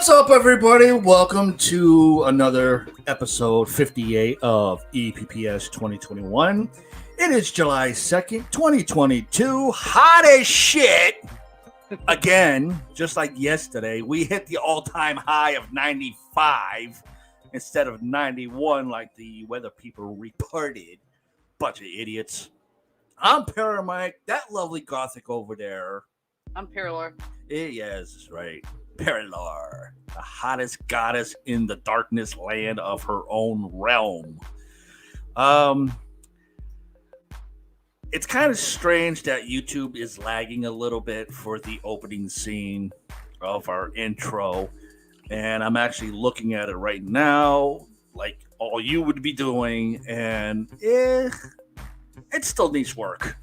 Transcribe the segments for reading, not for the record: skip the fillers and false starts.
What's up, everybody? Welcome to another episode 58 of EPPS2021. It is July 2nd, 2022. Hot as shit. Again, just like yesterday, we hit the all-time high of 95 instead of 91 like the weather people reported. Bunch of idiots. I'm Paramike, that lovely gothic over there. I'm Paralor. Yes, right. Paralor, the hottest goddess in the darkness land of her own realm. It's kind of strange that YouTube is lagging a little bit for the opening scene of our intro. And I'm actually looking at it right now, like all you would be doing, and it still needs work.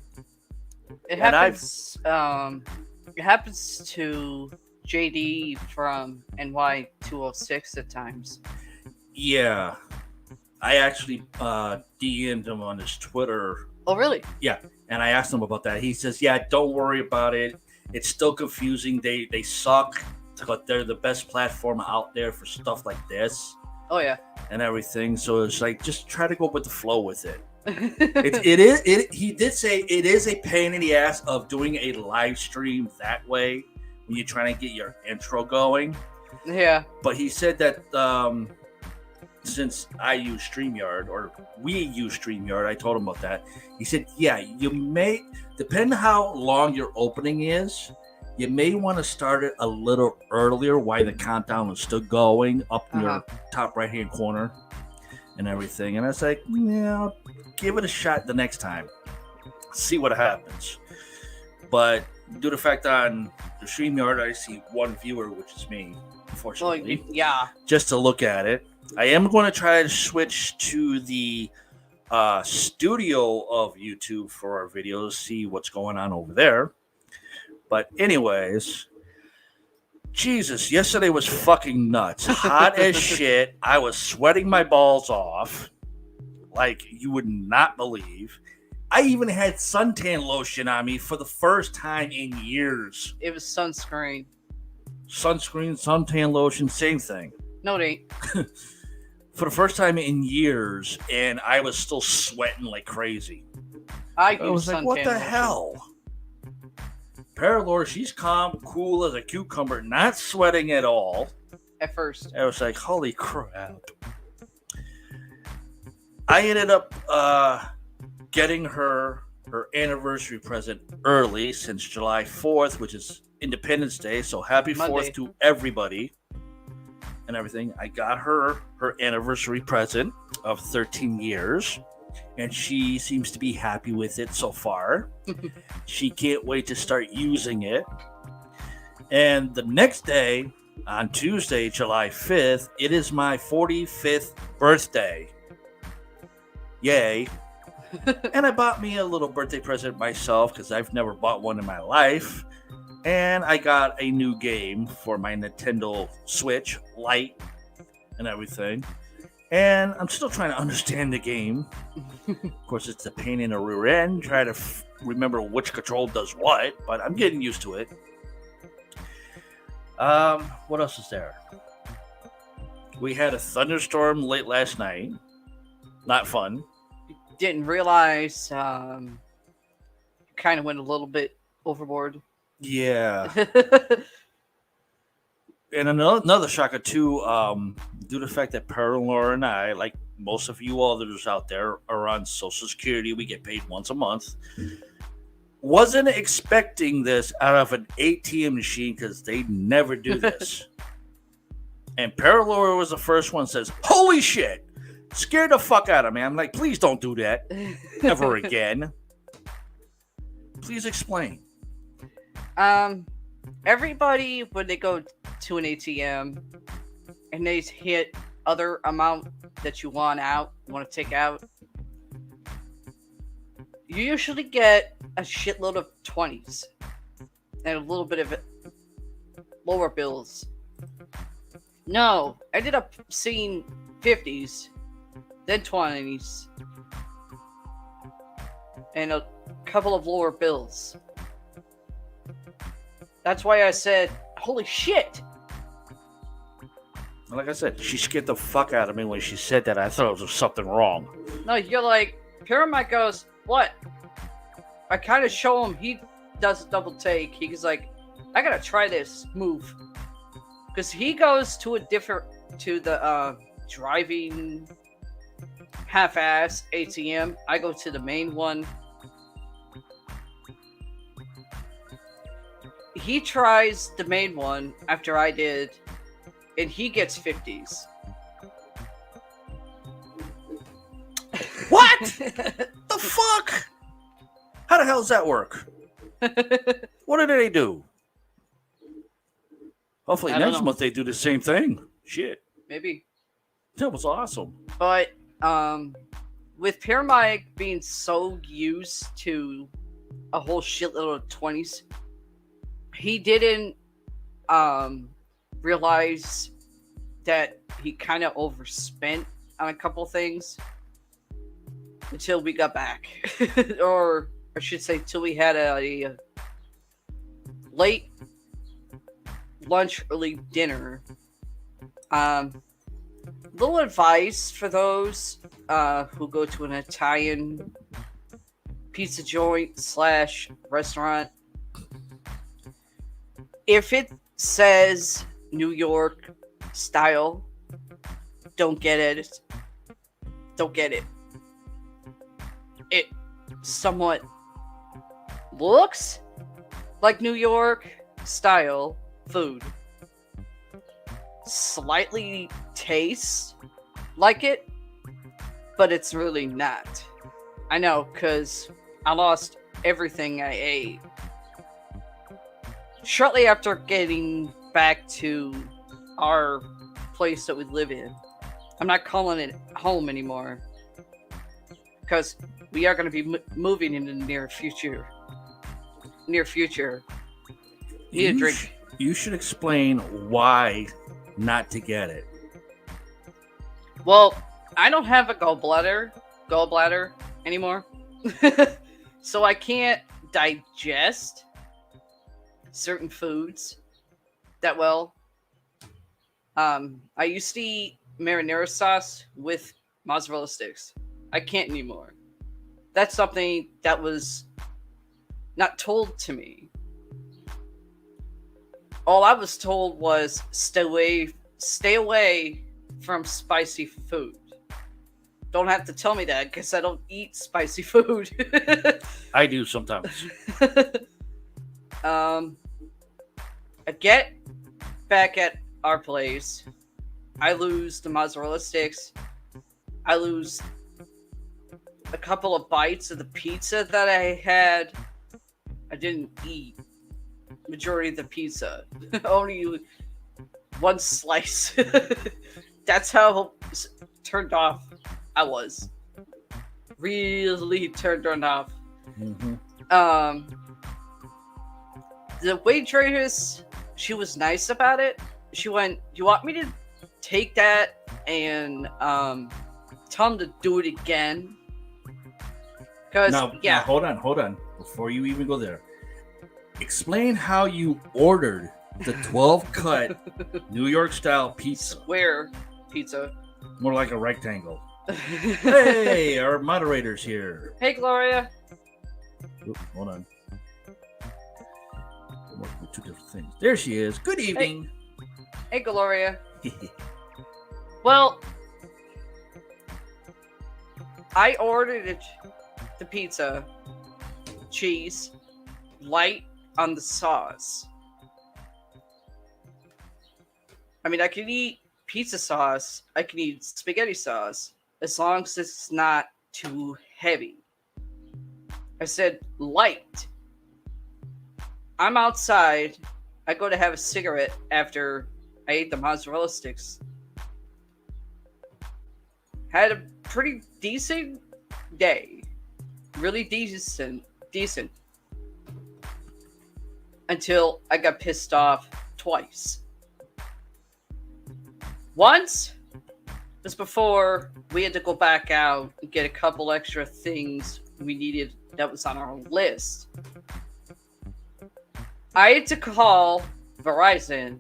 It happens. It happens to JD from NY206 at times. Yeah, I actually DM'd him on his Twitter. Oh, really? Yeah, and I asked him about that. He says, "Yeah, don't worry about it. It's still confusing. They suck, but they're the best platform out there for stuff like this." Oh yeah, and everything. So it's like just try to go with the flow with it. He did say it is a pain in the ass of doing a live stream that way when you're trying to get your intro going. Yeah. But he said that since I use StreamYard, or we use StreamYard, I told him about that. He said, yeah, you may, depending how long your opening is, you may want to start it a little earlier while the countdown is still going up in your top right-hand corner and everything. And I was like, yeah, give it a shot the next time. See what happens. But due to the fact on the StreamYard, I see one viewer, which is me, unfortunately. Oh, yeah. Just to look at it. I am going to try to switch to the studio of YouTube for our videos, see what's going on over there. But anyways, Jesus, yesterday was fucking nuts. Hot as shit. I was sweating my balls off like you would not believe. I even had suntan lotion on me for the first time in years. It was sunscreen. Sunscreen, suntan lotion, same thing. No, it ain't. For the first time in years, and I was still sweating like crazy. I was like, what the lotion. hell? Paralor, she's calm, cool as a cucumber, not sweating at all. At first. I was like, holy crap. I ended up getting her anniversary present early since July 4th, which is Independence Day. So happy Monday. 4th to everybody and everything. I got her anniversary present of 13 years. And she seems to be happy with it so far. She can't wait to start using it. And the next day, on Tuesday, July 5th, it is my 45th birthday. Yay. And I bought me a little birthday present myself because I've never bought one in my life. And I got a new game for my Nintendo Switch Lite and everything. And I'm still trying to understand the game. Of course, it's a pain in the rear end. Try to remember which control does what, but I'm getting used to it. What else is there? We had a thunderstorm late last night. Not fun. Didn't realize kind of went a little bit overboard. Yeah. And another shocker, too, due to the fact that Paralor and I, like most of you others out there, are on Social Security. We get paid once a month. Wasn't expecting this out of an ATM machine because they never do this. And Paralor was the first one that says, holy shit, scared the fuck out of me. I'm like, please don't do that ever again. Please explain. Everybody, when they go to an ATM and they hit other amount that you want to take out, you usually get a shitload of 20s and a little bit of lower bills. No, I ended up seeing 50s, then 20s, and a couple of lower bills. That's why I said, holy shit! Like I said, she scared the fuck out of me when she said that. I thought it was something wrong. No, you're like, Paramount goes, what? I kind of show him, he does a double take. He's like, I gotta try this move. Because he goes to the driving half-ass ATM. I go to the main one. He tries the main one after I did, and he gets 50s. What? The fuck? How the hell does that work? What did they do? Hopefully I don't next know. month they do the same thing. Shit. Maybe. That was awesome. But with Paramount being so used to a whole shitload of 20s, he didn't realize that he kind of overspent on a couple things until we got back. Or I should say till we had a late lunch, early dinner. Little advice for those who go to an Italian pizza joint / restaurant. If it says New York style, don't get it. Don't get it. It somewhat looks like New York style food. Slightly tastes like it, but it's really not. I know, because I lost everything I ate. Shortly after getting back to our place that we live in, I'm not calling it home anymore, because we are going to be moving in the near future. Need a drink. You should explain why not to get it. Well, I don't have a gallbladder anymore. So I can't digest certain foods that well. I used to eat marinara sauce with mozzarella sticks. I can't anymore. That's something that was not told to me. All I was told was stay away from spicy food. Don't have to tell me that because I don't eat spicy food. I do sometimes. I get back at our place. I lose the mozzarella sticks. I lose a couple of bites of the pizza that I had. I didn't eat majority of the pizza. Only one slice. That's how turned off I was. Really turned off. Mm-hmm. The waitress, she was nice about it. She went, "You want me to take that and tell him to do it again?" Because Now, hold on. Before you even go there, explain how you ordered the 12 cut New York style pizza. Square pizza. More like a rectangle. Hey, our moderator's here. Hey, Gloria. Oop, hold on. I'm working with two different things. There she is. Good evening. Hey, Gloria. Well, I ordered the pizza, cheese, light on the sauce. I mean, I can eat pizza sauce, I can eat spaghetti sauce, as long as it's not too heavy. I said light. I'm outside. I go to have a cigarette after I ate the mozzarella sticks. Had a pretty decent day. Really decent. Until I got pissed off twice. Once was before we had to go back out and get a couple extra things we needed that was on our list. I had to call Verizon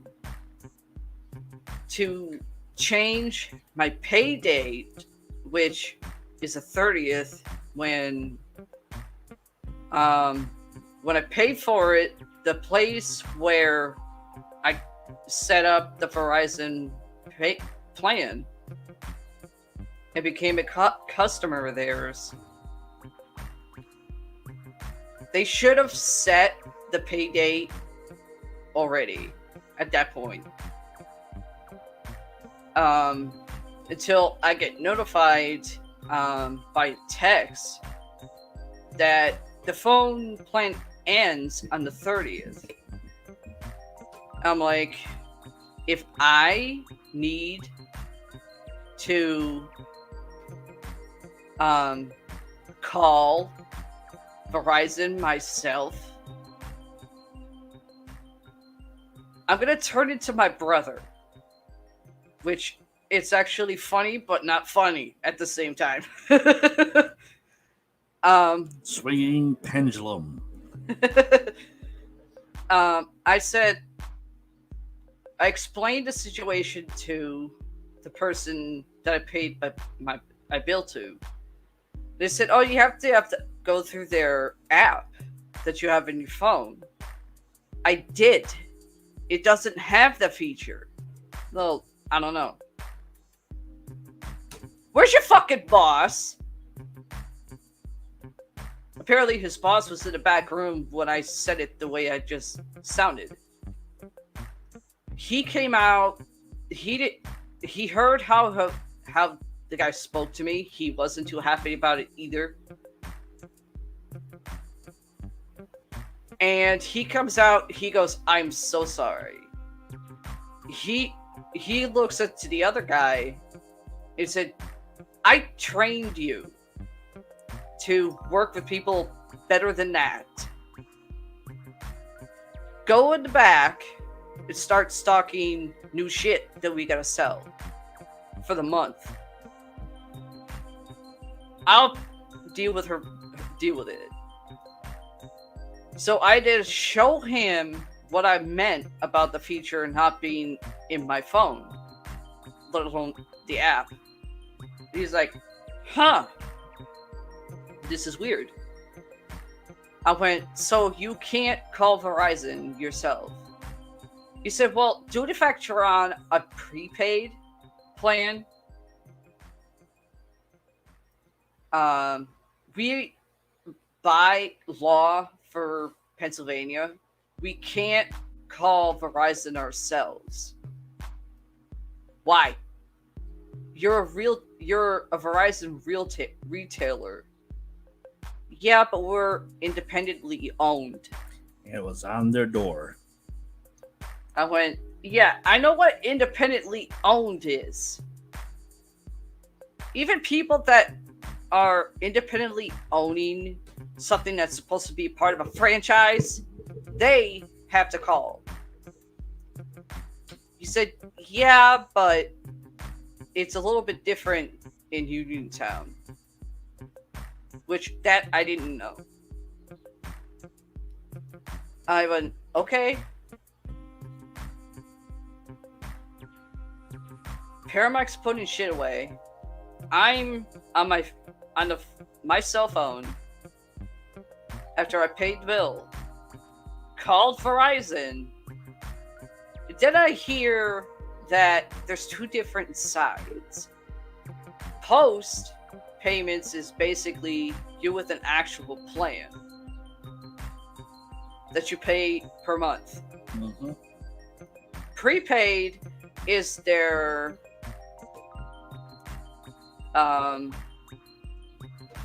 to change my pay date, which is the 30th, when I paid for it, the place where I set up the Verizon plan and became a customer of theirs, they should have set the pay date already at that point. Until I get notified by text that the phone plan ends on the 30th. I'm like, if I need to call Verizon myself, I'm gonna turn into my brother, which it's actually funny but not funny at the same time. Swinging pendulum. I explained the situation to the person that I paid my bill to. They said, "Oh, you have to go through their app that you have in your phone." I did. It doesn't have the feature. Well, I don't know. Where's your fucking boss? Apparently his boss was in the back room when I said it the way I just sounded. He came out. He heard how the guy spoke to me. He wasn't too happy about it either. And he comes out. He goes, "I'm so sorry." He looks at the other guy and said, "I trained you to work with people better than that. Go in the back and start stocking new shit that we gotta sell for the month. I'll deal with it." So I did show him what I meant about the feature not being in my phone, let alone the app. He's like, "Huh, this is weird." I went, "So you can't call Verizon yourself?" He said, "Well, due to the fact you're on a prepaid plan, we, by law for Pennsylvania, we can't call Verizon ourselves." "Why? You're a Verizon retailer." "Yeah, but we're independently owned." It was on their door. I went, "Yeah, I know what independently owned is. Even people that are independently owning something that's supposed to be part of a franchise, they have to call." He said, "Yeah, but it's a little bit different in Uniontown," which that I didn't know. I went, "Okay." Paramount's putting shit away. I'm on my cell phone after I paid the bill, called Verizon. Then I hear that there's two different sides. Post payments is basically you with an actual plan that you pay per month. Mm-hmm. Prepaid is their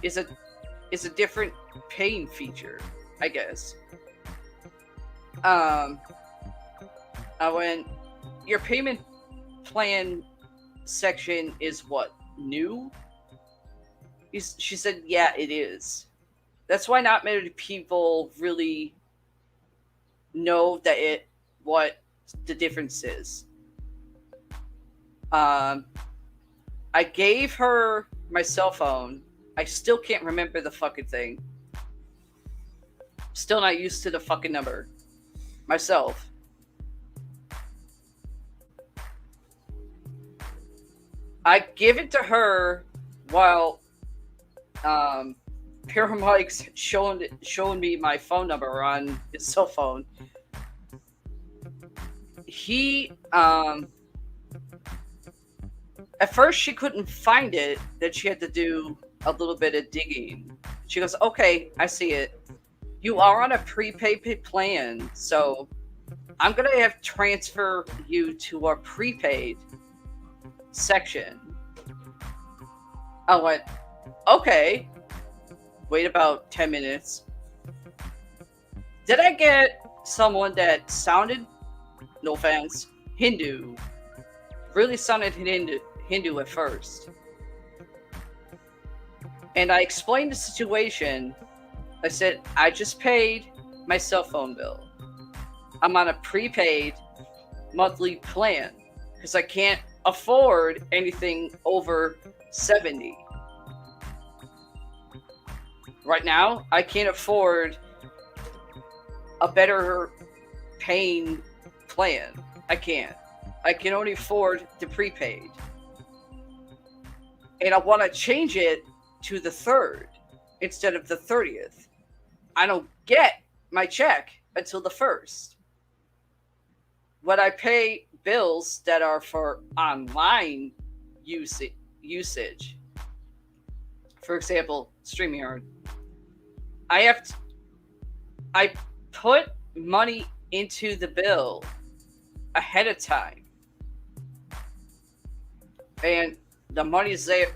is a different paying feature, I guess. I went, "Your payment plan section is what, new?" She said, "Yeah, it is. That's why not many people really know what the difference is." I gave her my cell phone. I still can't remember the fucking thing. Still not used to the fucking number myself. I give it to her while Paramike's showing me my phone number on his cell phone. He at first she couldn't find it, then she had to do a little bit of digging. She goes, "Okay, I see it. You are on a prepaid plan, so I'm gonna have to transfer you to our prepaid section." I went, "Okay." Wait about 10 minutes. Did I get someone that sounded, no offense, Hindu? Really sounded Hindu at first. And I explained the situation. I said, I just paid my cell phone bill. I'm on a prepaid monthly plan because I can't afford anything over 70. Right now, I can't afford a better paying plan. I can't. I can only afford the prepaid. And I want to change it to the 3rd instead of the 30th. I don't get my check until the 1st. When I pay bills that are for online usage, for example, StreamYard, I put money into the bill ahead of time, and the money's there.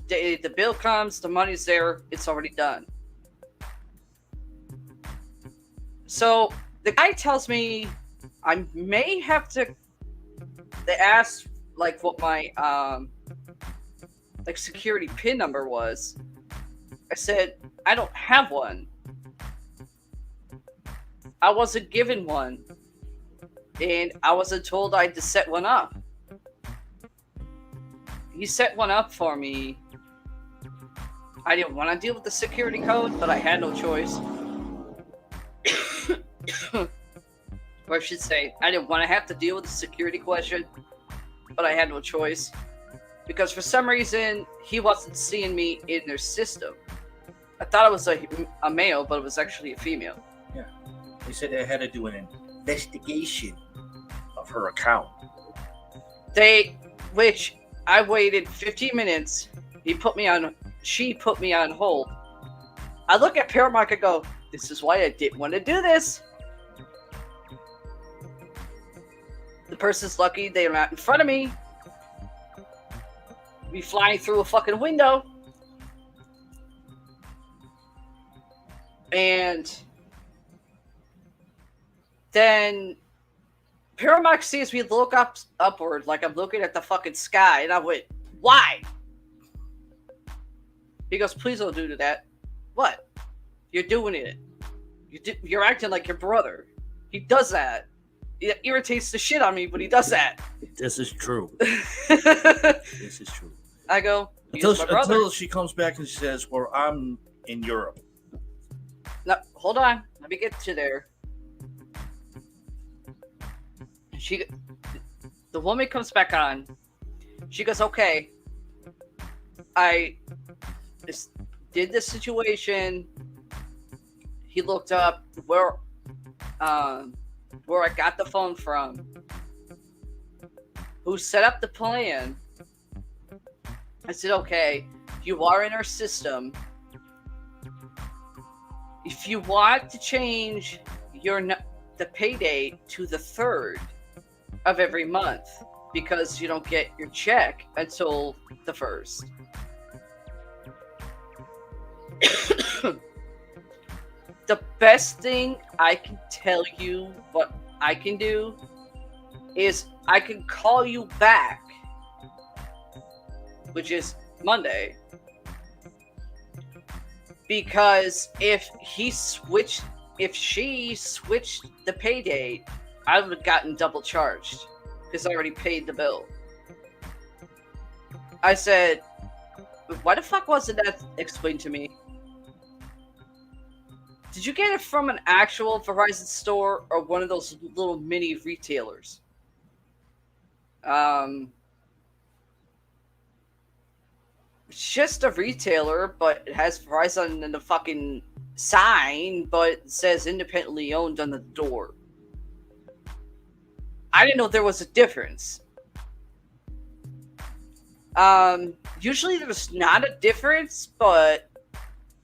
The bill comes, the money's there, it's already done. So the guy tells me I may have to. They asked like what my like security PIN number was. I said I don't have one. I wasn't given one, and I wasn't told I had to set one up. He set one up for me. I didn't want to deal with the security code, but I had no choice. Or I should say, I didn't want to have to deal with the security question, but I had no choice. Because for some reason, he wasn't seeing me in their system. I thought it was a male, but it was actually a female. Yeah. They said they had to do an investigation of her account. Which I waited 15 minutes. She put me on hold. I look at Paramount and go, this is why I didn't want to do this. The person's lucky they're not in front of me. Be flying through a fucking window. And then Paramount sees me look upward like I'm looking at the fucking sky, and I went, why? He goes, please don't do that. What? You're doing it. You're acting like your brother. He does that. It irritates the shit on me, but he does that. This is true. This is true. I go, until she comes back and she says, well, I'm in Europe. No, hold on. Let me get to there. The woman comes back on. She goes, okay, I just did this situation. He looked up where I got the phone from, who set up the plan. I said, okay, you are in our system. If you want to change the pay date to the 3rd of every month, because you don't get your check until the 1st. The best thing I can tell you what I can do is I can call you back, which is Monday, because if she switched the pay date, I would have gotten double charged because I already paid the bill. I said, why the fuck wasn't that explained to me? Did you get it from an actual Verizon store or one of those little mini retailers? It's just a retailer, but it has Verizon in the fucking sign, but it says independently owned on the door. I didn't know there was a difference. Usually there's not a difference, but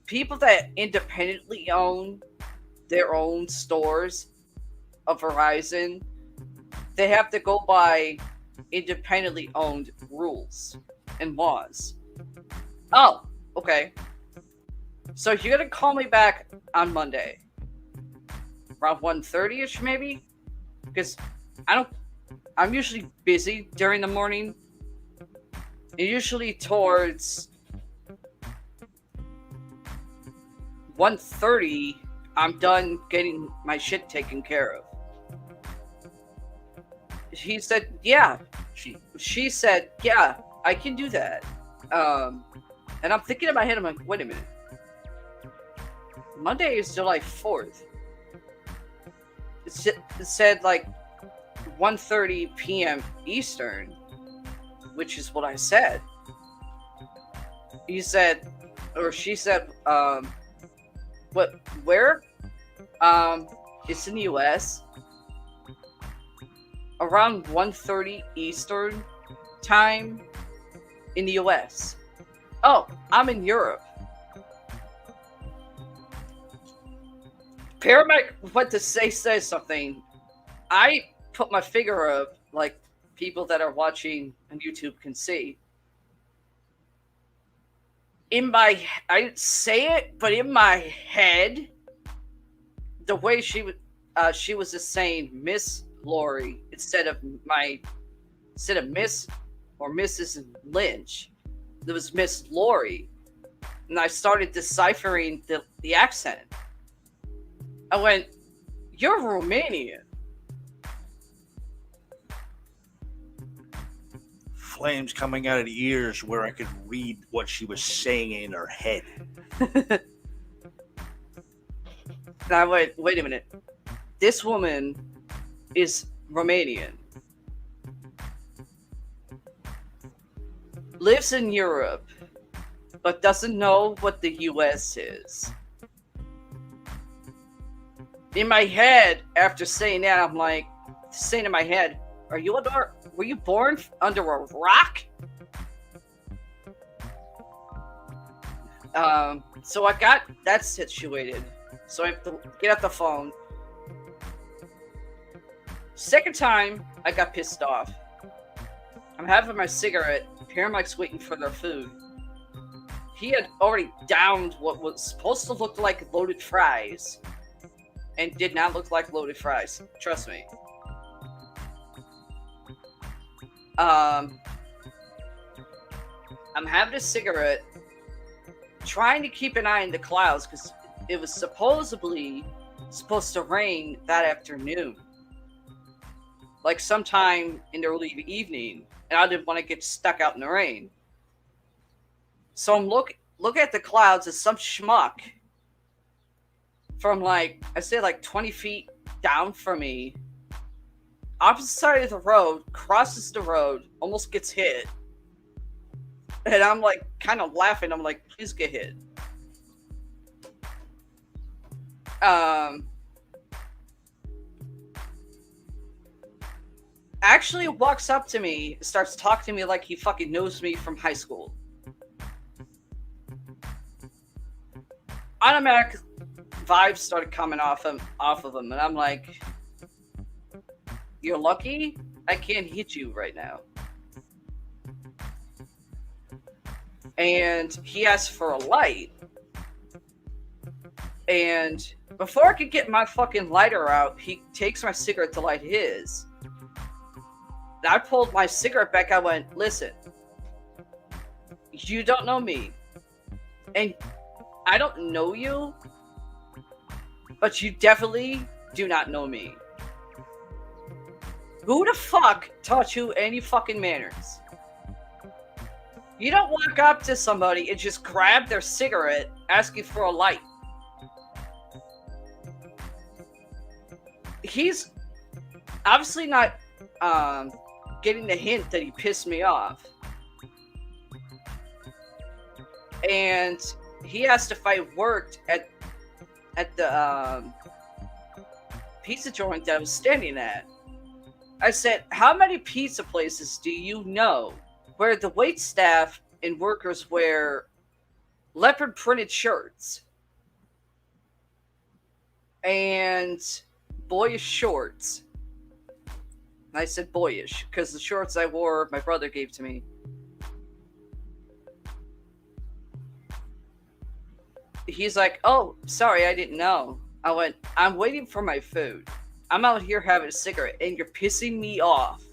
people that independently own their own stores of Verizon, they have to go by independently owned rules and laws. Oh, okay. So you're gonna call me back on Monday, around 1:30ish, maybe, because I'm usually busy during the morning, and usually towards 1:30, I'm done getting my shit taken care of. He said, yeah. She said, yeah, I can do that. And I'm thinking in my head, I'm like, wait a minute. Monday is July 4th. It said like 1:30 p.m. Eastern, which is what I said. He said, or she said, what, where? It's in the US. Around 1:30 Eastern time in the US. Oh, I'm in Europe. Paramedic went to say something. I put my finger up, like people that are watching on YouTube can see. I didn't say it, but in my head, the way she was just saying Miss Lori instead of Miss or Mrs. Lynch. There was Miss Lori, and I started deciphering the accent. I went, "You're Romanian." Flames coming out of the ears where I could read what she was saying in her head. And I went, wait a minute. This woman is Romanian. Lives in Europe, but doesn't know what the US is. In my head, after saying that, I'm like, saying in my head, were you born under a rock? So I got that situated. So I have to get off the phone. Second time, I got pissed off. I'm having my cigarette. Paramedic's waiting for their food. He had already downed what was supposed to look like loaded fries, and did not look like loaded fries. Trust me. I'm having a cigarette, trying to keep an eye on the clouds because it was supposedly supposed to rain that afternoon, like sometime in the early evening, and I didn't want to get stuck out in the rain. So I'm look at the clouds as some schmuck from like 20 feet down from me, opposite side of the road, crosses the road, almost gets hit. And I'm like kind of laughing. I'm like, please get hit. Actually walks up to me, starts talking to me like he fucking knows me from high school. Automatic vibes started coming off of him, and I'm like, you're lucky I can't hit you right now. And he asked for a light. And before I could get my fucking lighter out, he takes my cigarette to light his. And I pulled my cigarette back. I went, listen, you don't know me. And I don't know you. But you definitely do not know me. Who the fuck taught you any fucking manners? You don't walk up to somebody and just grab their cigarette asking for a light. He's obviously not getting the hint that he pissed me off. and he asked if I worked at the pizza joint that I was standing at. I said, "How many pizza places do you know where the wait staff and workers wear leopard printed shirts and boyish shorts?" And I said boyish because the shorts I wore, my brother gave to me. He's like, "Oh, sorry, I didn't know." I went, "I'm waiting for my food. I'm out here having a cigarette and you're pissing me off."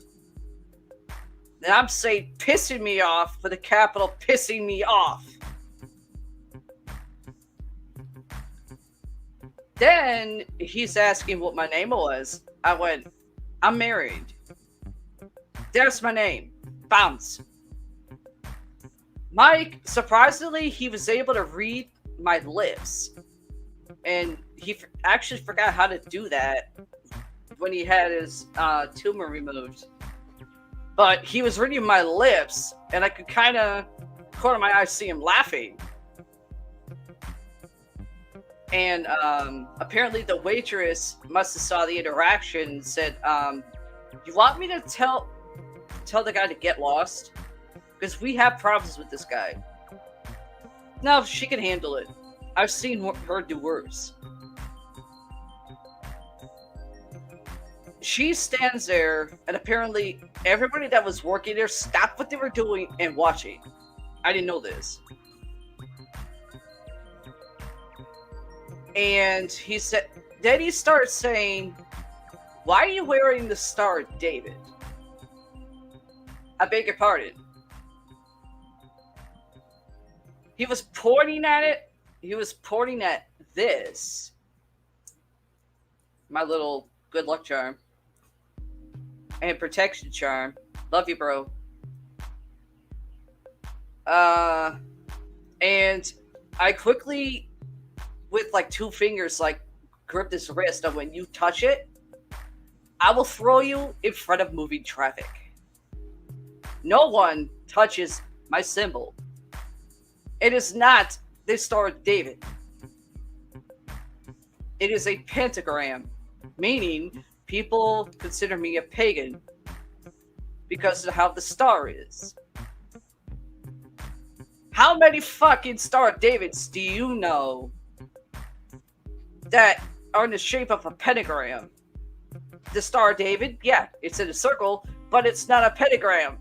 And I'm saying pissing me off with a capital pissing me off. Then he's asking what my name was. I went, "I'm married." "There's my name. Bounce." Mike, surprisingly, he was able to read my lips. And he actually forgot how to do that when he had his tumor removed. But he was reading my lips, and I could kind of, corner of my eye, see him laughing. And apparently the waitress must have saw the interaction and said, "You want me to tell the guy to get lost? Because we have problems with this guy." No, she can handle it. I've seen her do worse. She stands there, and apparently everybody that was working there stopped what they were doing and watching. I didn't know this. And he said, then he starts saying, "Why are you wearing the Star of David?" I beg your pardon. He was pointing at it. He was pointing at this. My little good luck charm. And protection charm. Love you, bro. And I quickly, with like 2 fingers, like grip this wrist, and when you touch it, I will throw you in front of moving traffic. No one touches my symbol. It is not the Star of David. It is a pentagram, meaning people consider me a pagan because of how the star is. How many fucking Star of Davids do you know that are in the shape of a pentagram? The Star of David, yeah, it's in a circle, but it's not a pentagram.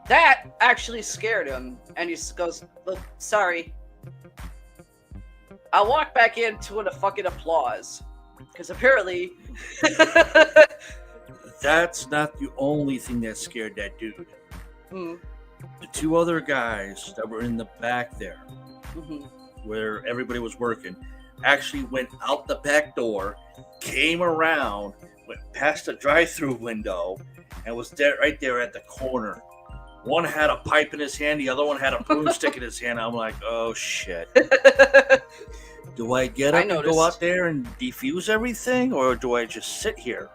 That actually scared him, and he goes, "Look, sorry." I walked back into a fucking applause, because apparently... That's not the only thing that scared that dude. Mm. The 2 other guys that were in the back there, Mm-hmm. where everybody was working, actually went out the back door, came around, went past the drive-through window, and was there right there at the corner. One had a pipe in his hand, the other one had a broomstick in his hand. I'm like, oh shit. Do I get up and go out there and defuse everything, or do I just sit here?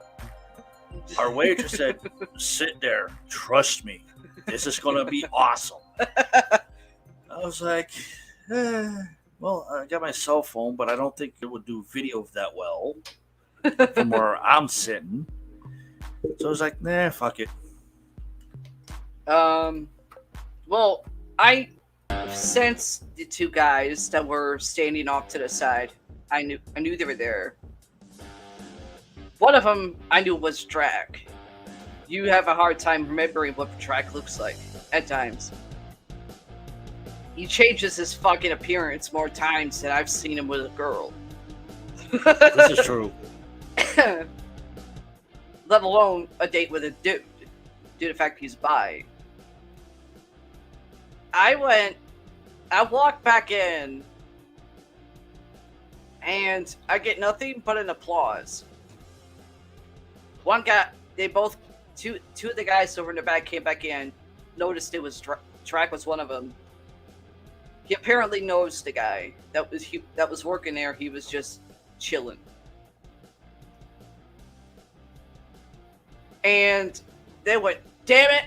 Our waitress said, "Sit there. Trust me. This is going to be awesome." I was like, well, I got my cell phone, but I don't think it would do video that well from where I'm sitting. So I was like, nah, fuck it. Well, I sensed the 2 guys that were standing off to the side. I knew they were there. One of them I knew was Drac. You have a hard time remembering what Drac looks like at times. He changes his fucking appearance more times than I've seen him with a girl. This is true. Let alone a date with a dude. Due to the fact he's bi. I walked back in, and I get nothing but an applause. One guy, two of the guys over in the back came back in, noticed it was Drac was one of them. He apparently knows the guy that was working there. He was just chilling. And they went, "Damn it!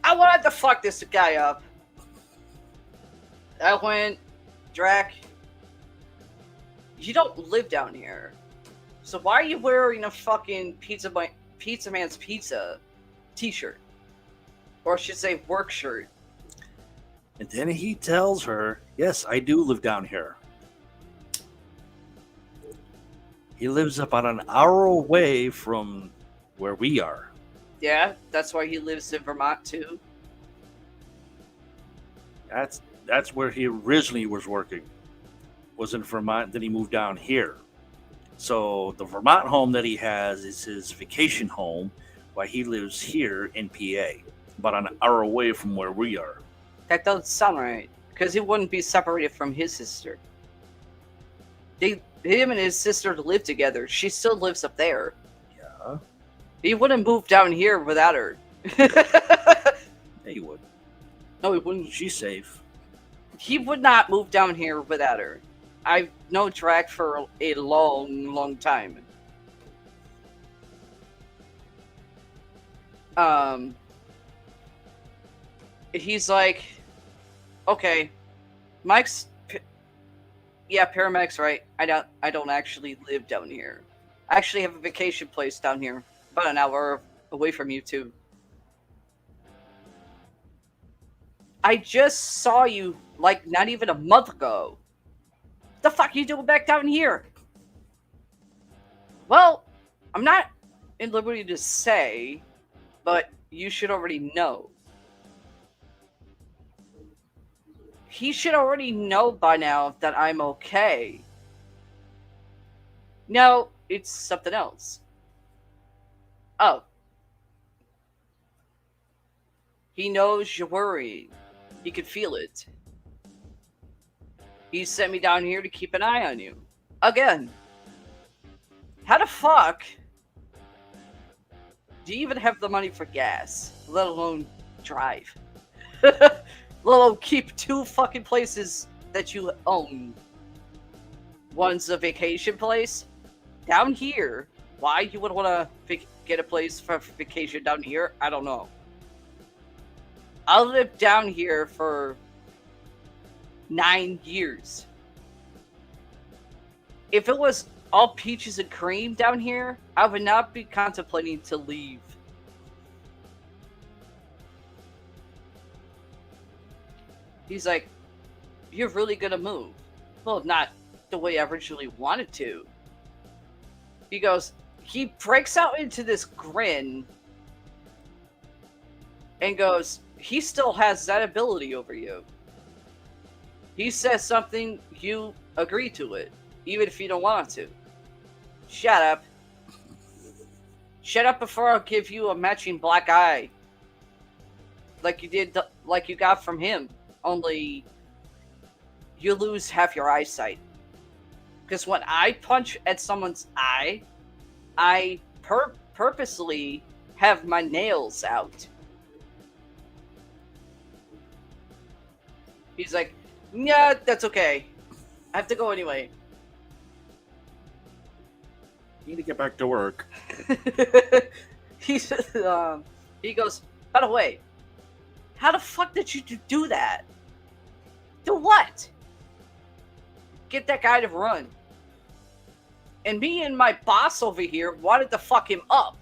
I wanted to fuck this guy up. I went, Drac, you don't live down here. So why are you wearing a fucking Pizza Man's Pizza t-shirt? Or I should say work shirt. And then he tells her, yes, I do live down here. He lives about an hour away from where we are. Yeah, that's why he lives in Vermont too. That's where he originally was working. Was in Vermont, then he moved down here. So the Vermont home that he has is his vacation home, while he lives here in PA, about an hour away from where we are. That doesn't sound right, because he wouldn't be separated from his sister. Him and his sister live together. She still lives up there. Yeah. He wouldn't move down here without her. Yeah, he would. No, he wouldn't. She's safe. He would not move down here without her. I've known Drac for a long, long time. He's like, okay, Mike's, yeah, paramedic's right. I don't actually live down here. I actually have a vacation place down here, about an hour away from you too. I just saw you like not even a month ago. What the fuck are you doing back down here? Well, I'm not in liberty to say, but you should already know. He should already know by now that I'm okay. No, it's something else. Oh. He knows you're worried. He can feel it. He sent me down here to keep an eye on you. Again. How the fuck do you even have the money for gas, let alone drive? Let alone keep two fucking places that you own. One's a vacation place down here. Why you would want to get a place for vacation down here, I don't know. I lived down here for 9 years. If it was all peaches and cream down here, I would not be contemplating to leave. He's like, you're really gonna move. Well, not the way I originally wanted to. He goes, he breaks out into this grin and goes, he still has that ability over you. He says something, you agree to it, even if you don't want to. Shut up. Shut up before I'll give you a matching black eye. Like you did, like you got from him. Only you lose half your eyesight. Because when I punch at someone's eye, I purposely have my nails out. He's like, yeah, that's okay. I have to go anyway. You need to get back to work. he goes, by the way, how the fuck did you do that? Do what? Get that guy to run. And me and my boss over here wanted to fuck him up.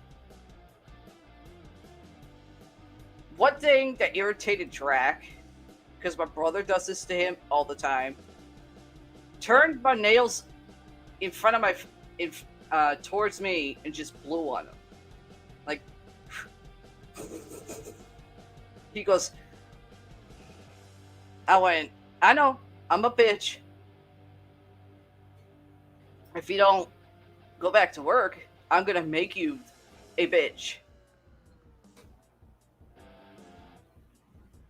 One thing that irritated Drac, because my brother does this to him all the time, turned my nails in front of my, towards me and just blew on him. Like, he goes, I went, I know, I'm a bitch. If you don't go back to work, I'm gonna make you a bitch.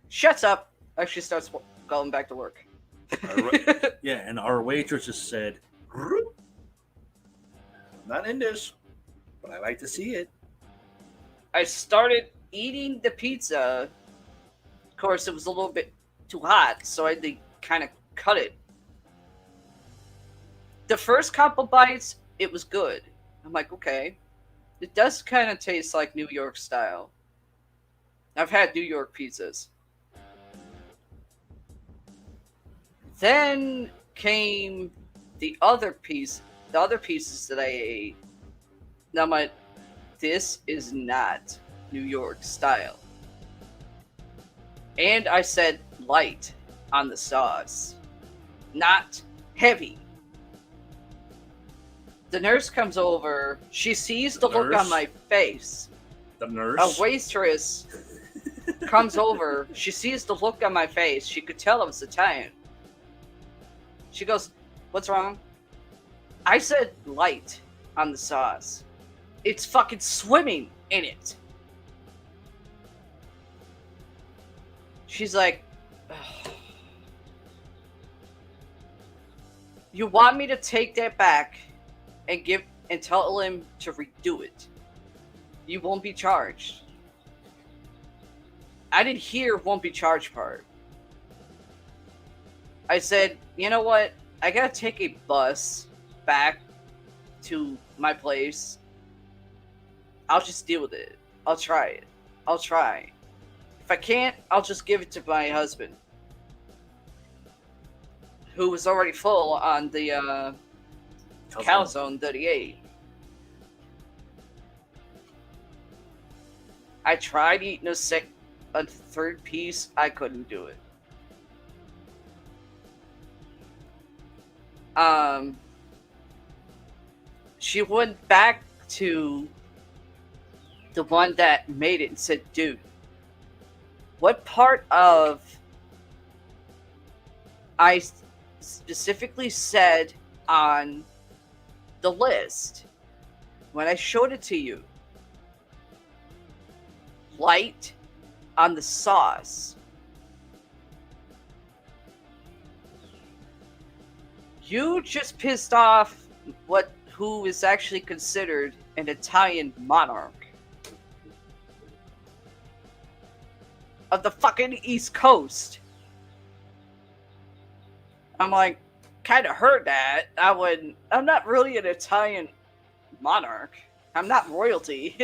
Shuts up. Actually starts going back to work. Yeah, and our waitress just said, not in this, but I like to see it. I started eating the pizza. Of course, it was a little bit too hot, so I had to kind of cut it. The first couple bites, it was good. I'm like, okay. It does kind of taste like New York style. I've had New York pizzas. Then came the other pieces that I ate. Now this is not New York style. And I said light on the sauce, not heavy. The nurse comes over. She sees the look on my face. The nurse? A waitress comes over. She sees the look on my face. She could tell I was Italian. She goes, "What's wrong?" I said light on the sauce. It's fucking swimming in it. She's like, "Ugh. You want me to take that back and tell him to redo it? You won't be charged." I didn't hear "won't be charged" part. I said, "You know what? I gotta take a bus back to my place. I'll just deal with it. I'll try it. I'll try. If I can't, I'll just give it to my husband, who was already full on the calzone that he ate." I tried eating a third piece. I couldn't do it. She went back to the one that made it and said, "Dude, what part of I specifically said on the list when I showed it to you? Light on the sauce. You just pissed off who is actually considered an Italian monarch of the fucking East Coast." I'm like, kind of heard that. I'm not really an Italian monarch. I'm not royalty.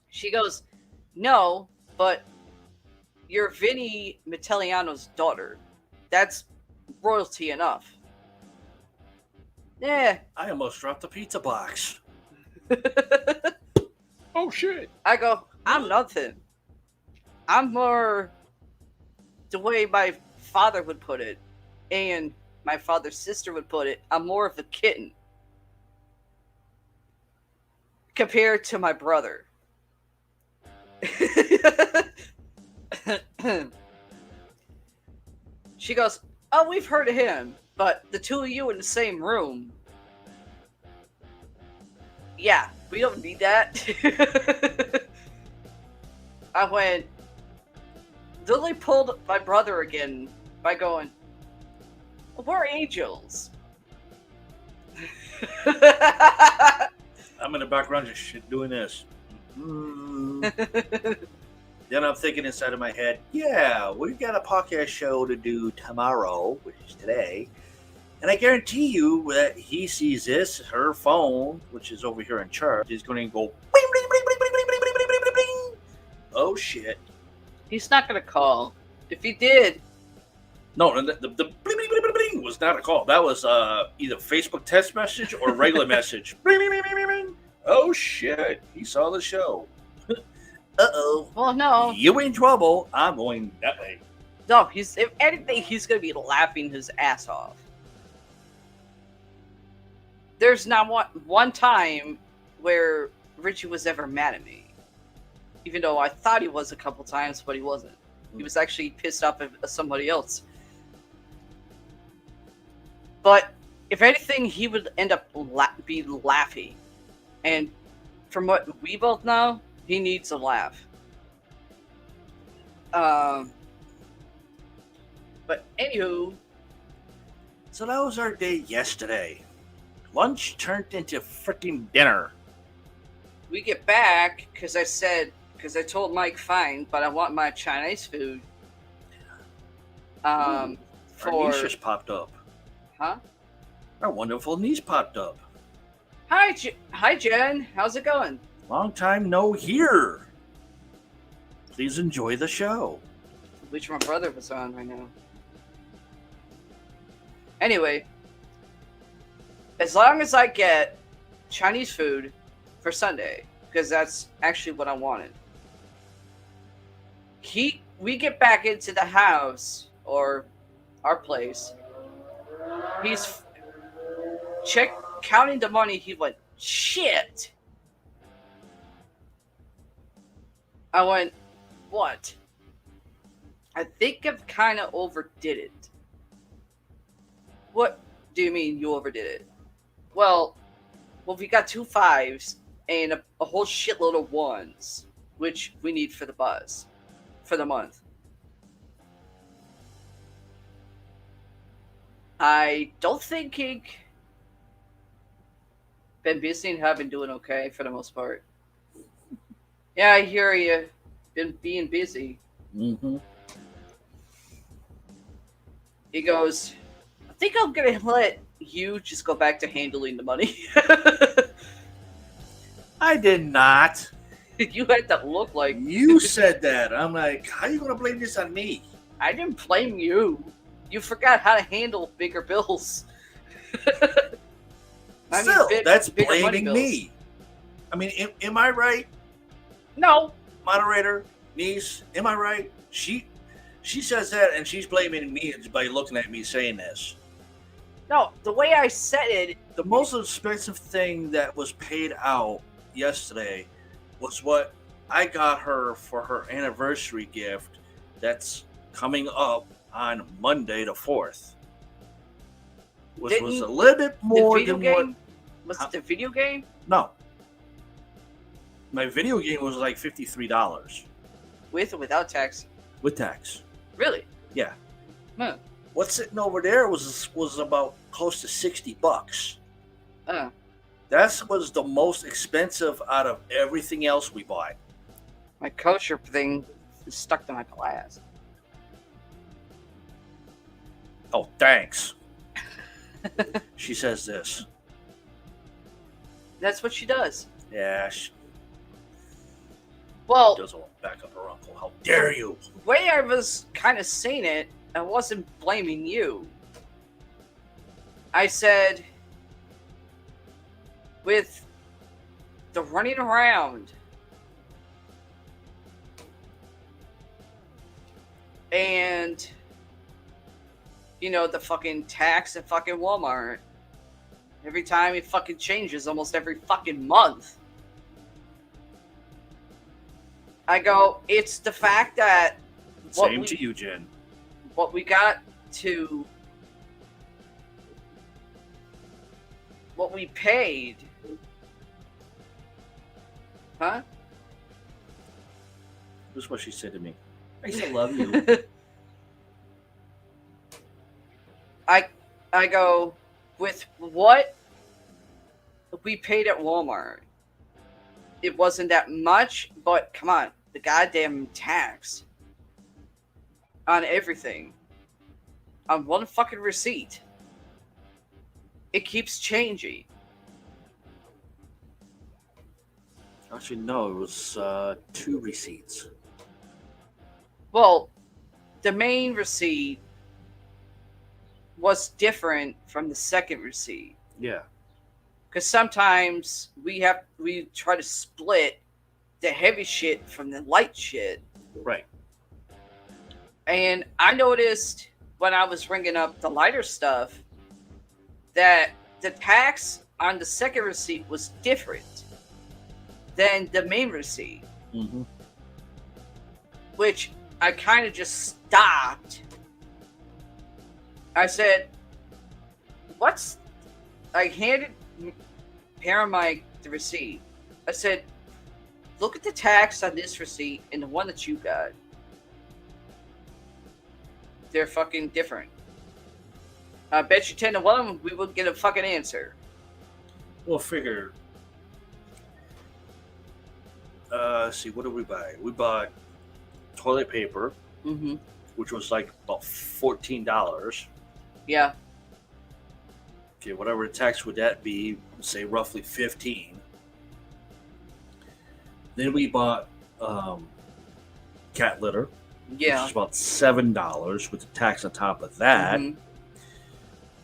She goes, "No, but you're Vinny Metelliano's daughter. That's royalty enough." Yeah. I almost dropped the pizza box. Oh shit! I go, "I'm nothing. I'm more the way my father would put it, and my father's sister would put it. I'm more of a kitten compared to my brother." She goes, "Oh, we've heard of him, but the two of you in the same room. Yeah, we don't need that." I went, literally pulled my brother again by going, "We're angels." I'm in the background just shit doing this. Then I'm thinking inside of my head, yeah, we've got a podcast show to do tomorrow, which is today. And I guarantee you that he sees this, her phone, which is over here in charge, is going to go, bling, bling, bling, bling, bling, bling, bling, bling, bling, bling, bling. Oh, shit. He's not going to call. If he did. No, the bling, bling, bling, bling, bling was not a call. That was either Facebook text message or regular message. Bling, bling, bling, bling, bling. Oh, shit. He saw the show. Uh-oh. Well, no. You in trouble. I'm going that way. No, if anything, he's going to be laughing his ass off. There's not one time where Richie was ever mad at me. Even though I thought he was a couple times, but he wasn't. He was actually pissed off at somebody else. But if anything, he would end up be laughing. And from what we both know, he needs a laugh. But anywho. So that was our day yesterday. Lunch turned into freaking dinner. We get back because I told Mike, fine, but I want my Chinese food. Our niece just popped up. Huh? Our wonderful niece popped up. Hi, Jen. How's it going? Long time no hear. Please enjoy the show. I wish my brother was on right now. Anyway, as long as I get Chinese food for Sunday, because that's actually what I wanted. We get back into the house or our place. He's counting the money. He went, shit. I went, what? I think I've kind of overdid it. What do you mean you overdid it? Well, we got 2 5s and a whole shitload of 1s, which we need for the buzz, for the month. I don't think been busy and have been doing okay for the most part. Yeah, I hear you. Been being busy. Mm-hmm. He goes, I think I'm gonna let you just go back to handling the money. I did not. You had that look like You said that. I'm like, how are you going to blame this on me? I didn't blame you. You forgot how to handle bigger bills. Still, that's bigger money blaming bills. me. I mean, am I right? No. Moderator, niece, am I right? She says that and she's blaming me by looking at me saying this. No, the way I said it. The most expensive thing that was paid out yesterday was what I got her for her anniversary gift that's coming up on Monday the 4th. Which was a little bit more the video than game? what... Was it the video game? No. My video game was like $53. With or without tax? With tax. Really? Yeah. Huh. What's sitting over there was about close to $60. Uh. That was the most expensive out of everything else we bought. My kosher thing is stuck to my glass. Oh, thanks. She says this. That's what she does. Yeah, she Well, doesn't want to back up her uncle. How dare you? the way I was kind of saying it, I wasn't blaming you. I said, with the running around and, you know, the fucking tax at fucking Walmart, every time it fucking changes almost every fucking month. I go, it's the fact that Same to you, Jen. what we got to, what we paid, huh? This is what she said to me. I still love you. I go, with what we paid at Walmart, it wasn't that much, but come on, the goddamn tax on everything, on one fucking receipt, it keeps changing. Actually, no, it was 2 receipts. Well, the main receipt was different from the second receipt. Yeah. Because sometimes we try to split the heavy shit from the light shit. Right. And I noticed when I was ringing up the lighter stuff that the tax on the second receipt was different than the main receipt. Mm-hmm. Which I kind of just stopped. I handed Paramike the receipt. I said, look at the tax on this receipt and the one that you got. They're fucking different. I bet you 10 to 1 we would get a fucking answer. Well, figure. See, what did we buy? We bought toilet paper, Mm-hmm. which was like about $14. Yeah. Okay, whatever tax would that be? Say roughly 15. Then we bought cat litter, which Yeah. is about $7 with the tax on top of that. Mhm.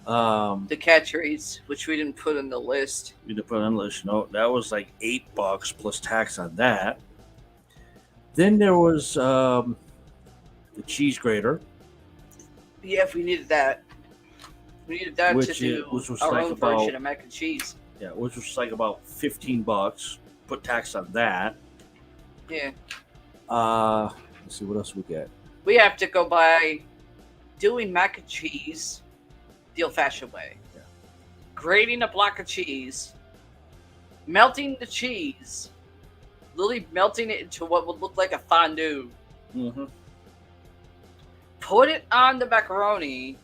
Um, The cat trees, which we didn't put in the list. we did put on the list. No, that was like $8 plus tax on that. Then there was the cheese grater, Yeah, if we needed that. We needed that to which do was our like own about version of mac and cheese. which was like about $15. Put tax on that. Yeah. Let's see what else we get. We have to go by doing mac and cheese the old-fashioned way. Yeah. Grating a block of cheese, melting the cheese, literally melting it into what would look like a fondue. Mm-hmm. Put it on the macaroni,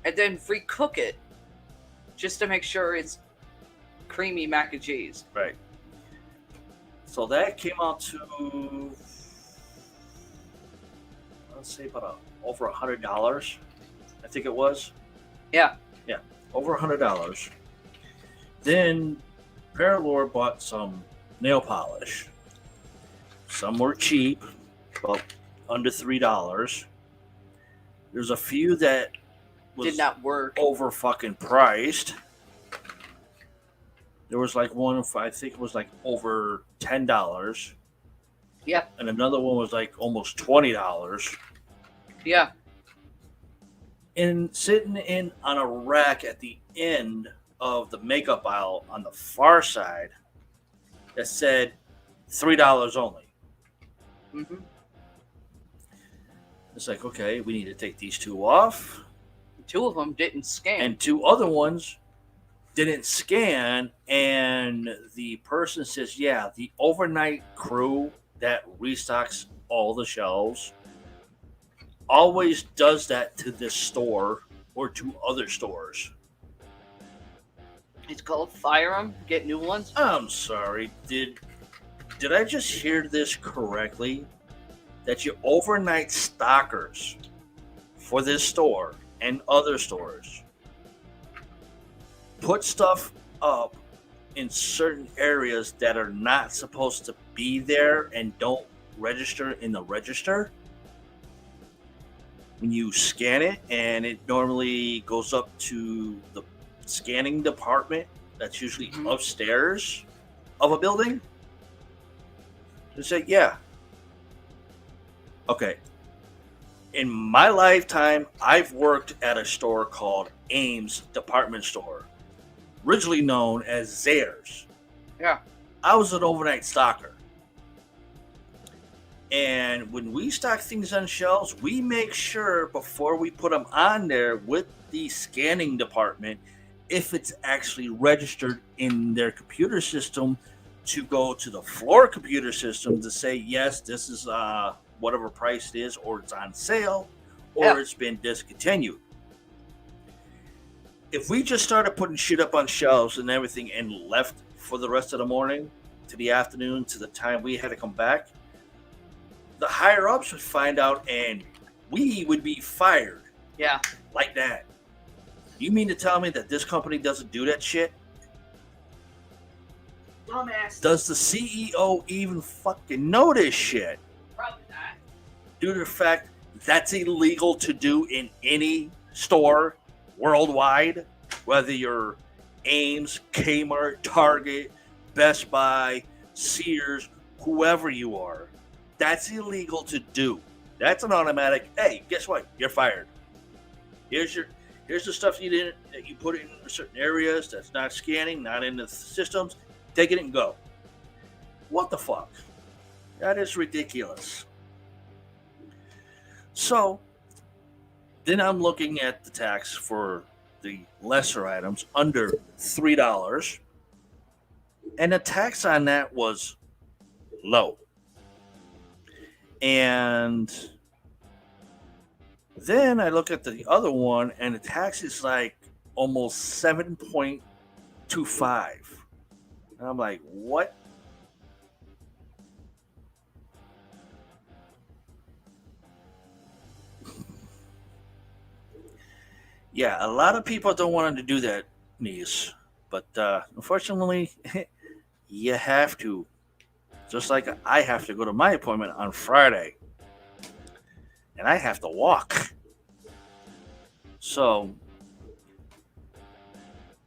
and then recook it, just to make sure it's creamy mac and cheese. Right. So that came out to, let's say, about over $100. I think it was. Yeah. Yeah, over $100. Then Paralore bought some nail polish. Some were cheap, about under $3. There's a few that was Did not work. over fucking priced. There was like one, I think it was like over $10. Yeah. And another one was like almost $20. Yeah. And sitting in on a rack at the end of the makeup aisle on the far side that said $3 only. Mm-hmm. It's like, okay, we need to take these two off. Two of them didn't scan. And two other ones didn't scan, and the person says, yeah, the overnight crew that restocks all the shelves always does that to this store or to other stores. It's called fire them, get new ones. I'm sorry, did I just hear this correctly? That your overnight stockers for this store and other stores put stuff up in certain areas that are not supposed to be there and don't register in the register. When you scan it, and it normally goes up to the scanning department that's usually upstairs of a building. They say, yeah. Okay. In my lifetime, I've worked at a store called Ames Department Store, originally known as Zayre's. Yeah. I was an overnight stocker. And when we stock things on shelves, we make sure before we put them on there with the scanning department, if it's actually registered in their computer system, to go to the floor computer system to say, yes, this is whatever price it is, or it's on sale, or it's been discontinued. If we just started putting shit up on shelves and everything and left for the rest of the morning to the afternoon to the time we had to come back, the higher ups would find out and we would be fired. Yeah. Like that. You mean to tell me that this company doesn't do that shit? Dumbass. Does the CEO even fucking know this shit? Probably not. Due to the fact that's illegal to do in any store worldwide, whether you're Ames, Kmart, Target, Best Buy, Sears, whoever you are. That's illegal to do. That's an automatic, hey, guess what? You're fired. Here's the stuff you put in certain areas that's not scanning, not in the systems. Take it and go. What the fuck? That is ridiculous. So, then I'm looking at the tax for the lesser items under $3, and the tax on that was low. And then I look at the other one, and the tax is like almost 7.25. And I'm like, what? Yeah, a lot of people don't want to do that, niece. But unfortunately, you have to. Just like I have to go to my appointment on Friday, and I have to walk. So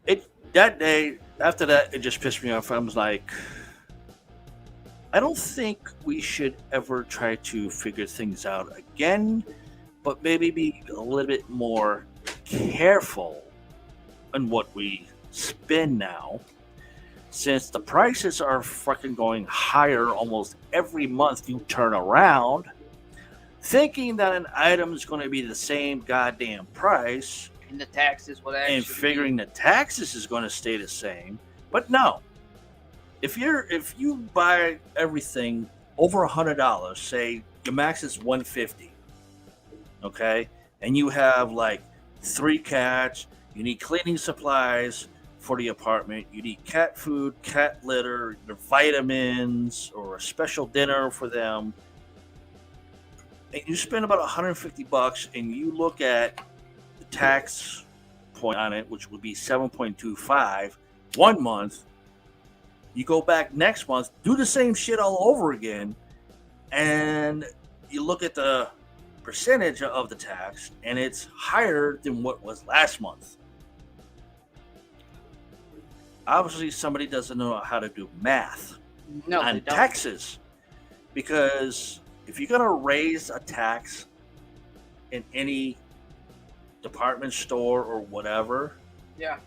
it that day after that it just pissed me off. I was like, I don't think we should ever try to figure things out again, but maybe be a little bit more careful on what we spend now, since the prices are fucking going higher almost every month you turn around, thinking that an item is going to be the same goddamn price, And the taxes would actually and figuring the taxes is going to stay the same. But no, if you buy everything over $100, say your max is $150, okay, and you have like 3 cats, you need cleaning supplies for the apartment, you need cat food, cat litter, their vitamins, or a special dinner for them, and you spend about $150, and you look at the tax point on it, which would be 7.25 1 month. You go back next month, do the same shit all over again, and you look at the percentage of the tax, and it's higher than what was last month. Obviously, somebody doesn't know how to do math no, on they don't. taxes, because if you're going to raise a tax in any department store or whatever, Yeah.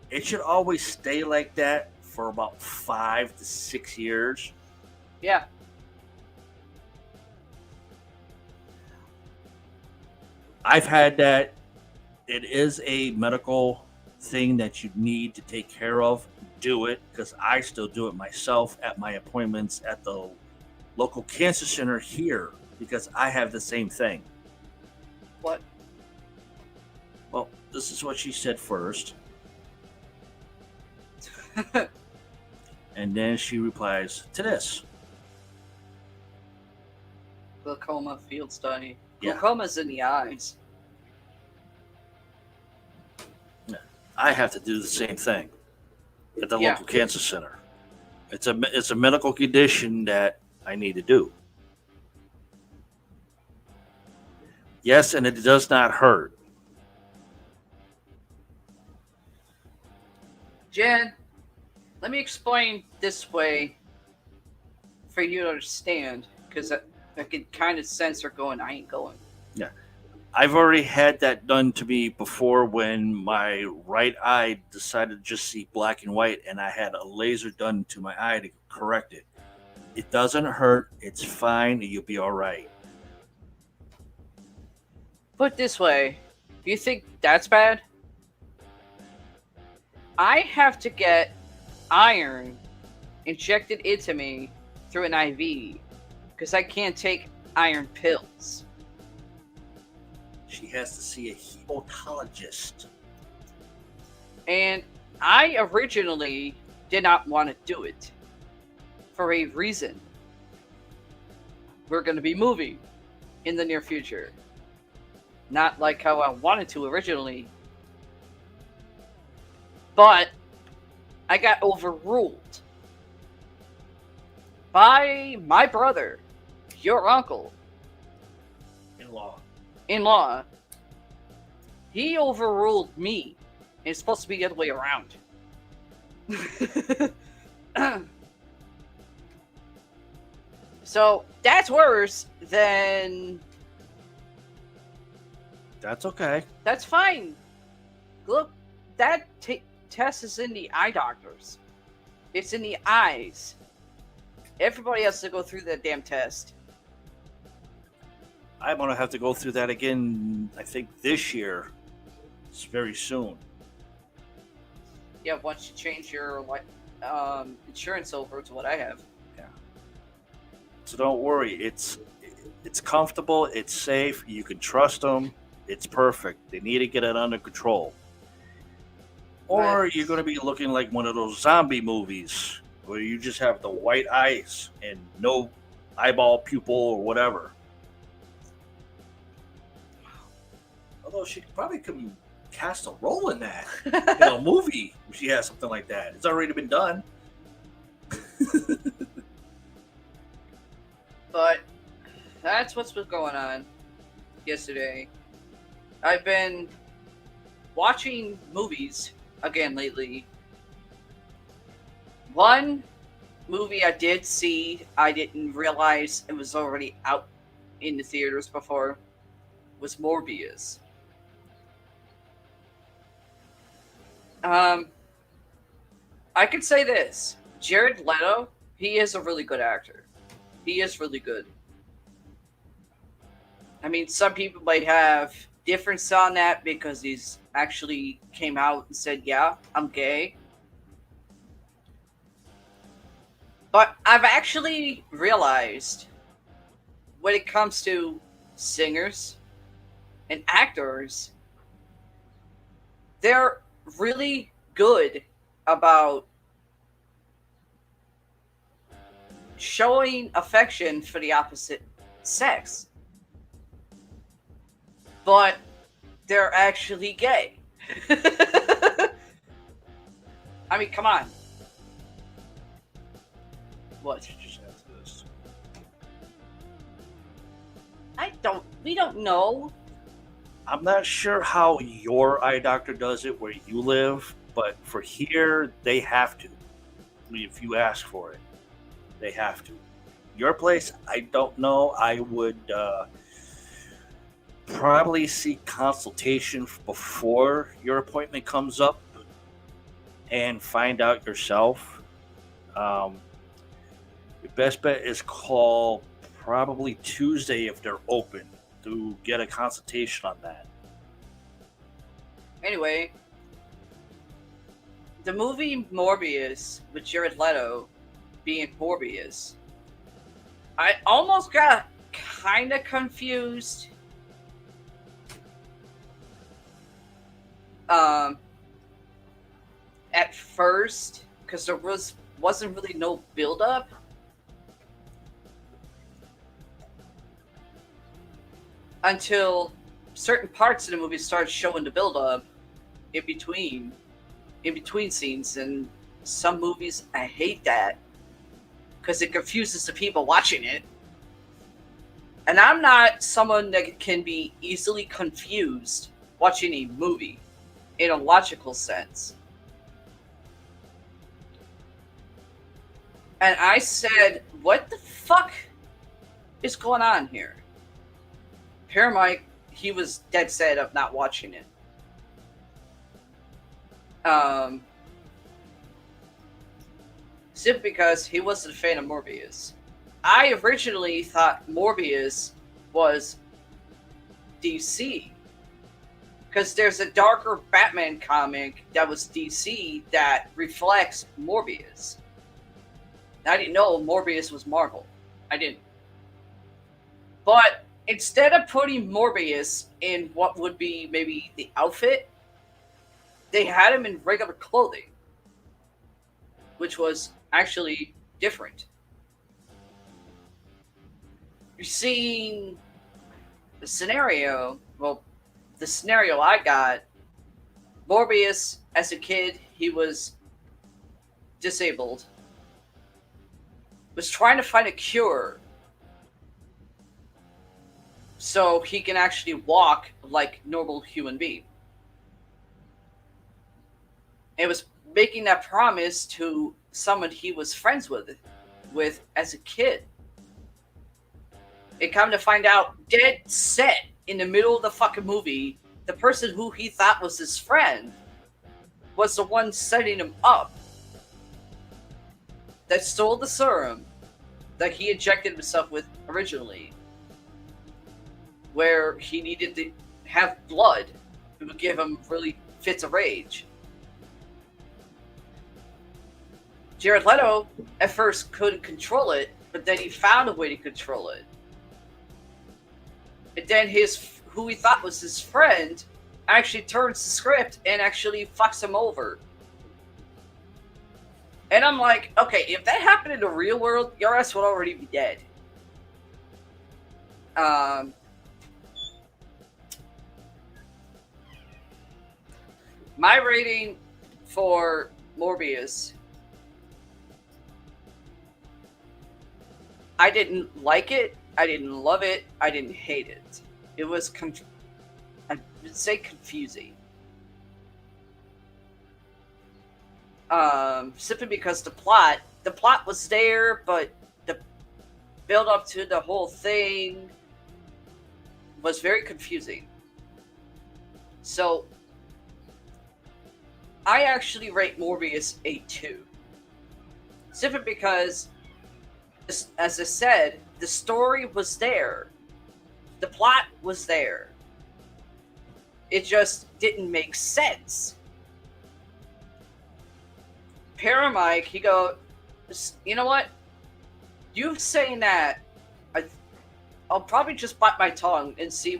it should always stay like that for about 5 to 6 years. Yeah. I've had that. It is a medical thing that you need to take care of. Do it, because I still do it myself at my appointments at the local cancer center here, because I have the same thing. What? Well, this is what she said first. And then she replies to this. Glaucoma field study. Yeah. Glaucoma's in the eyes. I have to do the same thing at the Yeah. local cancer center. It's a medical condition that I need to do. Yes, and it does not hurt. Jen, let me explain this way for you to understand, because I can kind of sense her going, I ain't going. I've already had that done to me before when my right eye decided to just see black and white, and I had a laser done to my eye to correct it. It doesn't hurt. It's fine. You'll be all right. Put it this way, do you think that's bad? I have to get iron injected into me through an IV because I can't take iron pills. She has to see a hematologist. And I originally did not want to do it for a reason. We're going to be moving in the near future. Not like how I wanted to originally. But I got overruled by my brother, your uncle, in-law. He overruled me. And it's supposed to be the other way around. So that's worse than. That's okay. That's fine. Look, that test is in the eye doctors. It's in the eyes. Everybody has to go through that damn test. I'm going to have to go through that again, I think, this year. It's very soon. Yeah, once you change your insurance over to what I have. Yeah. So don't worry. It's comfortable. It's safe. You can trust them. It's perfect. They need to get it under control. Or Right. you're going to be looking like one of those zombie movies where you just have the white eyes and no eyeball pupil or whatever. Although she probably could cast a role in that. In a movie, if she has something like that. It's already been done. But that's what's been going on yesterday. I've been watching movies again lately. One movie I did see, I didn't realize it was already out in the theaters before, was Morbius. Um, I could say this: Jared Leto, he is a really good actor. He is really good. I mean, some people might have difference on that because he's actually came out and said, "Yeah, I'm gay." But I've actually realized when it comes to singers and actors, they're really good about showing affection for the opposite sex, but they're actually gay. I mean, come on. What? Just answer this. We don't know. I'm not sure how your eye doctor does it where you live, but for here, they have to. I mean, if you ask for it, they have to. Your place, I don't know. I would probably seek consultation before your appointment comes up and find out yourself. Um, your best bet is call probably Tuesday if they're open to get a consultation on that. Anyway, the movie Morbius with Jared Leto being Morbius, I almost got kind of confused. Um, at first, because there wasn't really no build up until certain parts of the movie started showing the build up in between scenes. And some movies, I hate that because it confuses the people watching it. And I'm not someone that can be easily confused watching a movie in a logical sense. And I said, what the fuck is going on here? Paramike, he was dead set of not watching it. Simply because he wasn't a fan of Morbius. I originally thought Morbius was DC. Because there's a darker Batman comic that was DC that reflects Morbius. I didn't know Morbius was Marvel. I didn't. But instead of putting Morbius in what would be maybe the outfit, they had him in regular clothing, which was actually different. You're seeing the scenario, well, the scenario I got, Morbius, as a kid, he was disabled, was trying to find a cure so he can actually walk like normal human being. It was making that promise to someone he was friends with as a kid. And come to find out, dead set in the middle of the fucking movie, the person who he thought was his friend was the one setting him up. That stole the serum that he injected himself with originally, where he needed to have blood. It would give him really fits of rage. Jared Leto at first couldn't control it, but then he found a way to control it. And then who he thought was his friend actually turns the script and actually fucks him over. And I'm like, okay, if that happened in the real world, your ass would already be dead. My rating for Morbius I didn't like it. I didn't love it. I didn't hate it. It was, I would say, confusing. Simply because the plot was there, but the build up to the whole thing was very confusing. So I actually rate Morbius a 2. Simply because, as I said, the story was there. The plot was there. It just didn't make sense. Paramike, he go, you know what? You saying that, I'll probably just bite my tongue and see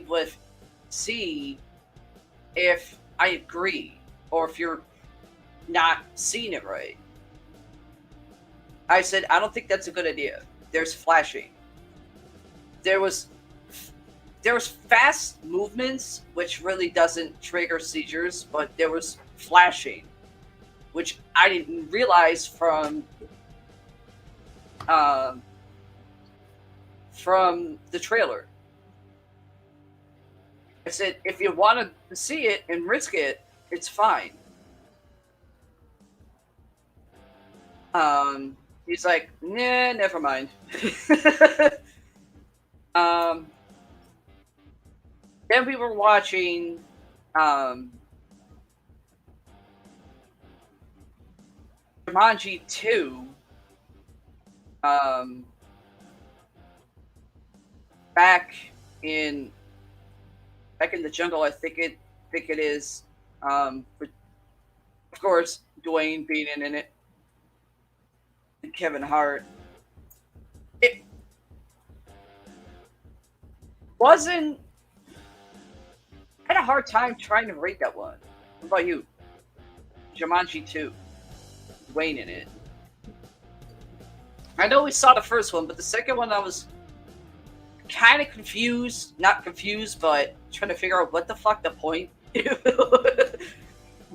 if I agree or if you're not seeing it right. I said, I don't think that's a good idea. There's flashing. There was fast movements, which really doesn't trigger seizures, but there was flashing, which I didn't realize from the trailer. I said, if you want to see it and risk it, it's fine. He's like, nah, never mind. Then we were watching Jumanji 2. Back in the jungle, I think it is. But of course, Dwayne being in it, and Kevin Hart. It wasn't. I had a hard time trying to rate that one. What about you? Jumanji 2. Dwayne in it. I know we saw the first one, but the second one I was kind of confused. Not confused, but trying to figure out what the fuck the point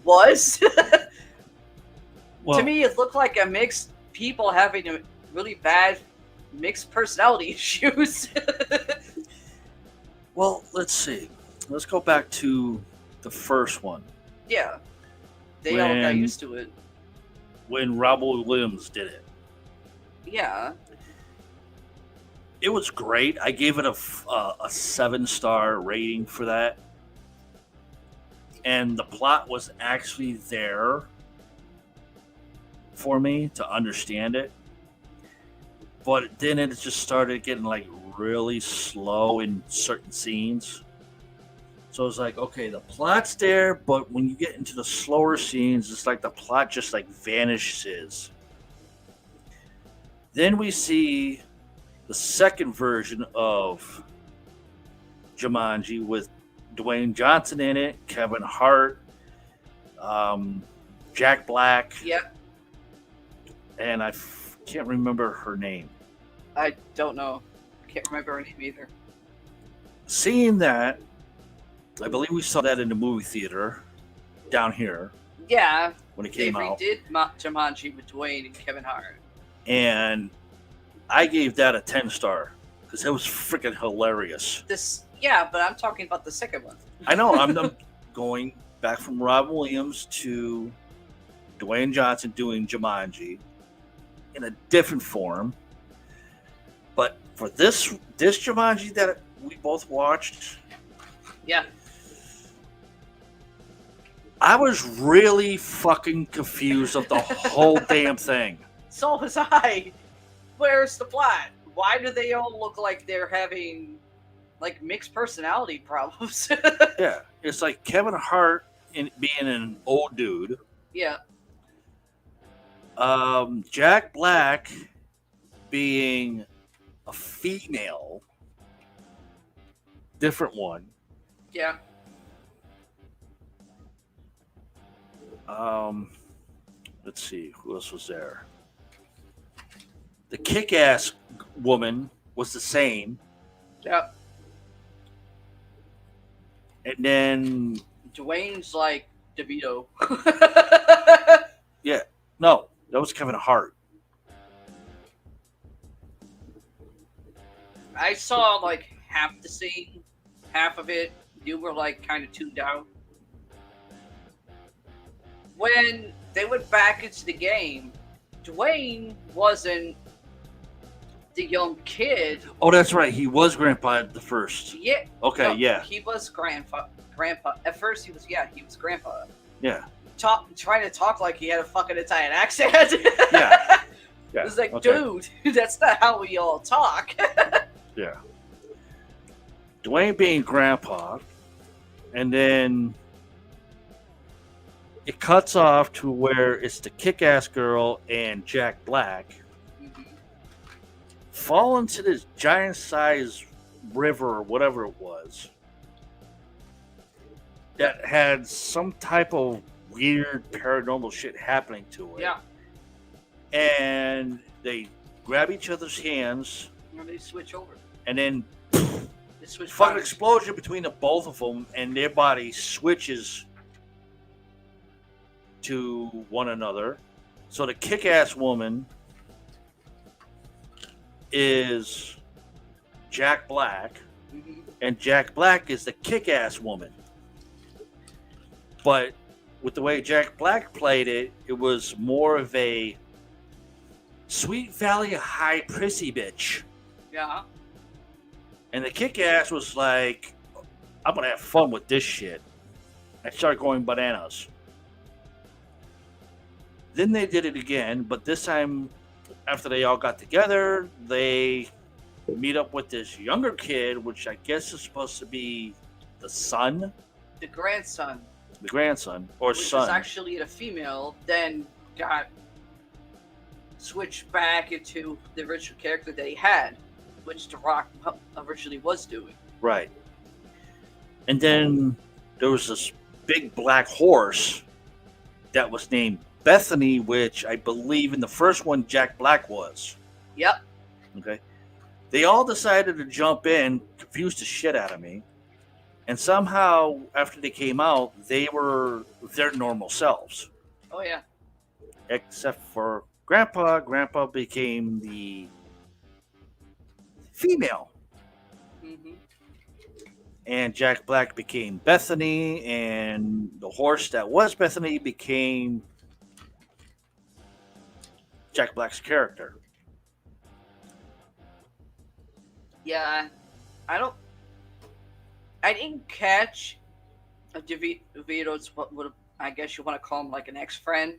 was. Well, to me, it looked like a mixed people having a really bad mixed personality issues. well, let's see. Let's go back to the first one. Yeah. They all got used to it. When Robert Williams did it. Yeah. It was great. I gave it a 7-star rating for that. And the plot was actually there for me to understand it. But then it just started getting like really slow in certain scenes. So it's like, okay, the plot's there, but when you get into the slower scenes, it's like the plot just like vanishes. Then we see the second version of Jumanji with Dwayne Johnson in it, Kevin Hart, Jack Black. Yep. And I can't remember her name. I don't know. I can't remember her name either. Seeing that, I believe we saw that in the movie theater down here. Yeah. When it came out. They redid Jumanji with Dwayne and Kevin Hart. And I gave that a 10-star because it was freaking hilarious. Yeah, but I'm talking about the second one. I know. I'm going back from Robin Williams to Dwayne Johnson doing Jumanji in a different form. But for this Jumanji that we both watched, yeah, I was really fucking confused of the whole damn thing. So was I. Where's the plot? Why do they all look like they're having like mixed personality problems? Yeah, it's like Kevin Hart being an old dude. Yeah. Jack Black being a female, different one. Yeah. Let's see, who else was there? The kick-ass woman was the same. Yeah. And then Dwayne's like DeVito. yeah, no, that was Kevin Hart. I saw like half the scene, half of it. You were like kind of tuned out. When they went back into the game, Dwayne wasn't the young kid. Oh, that's right. He was Grandpa at the first. Yeah. Okay, No, yeah. He was grandpa. At first, he was grandpa. Yeah. Trying to talk like he had a fucking Italian accent. Yeah. Yeah. It's like, okay. dude, that's not how we all talk. Yeah. Dwayne being Grandpa, and then it cuts off to where it's the Kick-Ass Girl and Jack Black fall into this giant-sized river or whatever it was that had some type of weird paranormal shit happening to it. Yeah. And they grab each other's hands, And they switch over. and then They switch fucking bodies. explosion between the both of them, and their body switches to one another. So the kick-ass woman is Jack Black, and Jack Black is the kick-ass woman. But with the way Jack Black played it, it was more of a Sweet Valley High prissy bitch. Yeah. And the kick-ass was like, I'm going to have fun with this shit. I started going bananas. Then they did it again, but this time, after they all got together, they meet up with this younger kid, which I guess is supposed to be the son, The grandson, the grandson, or which son. was actually a female, then got switched back into the original character that he had, which The Rock originally was doing. Right. And then there was this big black horse that was named Bethany, which I believe in the first one Jack Black was. Yep. Okay. They all decided to jump in, confused the shit out of me. And somehow, after they came out, they were their normal selves. Oh, yeah. Except for Grandpa. Grandpa became the female. Mm-hmm. And Jack Black became Bethany, and the horse that was Bethany became Jack Black's character. Yeah, I didn't catch DeVito's, what I guess you want to call him, like an ex-friend.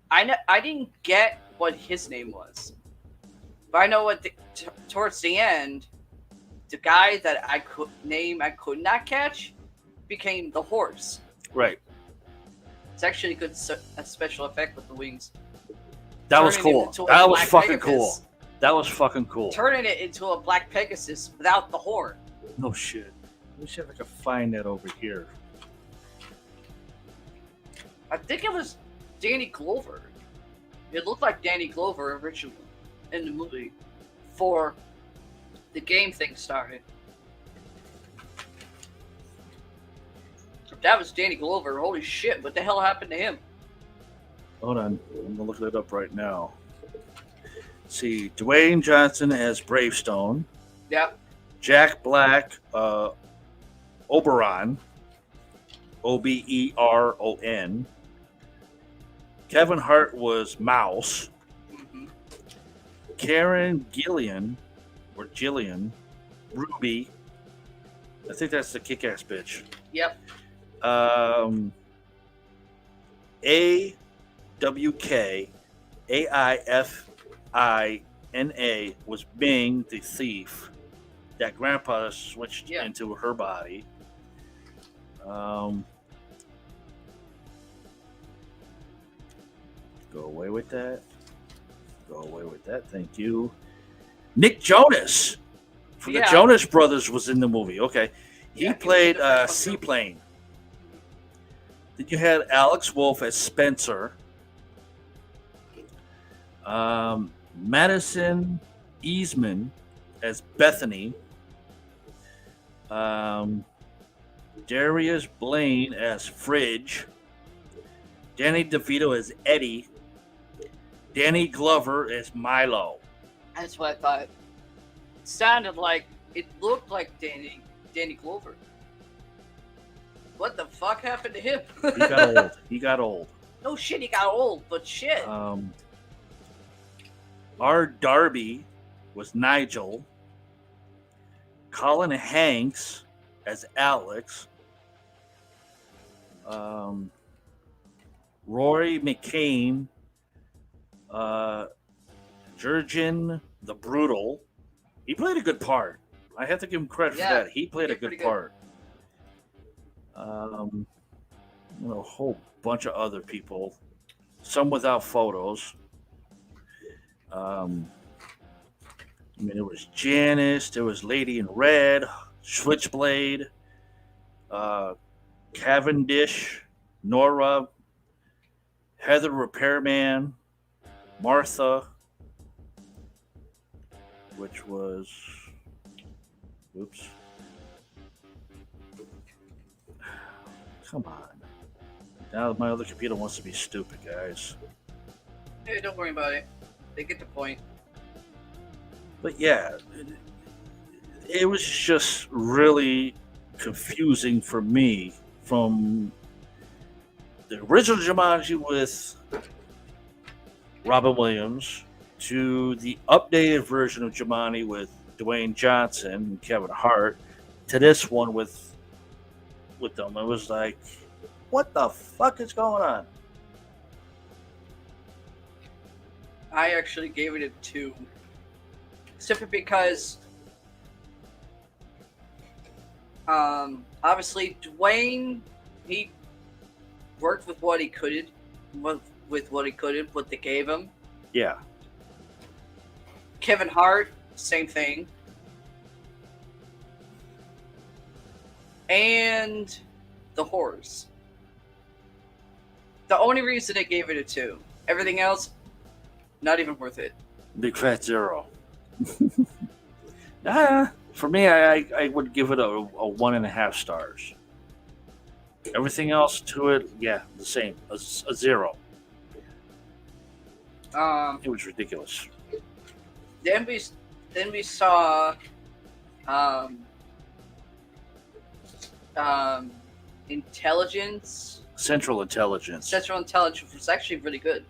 I didn't get what his name was, but I know what towards the end, the guy that I could not catch became the horse. Right. It's actually a special effect with the wings. That was Turning him cool. into a That was black fucking Pegasus. cool. That was fucking cool. Turning it into a black Pegasus without the horn. No shit. Let me see if I can find that over here. I think it was Danny Glover. It looked like Danny Glover originally in the movie before the game thing started. If that was Danny Glover, holy shit, what the hell happened to him? Hold on. I'm going to look it up right now. See, Dwayne Johnson as Bravestone. Yep. Jack Black, Oberon. Oberon. Kevin Hart was Mouse. Mm-hmm. Karen Gillian, Ruby. I think that's the kick-ass bitch. Yep. AWK, AIFINA was Bing, the thief that Grandpa switched into her body. Go away with that. Go away with that. Thank you. Nick Jonas from the Jonas Brothers was in the movie. Okay. He played Seaplane. Then you had Alex Wolff as Spencer. Madison Easman as Bethany. Darius Blaine as Fridge. Danny DeVito as Eddie. Danny Glover as Milo. That's what I thought. sounded like, it looked like Danny Glover. What the fuck happened to him? He got old. No shit, he got old, but shit. Our Darby was Nigel. Colin Hanks as Alex. Rory McCain, Jurgen the Brutal. He played a good part. I have to give him credit for that. He played a good part. A whole bunch of other people, some without photos. There was Janice, there was Lady in Red, Switchblade, Cavendish, Nora, Heather Repairman, Martha, which was, oops. Come on. Now my other computer wants to be stupid, guys. Hey, don't worry about it. They get the point. But yeah, it was just really confusing for me from the original Jumanji with Robin Williams to the updated version of Jumanji with Dwayne Johnson and Kevin Hart to this one with them. It was like, what the fuck is going on? I actually gave it a 2. Simply because obviously Dwayne, he worked with what he could, what they gave him. Yeah. Kevin Hart, same thing. And the horse. The only reason I gave it a 2. Everything else, not even worth it. Big fat 0. For me, I would give it a 1.5 stars. Everything else to it, yeah, the same, a 0. It was ridiculous. Then we saw Intelligence. Central Intelligence. Central Intelligence was actually really good.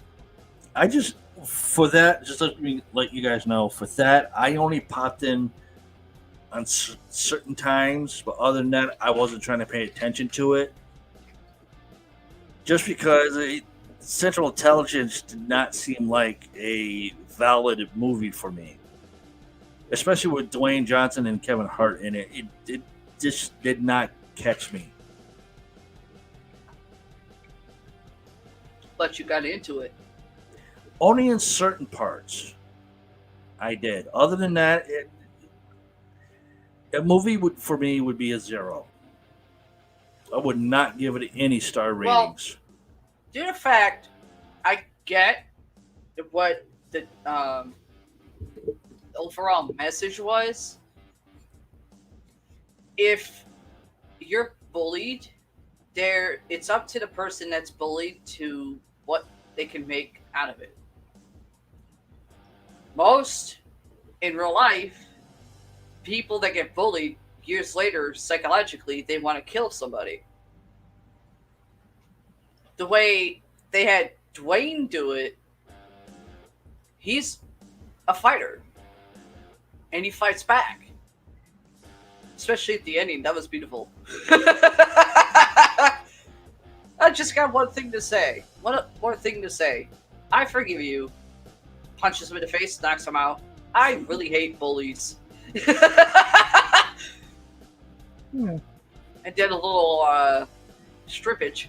I just, for that, just let me let you guys know, for that, I only popped in on certain times, but other than that, I wasn't trying to pay attention to it. Just because Central Intelligence did not seem like a valid movie for me. Especially with Dwayne Johnson and Kevin Hart in it. It just did not catch me. But you got into it. Only in certain parts. I did. Other than that, a movie for me would be a 0. I would not give it any star ratings. Well, due to the fact, I get what the overall message was. If you're bullied, it's up to the person that's bullied to what they can make out of it. Most, in real life, people that get bullied years later, psychologically, they want to kill somebody. The way they had Dwayne do it, he's a fighter. And he fights back. Especially at the ending. That was beautiful. I just got one thing to say. One more thing to say. I forgive you. Punches him in the face, knocks him out. I really hate bullies. And did a little strippage.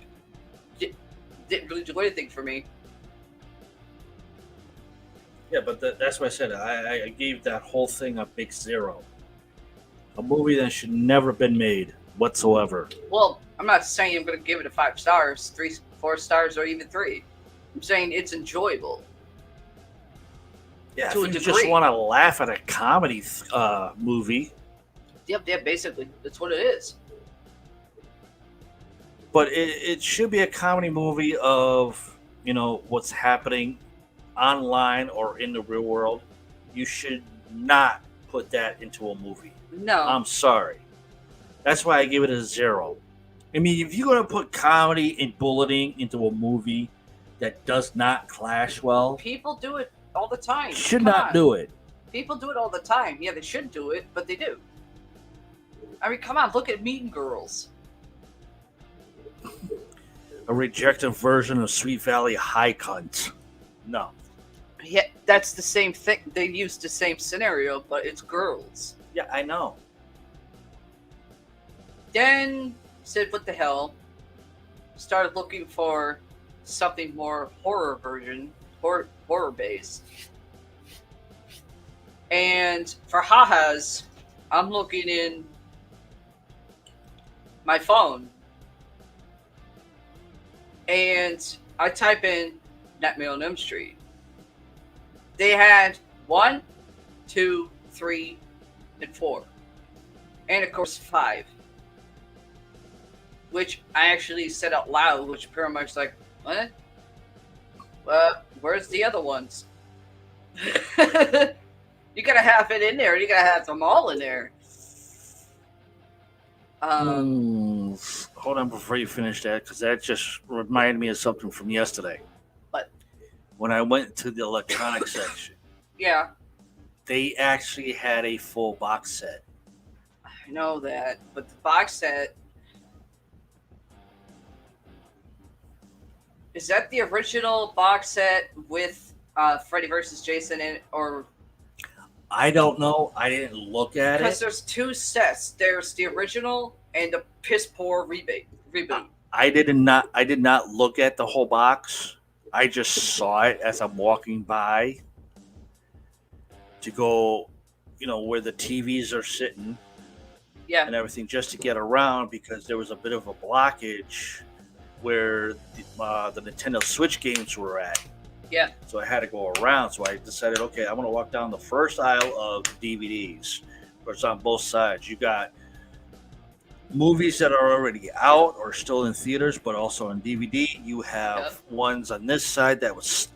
Didn't really do anything for me. Yeah, but that's what I said. I gave that whole thing a big 0. A movie that should never have been made whatsoever. Well, I'm not saying I'm going to give it a 5 stars, 3, 4 stars, or even 3. I'm saying it's enjoyable. Yeah, if you just want to laugh at a comedy movie. Yep, basically. That's what it is. But it should be a comedy movie of, what's happening online or in the real world. You should not put that into a movie. No. I'm sorry. That's why I give it a 0. I mean, if you're going to put comedy and bulleting into a movie that does not clash well, People do it all the time. should Come not on. do it. People do it all the time. Yeah, they shouldn't do it, but they do. I mean, come on, look at Mean Girls. A rejected version of Sweet Valley High Cunt. No. Yeah, that's the same thing. They use the same scenario, but it's girls. Yeah, I know. Then said, "What the hell?" Started looking for something more horror based. And for ha-has, I'm looking in my phone, and I type in Nightmare on Elm Street. They had 1, 2, 3, and 4, and of course 5. Which I actually said out loud, which pretty much like, what? Where's the other ones? You gotta have it in there. You gotta have them all in there. Hold on before you finish that, because that just reminded me of something from yesterday. What? When I went to the electronics section, Yeah, they actually had a full box set. I know that, but the box set, is that the original box set with Freddy vs. Jason in it, or? I don't know. I didn't look at Because it. there's 2 sets. There's the original and the piss poor reboot. I did not look at the whole box. I just saw it as I'm walking by to go, where the TVs are sitting Yeah, and everything, just to get around, because there was a bit of a blockage where the Nintendo Switch games were at. yeah. So I had to go around. So I decided, okay, I'm going to walk down the first aisle of DVDs. Where it's on both sides. You got movies that are already out or still in theaters, but also on DVD. You have ones on this side that's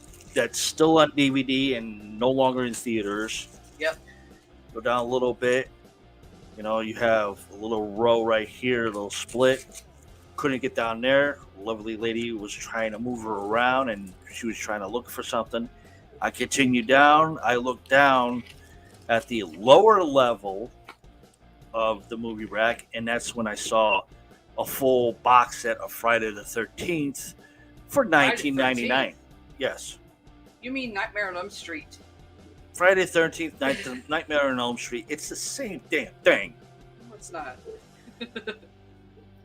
still on DVD and no longer in theaters. Yep. Go down a little bit. You have a little row right here, a little split. Couldn't get down there. A lovely lady was trying to move her around, and she was trying to look for something. I continued down. I looked down at the lower level of the movie rack, and that's when I saw a full box set of Friday the 13th for $19.99. Yes. You mean Nightmare on Elm Street? Friday the 13th, Nightmare on Elm Street. It's the same damn thing. No, it's not.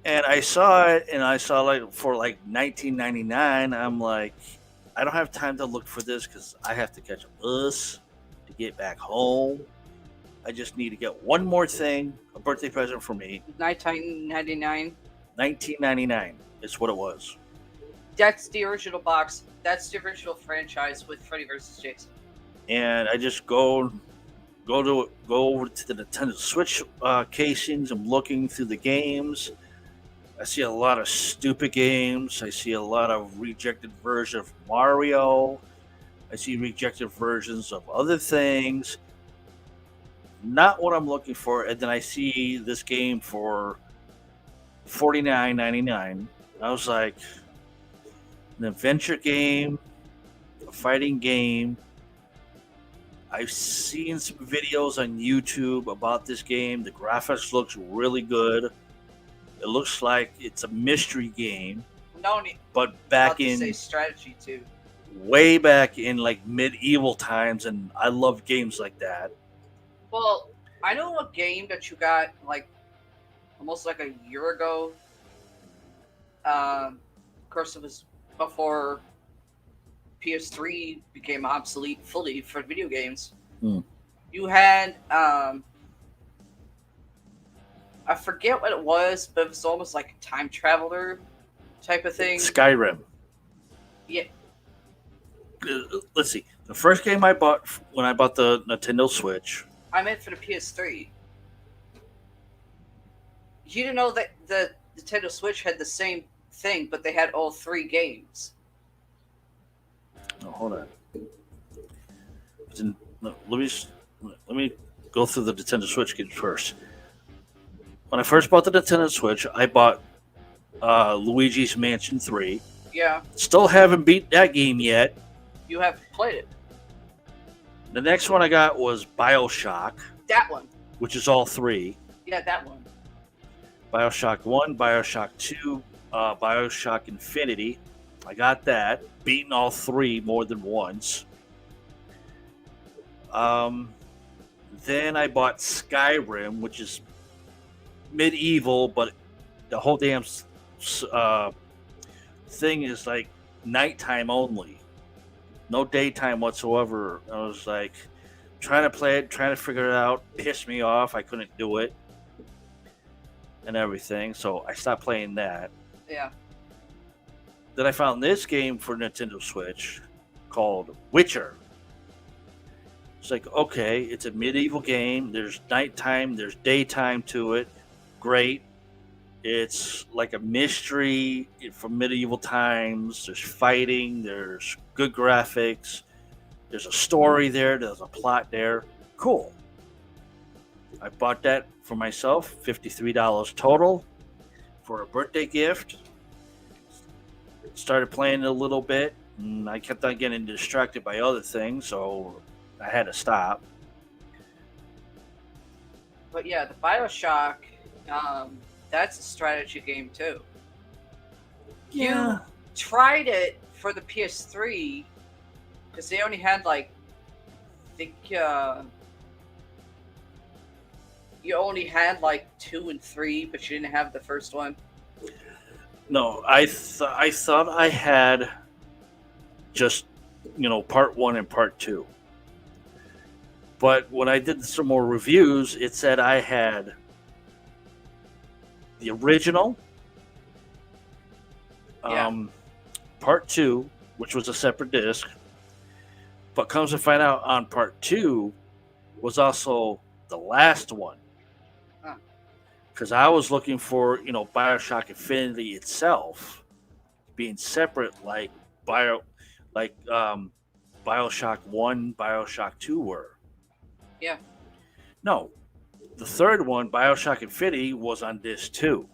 And I saw it, and I saw for $19.99. I'm like, I don't have time to look for this because I have to catch a bus to get back home. I just need to get one more thing, a birthday present for me. $19.99. $19.99 is what it was. That's the original box. That's the original franchise with Freddy vs. Jason. And I just go over to the Nintendo Switch casings. I'm looking through the games. I see a lot of stupid games. I see a lot of rejected versions of Mario. I see rejected versions of other things. Not what I'm looking for. And then I see this game for $49.99. I was like, an adventure game, a fighting game. I've seen some videos on YouTube about this game. The graphics looks really good. It looks like it's a mystery game. No, but back in say strategy too. Way back in medieval times, and I love games like that. Well, I know a game that you got almost a year ago. Of course, it was before PS3 became obsolete fully for video games. You had I forget what it was, but it was almost like a time traveler type of thing. Skyrim. Yeah. Let's see. The first game I bought when I bought the Nintendo Switch. I meant for the PS3. You didn't know that the Nintendo Switch had the same thing, but they had all 3 games. Oh, hold on. Let me go through the Nintendo Switch games first. When I first bought the Nintendo Switch, I bought Luigi's Mansion 3. Yeah. Still haven't beat that game yet. You have played it. The next one I got was BioShock. That one. Which is all 3. Yeah, that one. BioShock 1, BioShock 2, BioShock Infinity. I got that. Beaten all 3 more than once. Then I bought Skyrim, which is medieval, but the whole damn thing is like nighttime only. No daytime whatsoever. I was like trying to play it, trying to figure it out. Pissed me off. I couldn't do it. And everything. So I stopped playing that. Yeah. Then I found this game for Nintendo Switch called Witcher. It's like, okay, it's a medieval game. There's nighttime, there's daytime to it. Great. It's like a mystery from medieval times. There's fighting, there's good graphics, there's a story there, there's a plot there. Cool. I bought that for myself, $53 total for a birthday gift. Started playing it a little bit, and I kept on getting distracted by other things, so I had to stop. But yeah, the BioShock, that's a strategy game too. Yeah. You tried it for the PS3 because they only had like, I think you only had like 2 and 3, but you didn't have the first one. No, I thought I had just, part 1 and part 2. But when I did some more reviews, it said I had the original, part 2, which was a separate disc. But comes to find out, on part 2 was also the last one. Because I was looking for, BioShock Infinity itself being separate, like BioShock 1, BioShock 2 were. Yeah. No, the third one, BioShock Infinity, was on disc 2,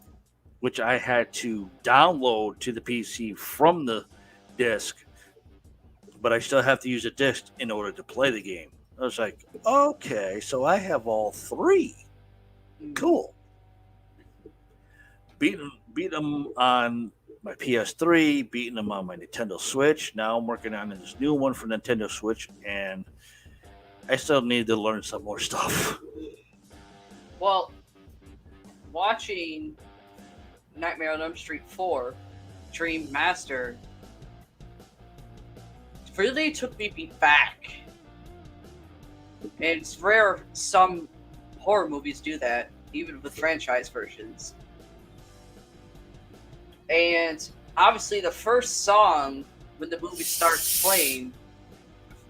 which I had to download to the PC from the disc, but I still have to use a disc in order to play the game. I was like, okay, so I have all 3. Cool. Beating them on my PS3, beating them on my Nintendo Switch. Now I'm working on this new one for Nintendo Switch, and I still need to learn some more stuff. Well, watching Nightmare on Elm Street 4, Dream Master, really took me back. And it's rare some horror movies do that, even with franchise versions. And obviously the first song, when the movie starts playing,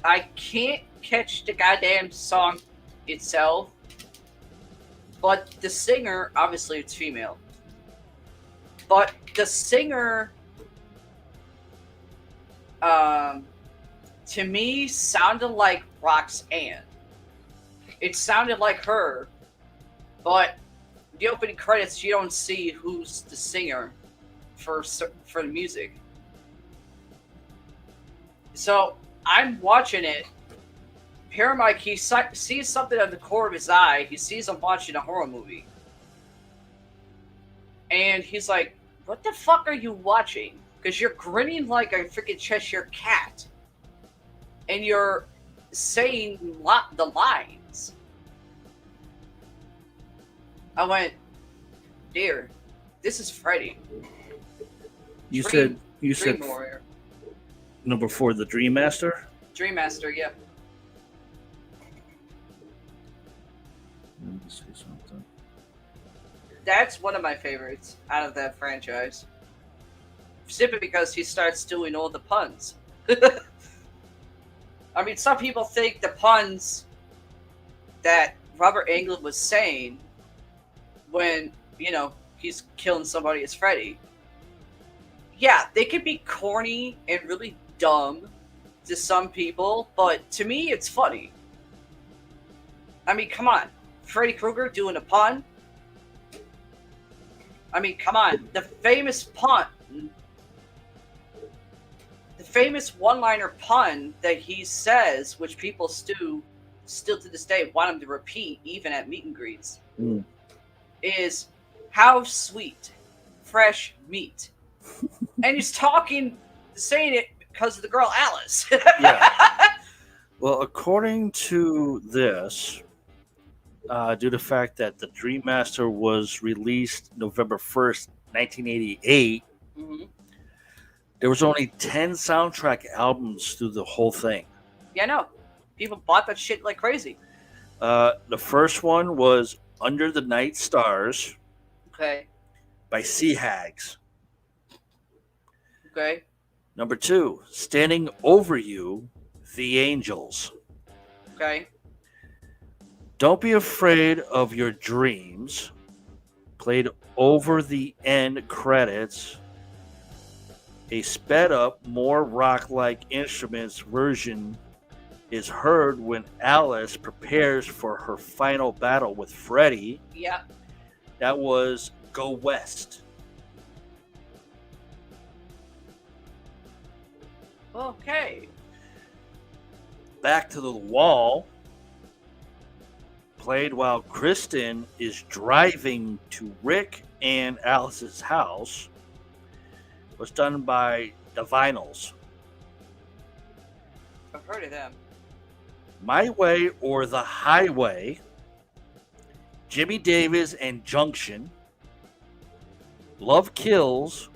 I can't catch the goddamn song itself, but the singer, obviously it's female, but the singer, to me, sounded like Roxanne. It sounded like her, but the opening credits, you don't see who's the singer for the music. So I'm watching it. Paramike, he sees something at the corner of his eye. He sees I'm watching a horror movie. And he's like, what the fuck are you watching? Because you're grinning like a freaking Cheshire cat. And you're saying the lines. I went, dear, this is Freddy. You said Dream Warrior. Number 4, the Dream Master? Dream Master, yeah. Let me say something. That's one of my favorites out of that franchise. Simply because he starts doing all the puns. I mean, some people think the puns that Robert Englund was saying when, he's killing somebody as Freddy. Yeah, they could be corny and really dumb to some people, but to me, it's funny. I mean, come on. Freddy Krueger doing a pun. I mean, come on. The famous pun. The famous one-liner pun that he says, which people still to this day want him to repeat, even at meet and greets, is "How sweet, fresh meat." And he's saying it because of the girl Alice. Yeah. Well, according to this, due to the fact that the Dream Master was released November 1st, 1988, there was only 10 soundtrack albums through the whole thing. Yeah, I know. People bought that shit like crazy. The first one was Under the Night Stars Okay. by Sea Hags. Okay. Number 2, Standing Over You, The Angels. Okay. Don't Be Afraid of Your Dreams, played over the end credits. A sped up, more rock like instruments version is heard when Alice prepares for her final battle with Freddy. Yeah. That was Go West. Okay. Back to the Wall, played while Kristen is driving to Rick and Alice's house, was done by the Vinyls. I've heard of them. My Way or the Highway, Jimmy Davis and Junction, Love Kills,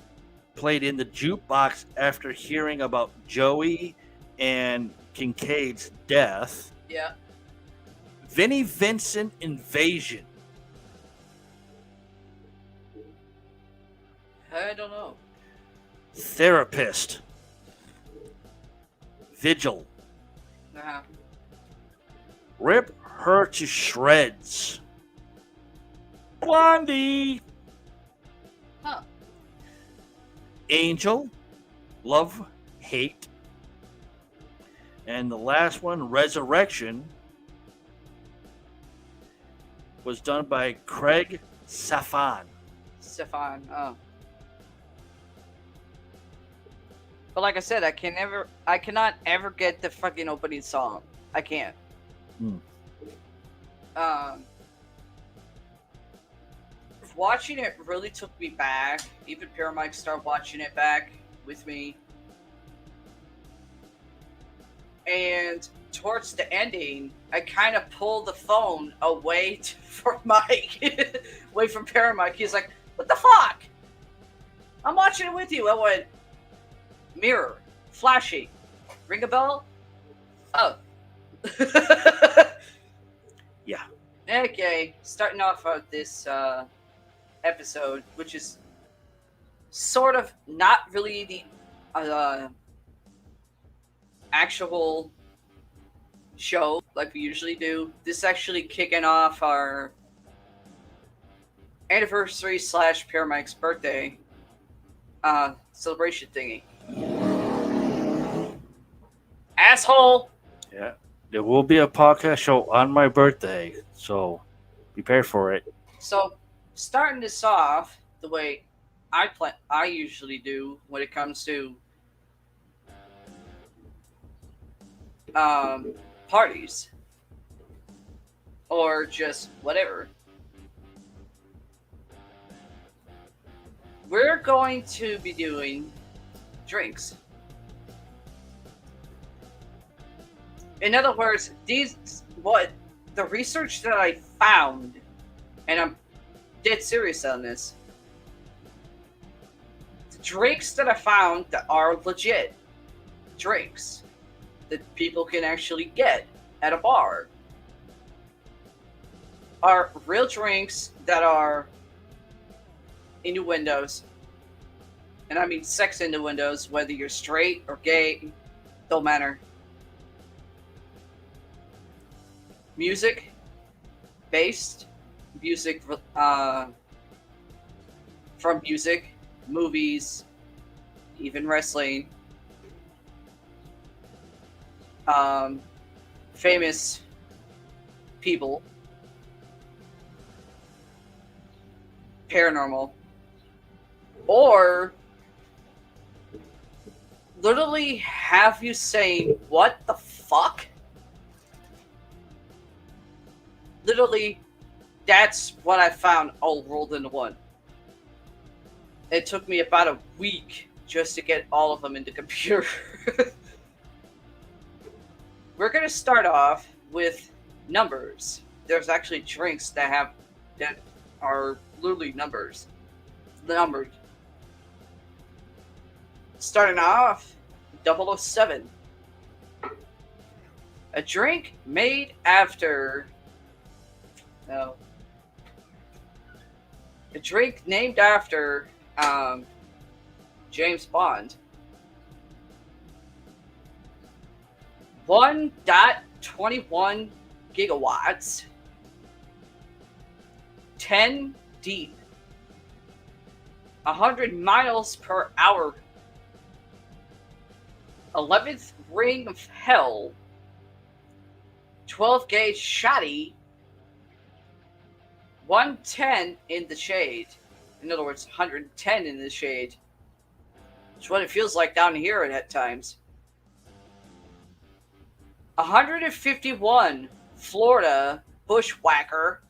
played in the jukebox after hearing about Joey and Kincaid's death. Yeah. Vinnie Vincent Invasion. I don't know. Therapist. Vigil. Uh-huh. Rip Her to Shreds. Blondie. Huh. Angel. Love, Hate. And the last one, Resurrection, was done by Craig Safan. Stefan. Oh. But like I said, I cannot ever get the fucking opening song. I can't. Watching it really took me back. Even Paramike started watching it back with me. And towards the ending, I kind of pulled the phone away from Mike, away from Paramike. He's like, "What the fuck? I'm watching it with you." I went, "Mirror, flashy, ring a bell." Oh. Yeah. Okay, starting off of this episode, which is sort of not really the actual show like we usually do. This is actually kicking off our anniversary / Paramike's birthday celebration thingy. Asshole! Yeah. There will be a podcast show on my birthday, so prepare for it. So, starting this off the way I usually do when it comes to parties or just whatever. We're going to be doing drinks. In other words, the research that I found, and I'm dead serious on this, the drinks that I found that are legit drinks that people can actually get at a bar are real drinks that are innuendos. And I mean sex innuendos, whether you're straight or gay, don't matter. Music based, music from music, movies, even wrestling. Famous people, paranormal, or literally have you saying, what the fuck? Literally, that's what I found all rolled into one. It took me about a week just to get all of them into computer. We're going to start off with numbers. There's actually drinks that are literally numbers. Numbered. Starting off, 007. A drink made after... No. A drink named after James Bond. 1.21 gigawatts. 10 deep. 100 miles per hour. 11th ring of hell. 12 gauge shotty. 110 in the shade. In other words, 110 in the shade. It's what it feels like down here at times. 151 Florida Bushwhacker.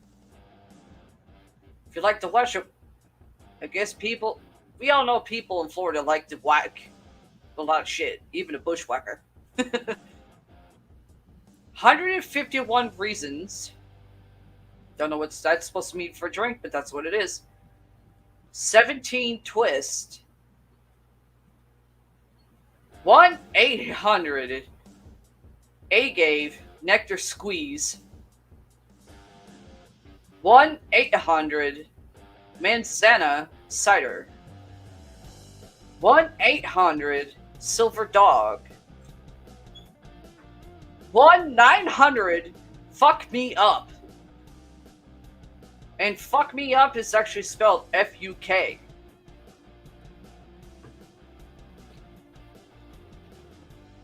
If you like to watch it, I guess we all know people in Florida like to whack a lot of shit, even a bushwhacker. 151 reasons. Don't know what that's supposed to mean for a drink, but that's what it is. 17 twist. 1-800 Agave nectar squeeze. 1-800 manzana cider. 1-800 silver dog. 1-900 fuck me up. And fuck me up is actually spelled F-U-K.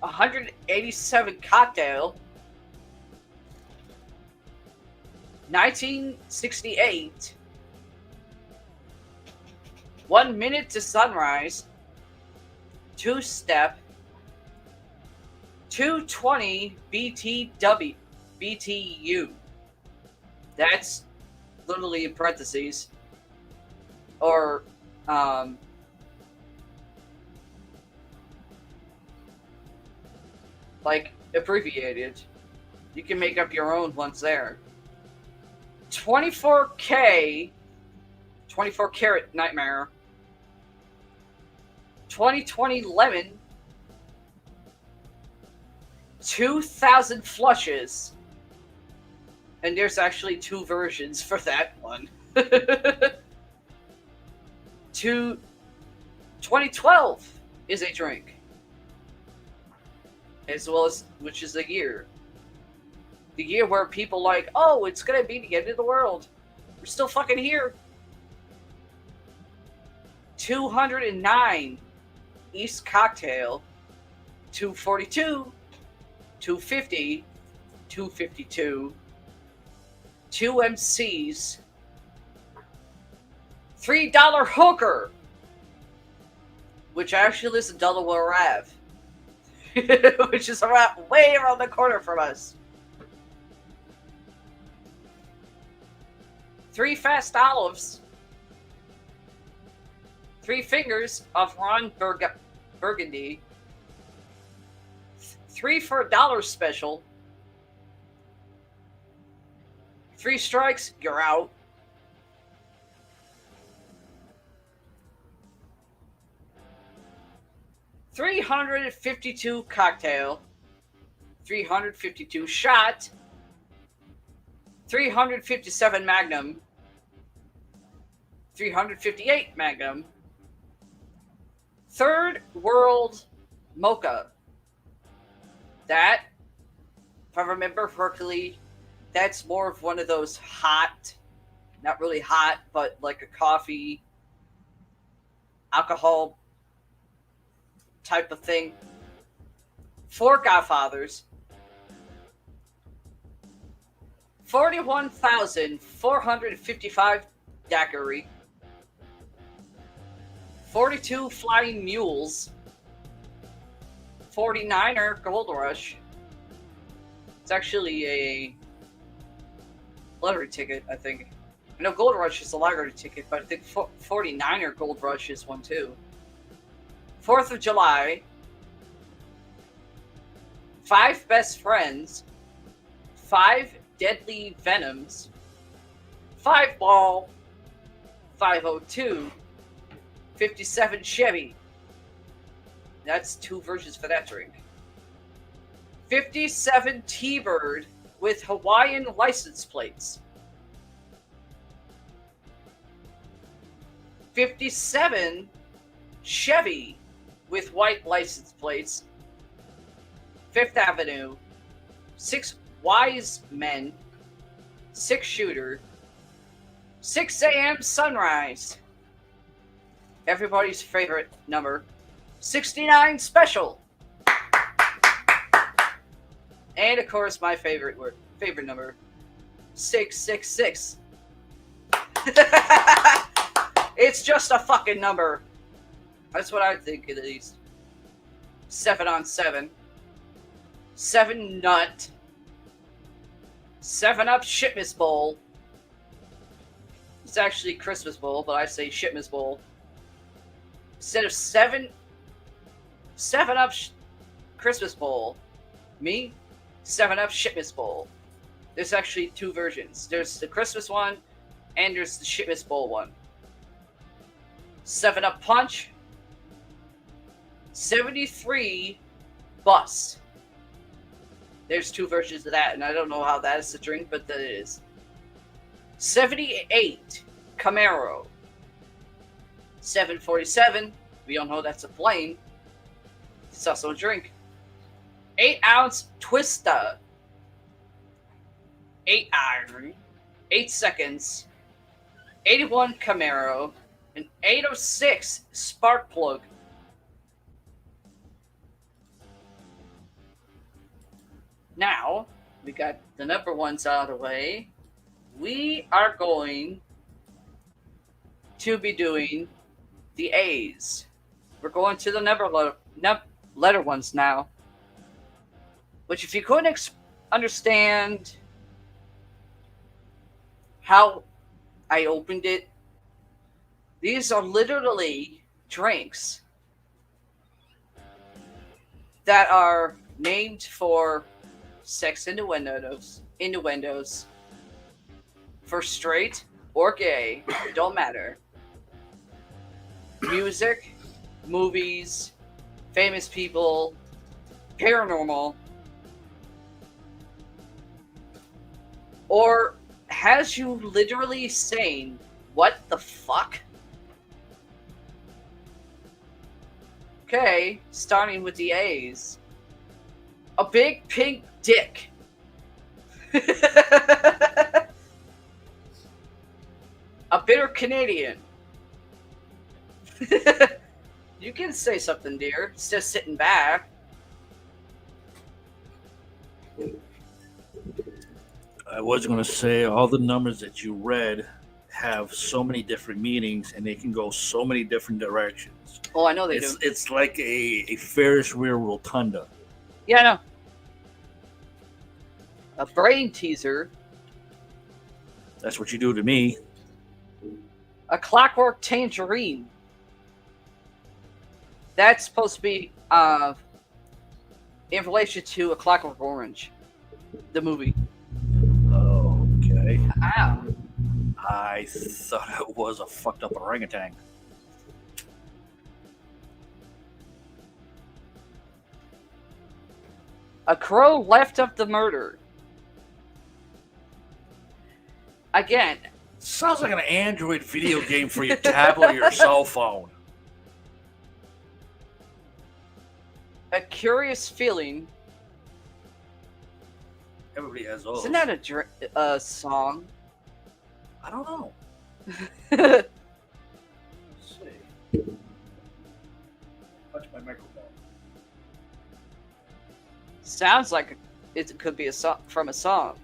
187 cocktail. 1968. 1 minute to sunrise. 2-step. 220 BTU. That's literally in parentheses. Or, like, abbreviated. You can make up your own ones there. 24K, 24 karat nightmare. 2020 lemon. 2,000 flushes. And there's actually 2 versions for that one. 2012 is a drink. As well as, which is the year. The year where people like, oh, it's gonna be the end of the world. We're still fucking here. 209 East Cocktail. 242. 250. 252. 2 MCs. $3 hooker. Which actually is in Delaware Ave. Which is way around the corner from us. 3 fast olives. 3 fingers of Ron Burgundy. 3 for $1 special. 3 strikes, you're out. $352 cocktail. 352 shot. 357 magnum. 358 magnum. Third world mocha. That, if I remember correctly, that's more of one of those hot, not really hot, but like a coffee, alcohol type of thing. 4 Godfathers. 41,455 daiquiri, 42 flying mules, 49er Gold Rush. It's actually a lottery ticket, I think. I know Gold Rush is a lottery ticket, but I think 49er Gold Rush is one too. 4th of July, 5 best friends, 5 deadly venoms, 5 ball, 502, 57 Chevy. That's 2 versions for that drink. 57 T-Bird with Hawaiian license plates. 57 Chevy with white license plates. 5th Avenue. 6 Wise Men. 6 Shooter. 6 a.m. Sunrise. Everybody's favorite number. 69 Special. And of course, my favorite number. 666. It's just a fucking number. That's what I think at least. 7 on 7. 7 Nut. 7 Up Shipmas Bowl. It's actually Christmas Bowl, but I say Shipmas Bowl. Instead of 7 Up Christmas Bowl, me, 7 Up Shipmas Bowl. There's actually 2 versions. There's the Christmas one, and there's the Shipmas Bowl one. 7 Up Punch. 73 Bus. There's 2 versions of that, and I don't know how that is a drink, but that it is. 78 Camaro. 747. We don't know that's a plane. It's also a drink. 8 ounce Twista. 8 iron. 8 seconds. 81 Camaro. And 806 Spark Plug. Now, we got the number ones out of the way. We are going to be doing the A's. We're going to the letter ones now. Which, if you couldn't understand how I opened it, these are literally drinks that are named for sex innuendos, for straight or gay, don't matter. Music, movies, famous people, paranormal, or has you literally saying, what the fuck? Okay, starting with the A's. A big pink dick. A bitter Canadian. You can say something, dear. It's just sitting back. I was going to say all the numbers that you read have so many different meanings, and they can go so many different directions. Oh, I know they do. It's like a Ferris wheel rotunda. Yeah, I know. A brain teaser. That's what you do to me. A clockwork tangerine. That's supposed to be in relation to A Clockwork Orange, the movie. Okay. Ow. I thought it was a fucked up orangutan. A crow left of the murder. Again. Sounds like an Android video game for your tablet or your cell phone. A curious feeling. Everybody has those. Isn't that a song? I don't know. Let's see. Touch my microphone. Sounds like it could be a song from a song.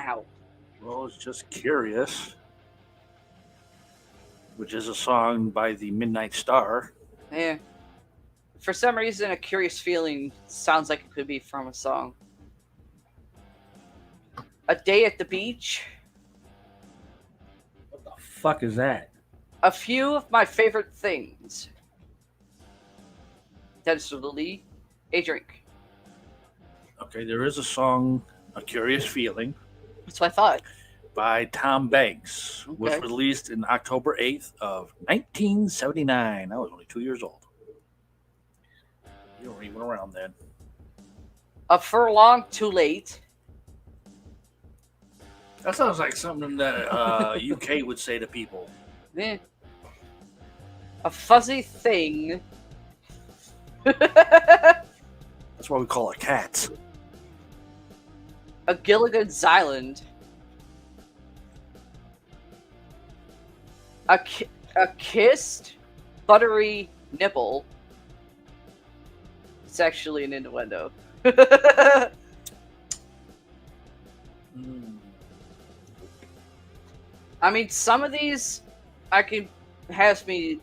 Ow. Well, it's just Curious, which is a song by the Midnight Star. Yeah. For some reason, A Curious Feeling sounds like it could be from a song. A Day at the Beach. What the fuck is that? A Few of My Favorite Things. That is literally a drink. Okay, there is a song, A Curious Feeling, That's what I thought. by Tom Banks, was Okay. released in October 8th of 1979. I was only 2 years old. You weren't even around then. A Furlong Too Late. That sounds like something that UK would say to people. Eh. A Fuzzy Thing. That's why we call it cats. A Gilligan's Island. A kissed buttery nipple. It's actually an innuendo. I mean, some of these I can has me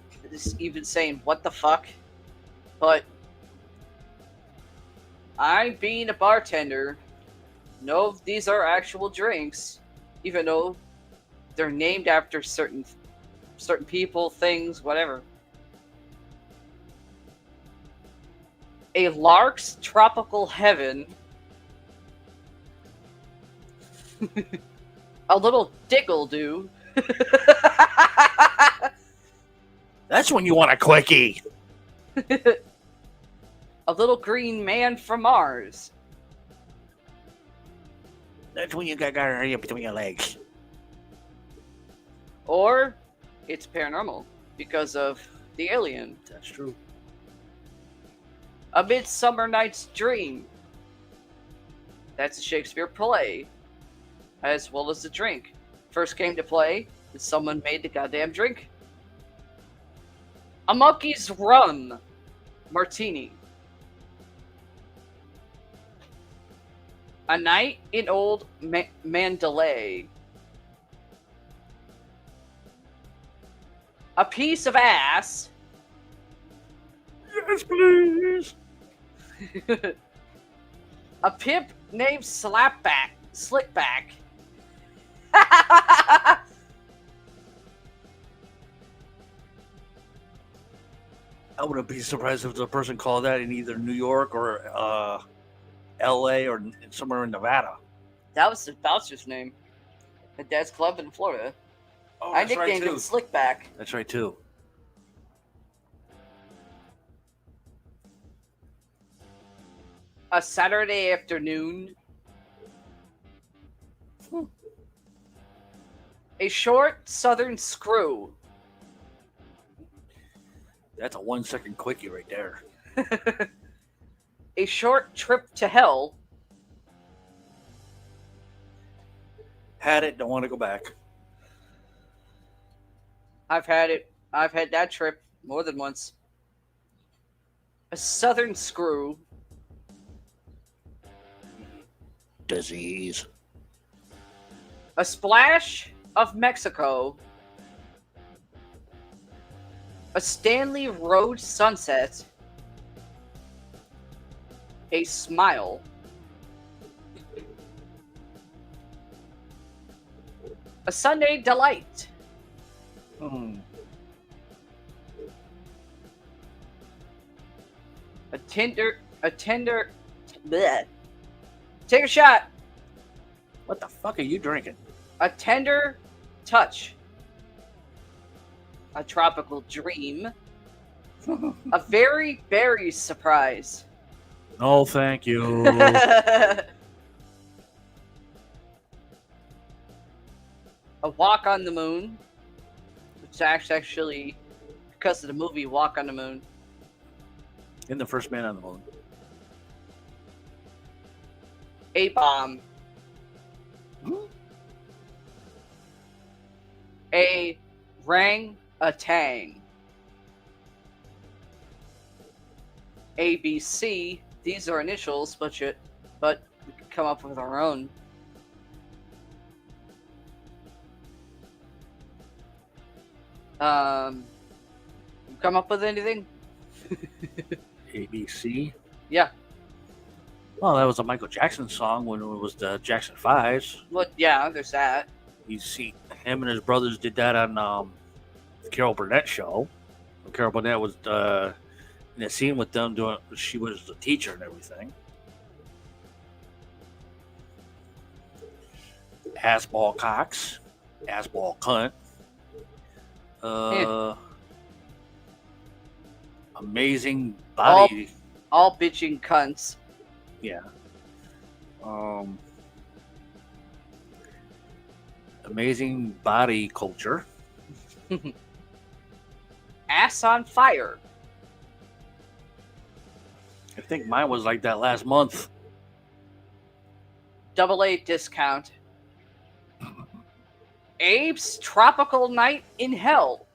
even saying what the fuck, but I, being a bartender, know these are actual drinks, even though they're named after certain people, things, whatever. A Lark's Tropical Heaven. A Little Diggle-Do. That's when you want a quickie. A Little Green Man from Mars. That's when you got gonorrhea between your legs. Or it's paranormal because of the alien. That's true. A Midsummer Night's Dream. That's a Shakespeare play, as well as the drink. First came to play, and someone made the goddamn drink. A Monkey's Rum Martini. A Night in Old Mandalay. A Piece of Ass. Yes, please. A Pimp named Slickback. I wouldn't be surprised if the person called that in either New York or L.A. or somewhere in Nevada. That was the bouncer's name. At Dad's Club in Florida. Oh, I that's right, nicknamed too. him Slickback. That's right, too. A Saturday Afternoon. A Short Southern Screw. That's a 1 second quickie right there. A Short Trip to Hell. Had it, don't want to go back. I've had it. I've had that trip more than once. A Southern Screw. Disease. A Splash of Mexico. A Stanley Road Sunset. A Smile. A Sunday Delight. A tender. Bleh. Take a shot. What the fuck are you drinking? A Tender Touch. A Tropical Dream. A Very Berry Surprise. No, thank you. A Walk on the Moon. Which is actually because of the movie Walk on the Moon. In the First Man on the Moon. A Bomb. A Rang a Tang. ABC. These are initials, but we can come up with our own. You come up with anything? ABC. Yeah. Oh, that was a Michael Jackson song when it was the Jackson Fives. Well, yeah, there's that. You see, him and his brothers did that on the Carol Burnett show. Carol Burnett was in a scene with them doing. She was the teacher and everything. Assball Cox, Assball Cunt. Amazing body. All bitching cunts. Yeah. Amazing body culture. Ass on fire. I think mine was like that last month. AA discount. Abe's Tropical Night in Hell.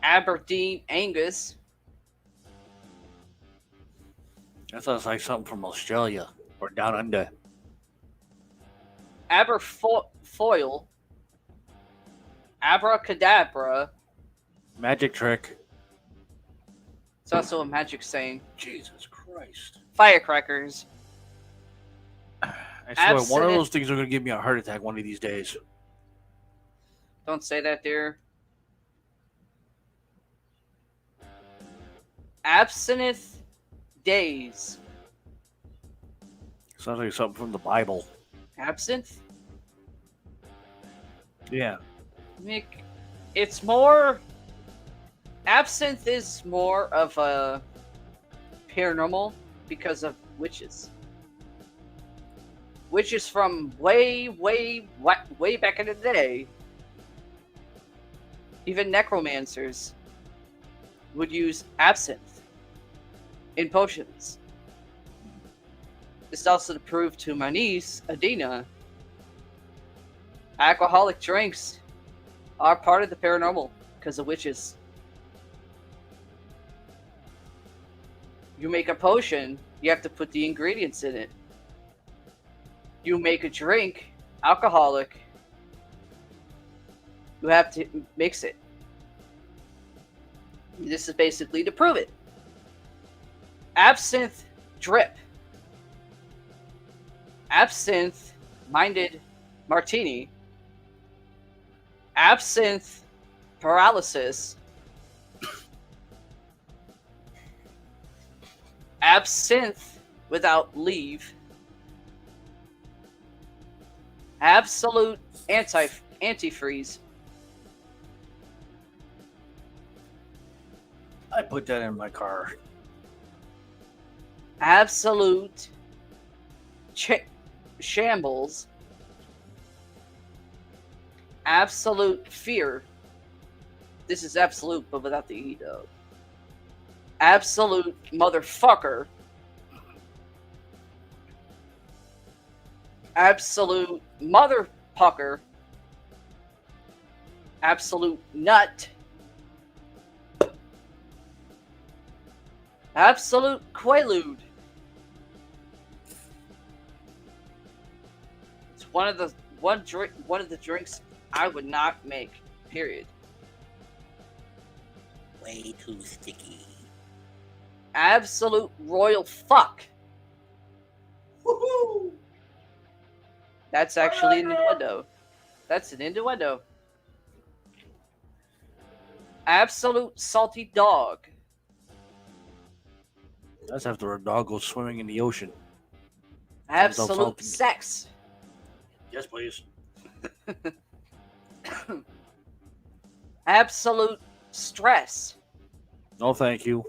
Aberdeen Angus. That sounds like something from Australia or down under. Aberfoyle. Abracadabra. Magic trick. It's also a magic saying. Jesus Christ. Firecrackers. I swear, one of those things are going to give me a heart attack one of these days. Don't say that, dear. Absinthe Days. Sounds like something from the Bible. Absinthe? Yeah. Nick, it's more... Absinthe is more of a paranormal because of witches. Witches from way back in the day. Even necromancers would use absinthe in potions. This also to prove to my niece, Adina, alcoholic drinks are part of the paranormal because of witches. You make a potion, you have to put the ingredients in it. You make a drink, alcoholic, you have to mix it. This is basically to prove it. Absinthe drip. Absinthe minded martini. Absinthe paralysis. Absinthe without leave. Absolute antifreeze. I put that in my car. Absolute shambles. Absolute fear. This is absolute, but without the E though. Absolute motherfucker. Absolute motherfucker. Absolute nut. Absolute quaalude. It's one of the drinks I would not make. Period. Way too sticky. Absolute royal fuck. Woohoo! That's actually an innuendo. That's an innuendo. Absolute salty dog. That's after a dog goes swimming in the ocean. Absolute sex. Yes, please. Absolute stress. No, thank you.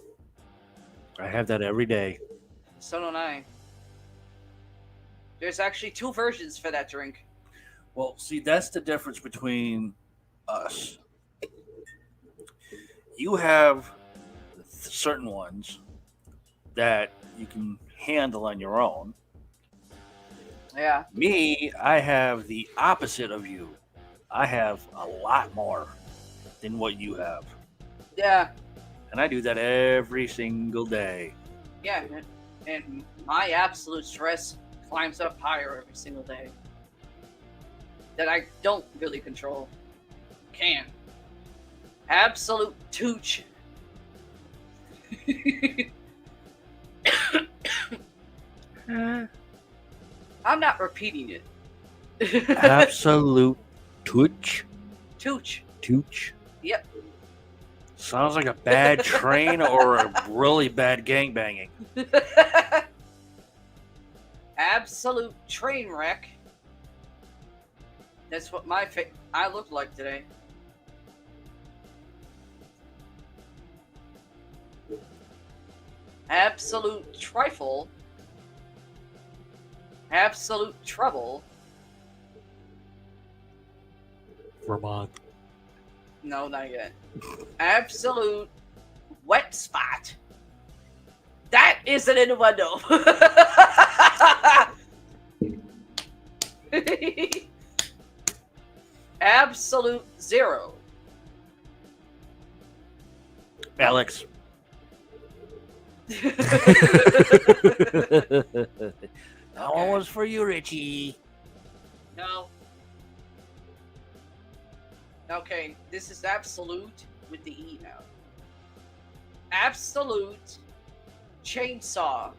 I have that every day. So don't I. There's actually 2 versions for that drink. Well, see, that's the difference between us. You have certain ones that you can handle on your own. Yeah. Me, I have the opposite of you. I have a lot more than what you have. Yeah. And I do that every single day. Yeah. And my absolute stress climbs up higher every single day. That I don't really control. can. Absolute tooch. I'm not repeating it. Absolute tooch. Tooch. Tooch. Yep. Sounds like a bad train or a really bad gangbanging. Absolute train wreck. That's what I look like today. Absolute trifle. Absolute trouble. Vermont. No, not yet. Absolute wet spot. That is an innuendo. Absolute zero. Alex. That one was for you, Richie. No. Okay, this is absolute with the E now. Absolute chainsaw.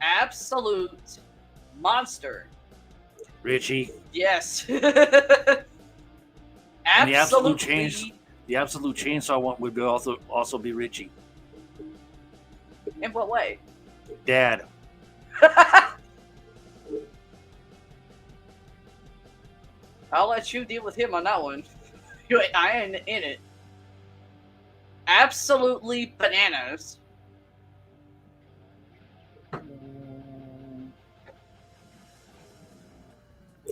Absolute monster. Richie. Yes. And the absolute Absolutely. the absolute chainsaw one would be also be Richie. In what way? Dad. I'll let you deal with him on that one. I ain't in it. Absolutely bananas.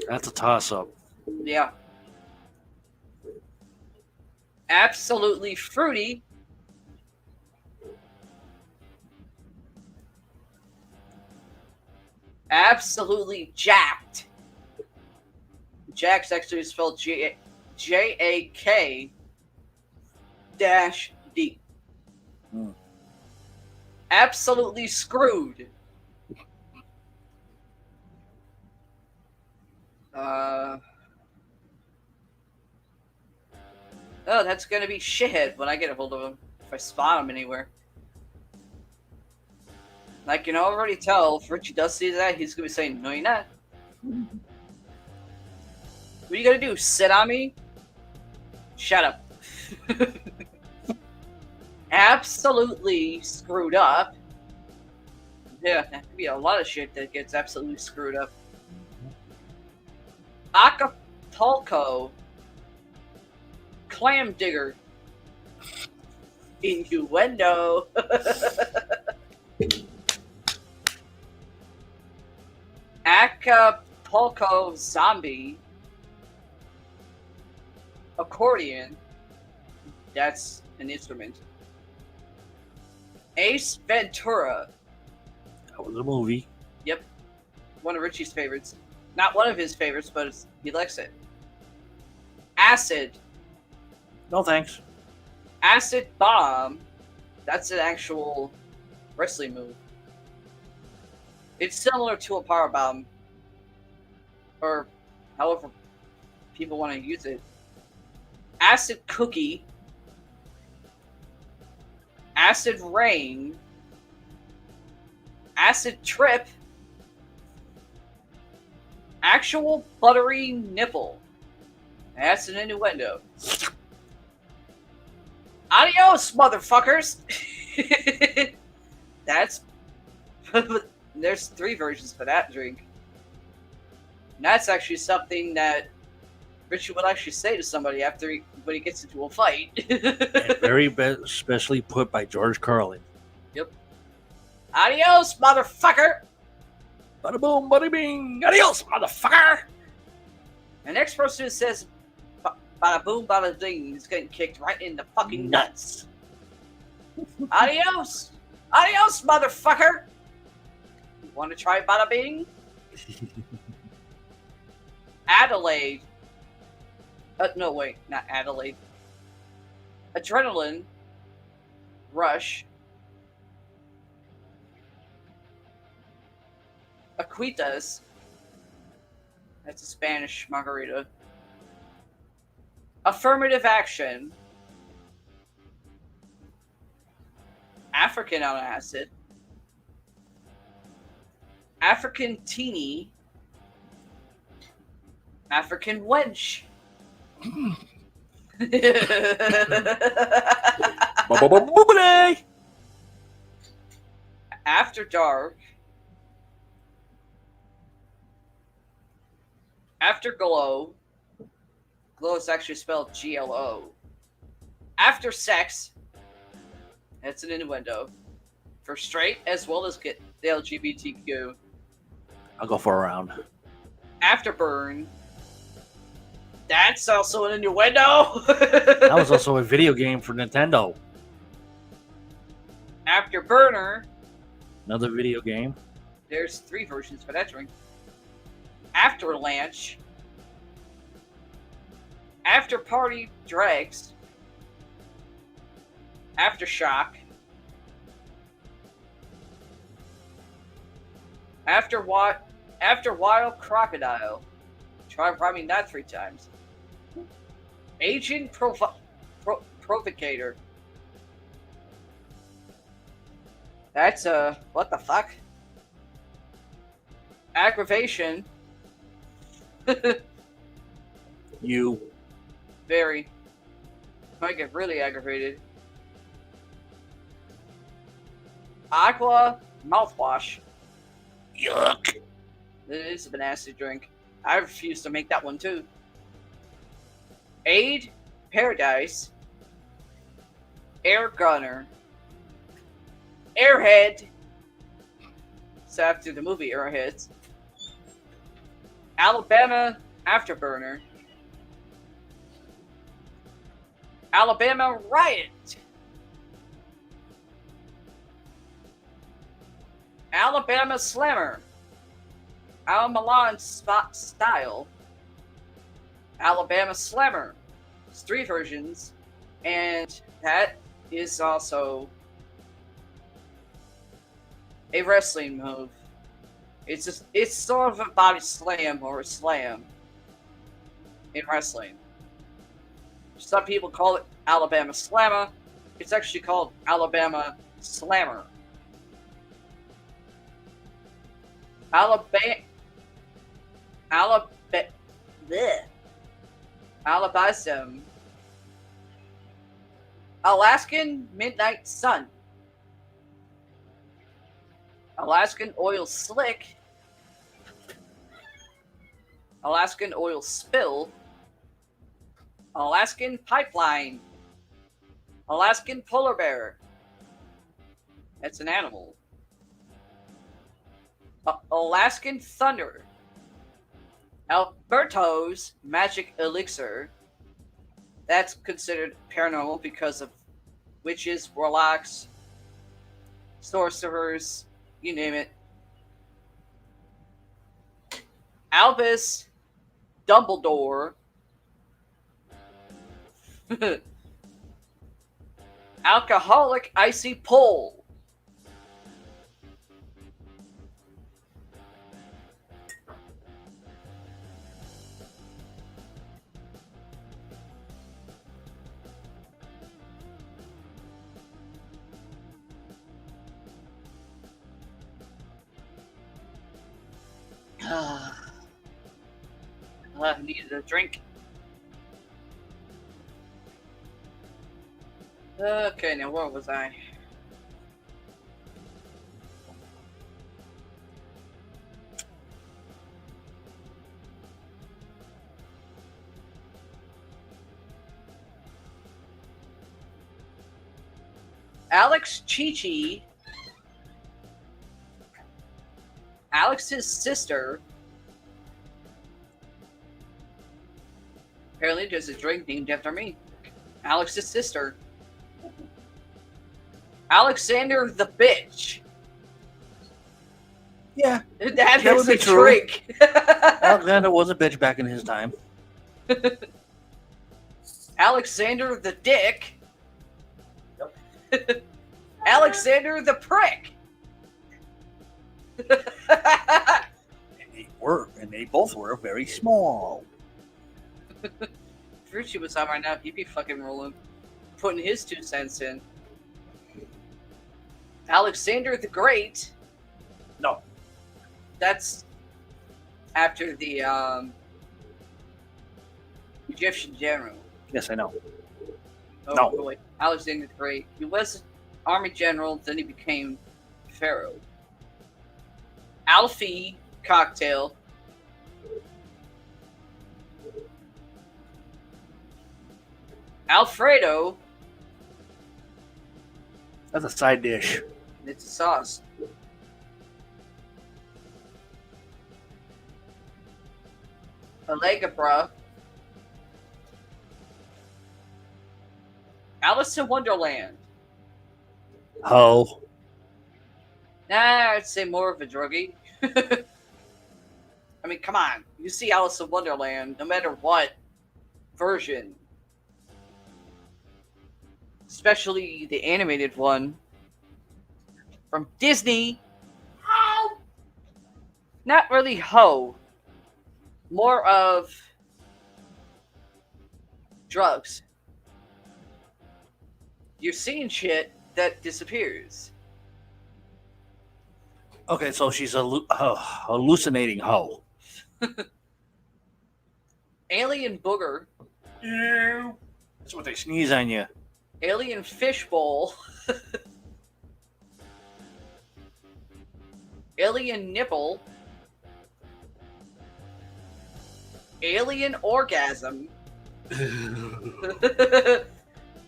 That's a toss-up. Yeah. Absolutely fruity. Absolutely jacked. Jack's actually spelled JAK dash D. Hmm. Absolutely screwed. Oh, that's gonna be shithead when I get a hold of him. If I spot him anywhere. I can already tell if Richie does see that, he's gonna be saying, "No, you're not. What are you gonna do? Sit on me? Shut up." Absolutely screwed up. Yeah, that could be a lot of shit that gets absolutely screwed up. Acapulco. Clam digger. Innuendo. Acapulco zombie. Accordion. That's an instrument. Ace Ventura. That was a movie. Yep. One of Richie's favorites. Not one of his favorites, but he likes it. Acid. No thanks. Acid bomb. That's an actual wrestling move. It's similar to a power bomb. Or however people want to use it. Acid cookie. Acid rain. Acid trip. Actual buttery nipple. That's an innuendo. Adios, motherfuckers! That's... There's 3 versions for that drink. And that's actually something that Richard would actually say to somebody when he gets into a fight. And very specially put by George Carlin. Yep. Adios, motherfucker! Bada boom, bada bing. Adios, motherfucker! The next person who says bada boom, bada ding is getting kicked right in the fucking nuts. Adios! Adios, motherfucker! You want to try bada bing? Adelaide. No, wait, not Adelaide. Adrenaline. Rush. Aquitas. That's a Spanish margarita. Affirmative action. African on acid. African teeny. African wench. After dark. Afterglow. Glow is actually spelled GLO. After sex. That's an innuendo. For straight as well as the LGBTQ. I'll go for a round. Afterburn. That's also an innuendo. That was also a video game for Nintendo. Afterburner. Another video game. There's 3 versions for that drink. Afterlanche. After party dregs. Aftershock. After wild crocodile. Try rhyming that 3 times. Agent provocator. That's what the fuck? Aggravation. You. Very. Might get really aggravated. Aqua mouthwash. Yuck. It is an acid drink. I refuse to make that one too. Aid Paradise. Air Gunner. Airhead. It's after the movie Airheads. Alabama Afterburner. Alabama Riot. Alabama Slammer. Al Milan Spot Style. Alabama Slammer. It's 3 versions. And that is also a wrestling move. It's sort of a body slam or a slam in wrestling. Some people call it Alabama Slammer. It's actually called Alabama Slammer. Alabasum. Alaskan Midnight Sun. Alaskan Oil Slick. Alaskan Oil Spill. Alaskan Pipeline. Alaskan Polar Bear. That's an animal. Alaskan Thunder. Alberto's Magic Elixir. That's considered paranormal because of witches, warlocks, sorcerers, you name it. Albus Dumbledore. Alcoholic Icy Pole. I needed a drink. Okay, now where was I? Alex Chi-Chi, Alex's sister. Apparently there's a drink named after me. Alex's sister. Alexander the Bitch. Yeah, that would is be a true. drink. Alexander was a bitch back in his time. Alexander the Dick. Alexander the Prick. were, and they both were very small. If Richie was on right now, he'd be fucking rolling, putting his 2 cents in. Alexander the Great. No. That's after the Egyptian general. Yes, I know. Oh, No. boy. Alexander the Great. He was an army general, then he became pharaoh. Alfie cocktail. Alfredo. That's a side dish. It's a sauce. Allegra. Alice in Wonderland. Ho. Nah, I'd say more of a druggie. I mean, come on. You see Alice in Wonderland, no matter what version, especially the animated one from Disney. Ho! Not really ho. More of drugs. You're seeing shit that disappears. Okay, so she's a hallucinating hoe. Alien booger. Ew. That's what they sneeze on you. Alien fishbowl. Alien nipple. Alien orgasm.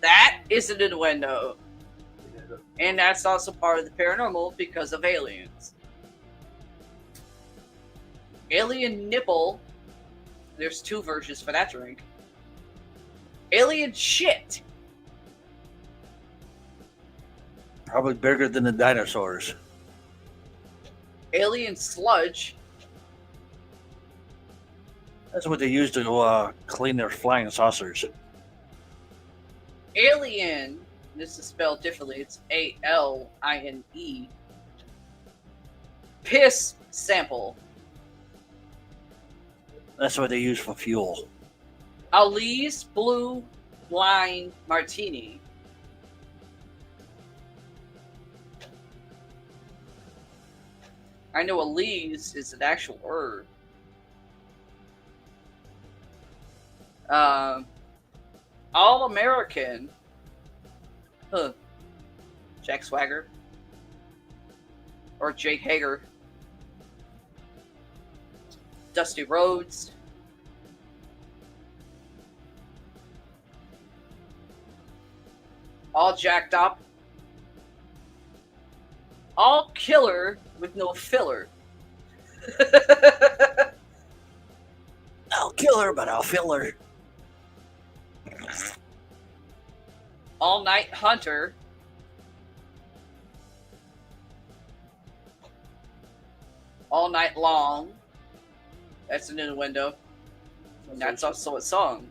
That is an innuendo. And that's also part of the paranormal because of aliens. Alien nipple. There's 2 versions for that drink. Alien shit. Probably bigger than the dinosaurs. Alien sludge. That's what they use to clean their flying saucers. Alien. This is spelled differently. It's A-L-I-N-E. Piss sample. That's what they use for fuel. Ali's blue line martini. I know Ali's is an actual herb. All American. Huh. Jack Swagger. Or Jake Hager. Dusty Rhodes. All jacked up. All killer with no filler. I'll kill her, but I'll fill her. All night hunter. All night long. That's an innuendo. And that's also a song.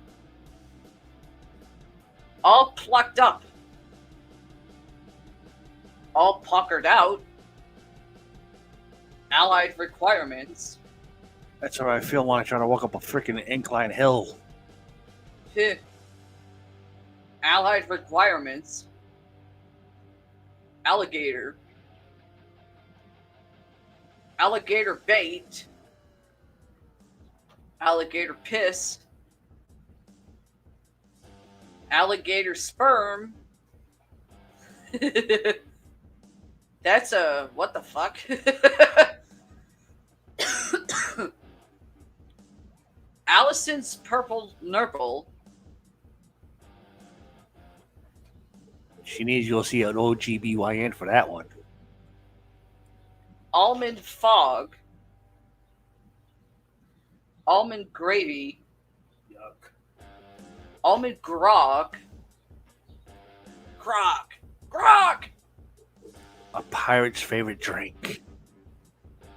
All plucked up. All puckered out. Allied requirements. That's how I feel when I try to walk up a freaking incline hill. Heh. Allied requirements. Alligator. Alligator bait. Alligator piss. Alligator sperm. That's a what the fuck? Allison's purple nurple. She needs to go see an OGBYN for that one. Almond fog. Almond gravy. Yuck. Almond grog. Grog. A pirate's favorite drink.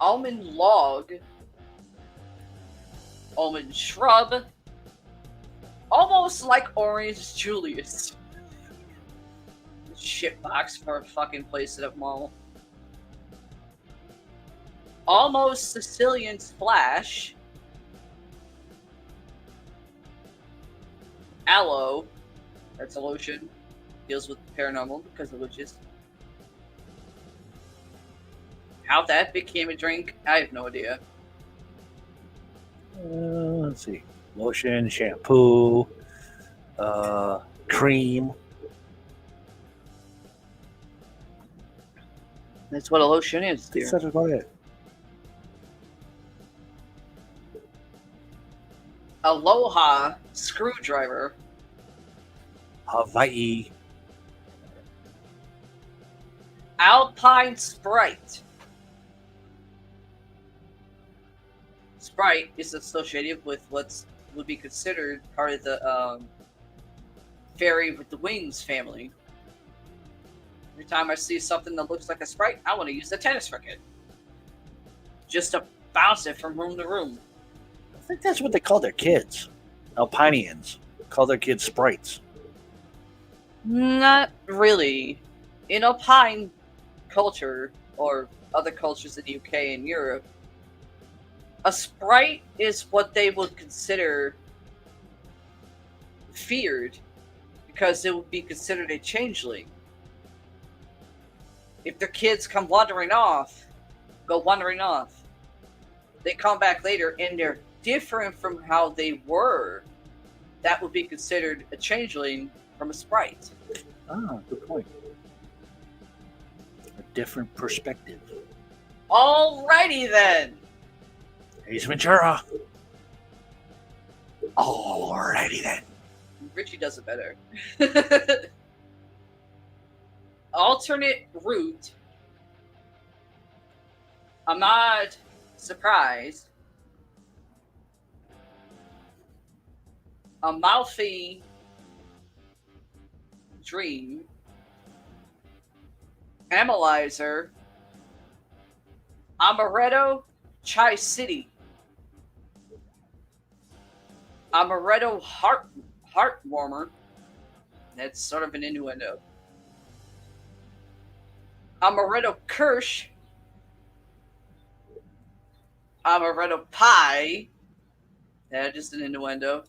Almond log. Almond shrub. Almost like Orange Julius. Shitbox for a fucking place at a mall. Almost Sicilian Splash. Aloe. That's a lotion. Deals with paranormal because of witches. How that became a drink, I have no idea. Let's see. Lotion, shampoo, cream. That's what a lotion is, dear. That's about it. Aloha screwdriver. Hawaii. Alpine Sprite. Sprite is associated with what would be considered part of the fairy with the wings family. Every time I see something that looks like a Sprite, I want to use the tennis racket. Just to bounce it from room to room. I think that's what they call their kids. Alpinians call their kids sprites. Not really. In Alpine culture, or other cultures in the UK and Europe, a Sprite is what they would consider feared because it would be considered a changeling. If their kids come wandering off, they come back later and they're different from how they were, that would be considered a changeling from a Sprite. Ah, good point. A different perspective. Alrighty then. Ace Ventura. Alrighty then. Richie does it better. Alternate route. Ahmad surprise. Amalfi dream. Analyzer. Amaretto Chai City. Amaretto heart warmer. That's sort of an innuendo. Amaretto Kirsch. Amaretto pie. That's just an innuendo.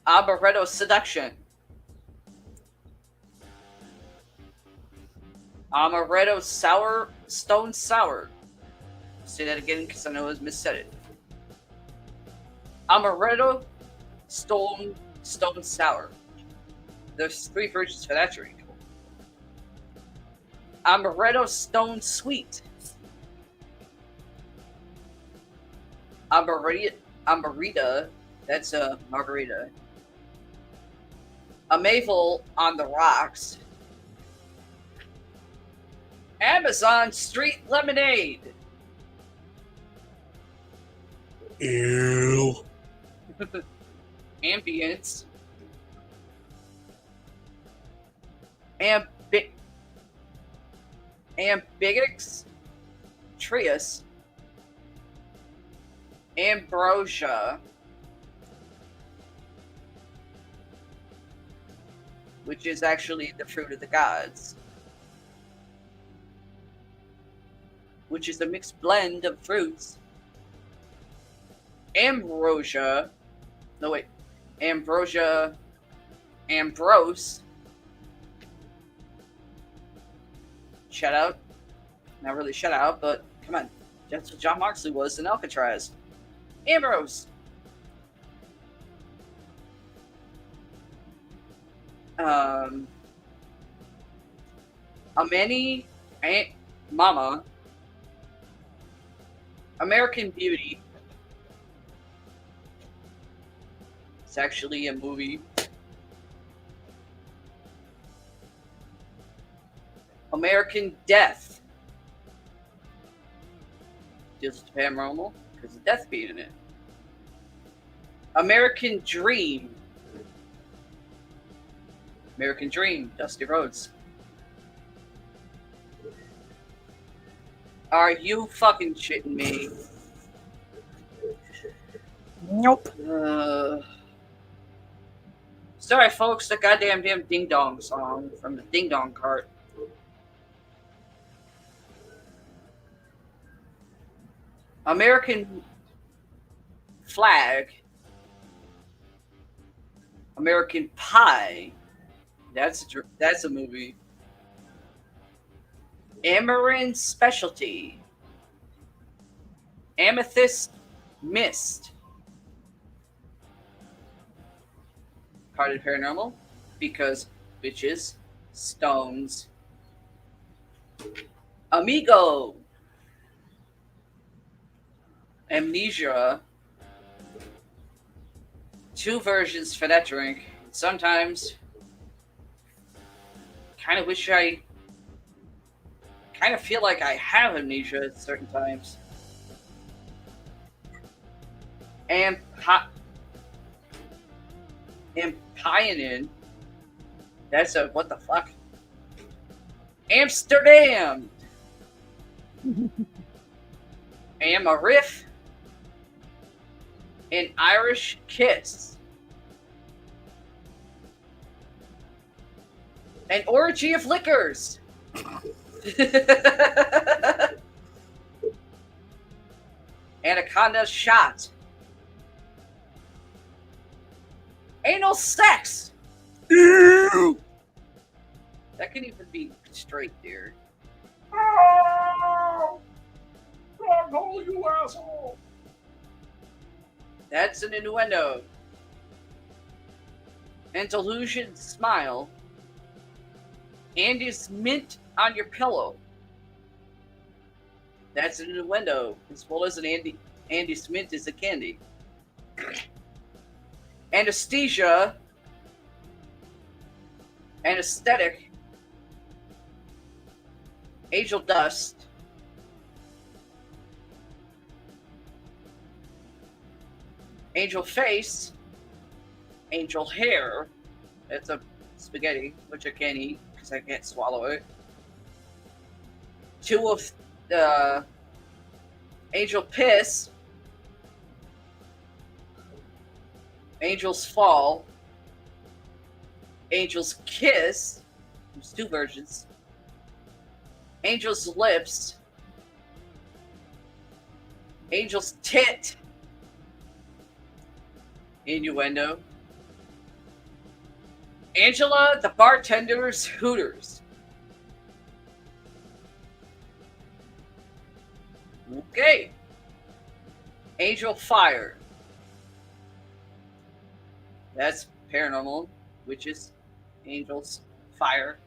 Amaretto seduction. Amaretto sour stone sour. I'll say that again because I know I missaid it. Amaretto stone sour. There's 3 versions for that drink. Amaretto stone sweet. Amarita. That's a margarita. Amavel on the rocks. Amazon Street Lemonade. Ew. Ambience. Ambiguous. Trius. Ambrosia. Which is actually the fruit of the gods. Which is a mixed blend of fruits. Ambrosia. No, wait. Ambrosia. Ambrose. Shout out. Not really shout out, but come on. That's what John Moxley was in Alcatraz. Ambrose. Amani. Aunt Mama. American Beauty. It's actually a movie. American Death. Deals with paranormal because of death being in it. American Dream. American Dream, Dusty Rhodes. Are you fucking shitting me? Nope. Sorry, folks, the goddamn Ding Dong song from the Ding Dong cart. American Flag, American Pie. That's a movie. Amarin Specialty, Amethyst Mist, Carded Paranormal, because bitches, stones, Amigo, Amnesia. Two versions for that drink. Sometimes, kind of wish I kind of feel like I have amnesia at certain times. And Pionin. That's a what the fuck? Amsterdam. A riff. An Irish kiss. An orgy of liquors. Anaconda shot. Anal sex. Ew! That can even be straight, dear. Oh! Hole, you asshole! That's an innuendo. An delusion smile. Andy's mint on your pillow. That's an innuendo, as well as an Andy's mint is a candy. Anesthesia. Anesthetic. Angel dust. Angel face. Angel hair. That's a spaghetti, which I can't eat because I can't swallow it. Two of Angel piss. Angel's fall. Angel's kiss. There's two versions. Angel's lips. Angel's tit. Innuendo. Angela the bartender's hooters. Okay. Angel fire. That's paranormal, witches, angels, fire.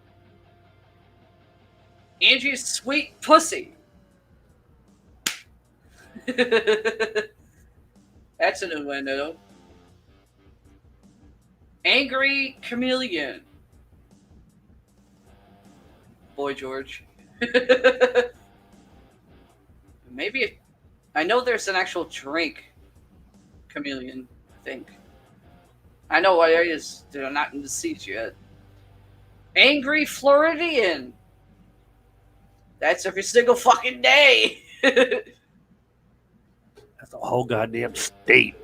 Angie's sweet pussy. That's an innuendo. Angry chameleon. Boy George. Maybe I know there's an actual drink. Chameleon, I think. I know what areas that are not in the seats yet. Angry Floridian. That's every single fucking day. That's a whole goddamn state.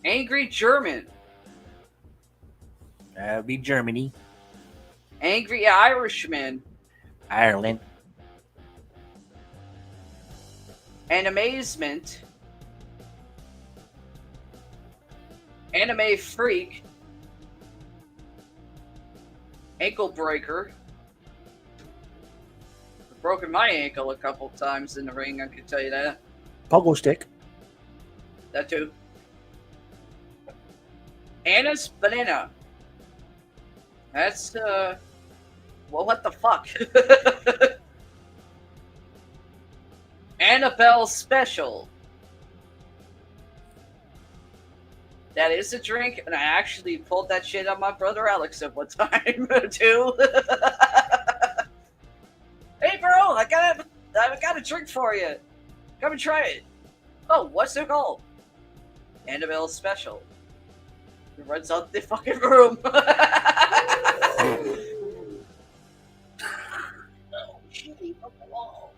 Angry German. That'd be Germany. Angry Irishman. Ireland. An amazement. Anime freak. Ankle breaker. I've broken my ankle a couple times in the ring, I can tell you that. Pogo stick. That too. Anna's banana. That's well, what the fuck? Annabelle special. That is a drink, and I actually pulled that shit on my brother Alex at one time too. Hey, bro, I got a drink for you. Come and try it. Oh, what's it called? Annabelle special. He runs out the fucking room. Oh, shit, he hit the wall.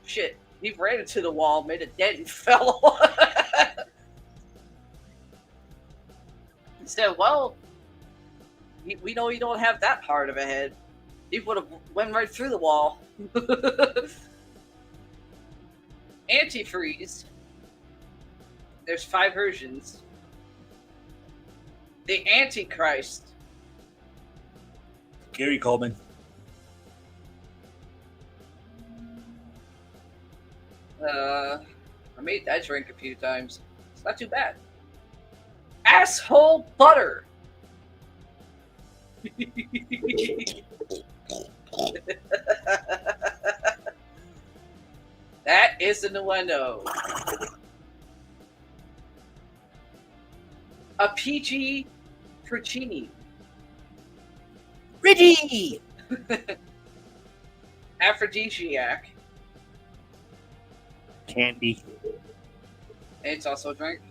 Shit, he ran into the wall, made a dent, and fell. He said, well, we know you don't have that hard of a head. He would have went right through the wall. antifreeze. There's 5 versions. The Antichrist. Gary Coleman. I made that drink a few times. It's not too bad. Asshole butter. That is an innuendo. A PG Puccini. Reggie! Aphrodisiac. Candy. And it's also a drink.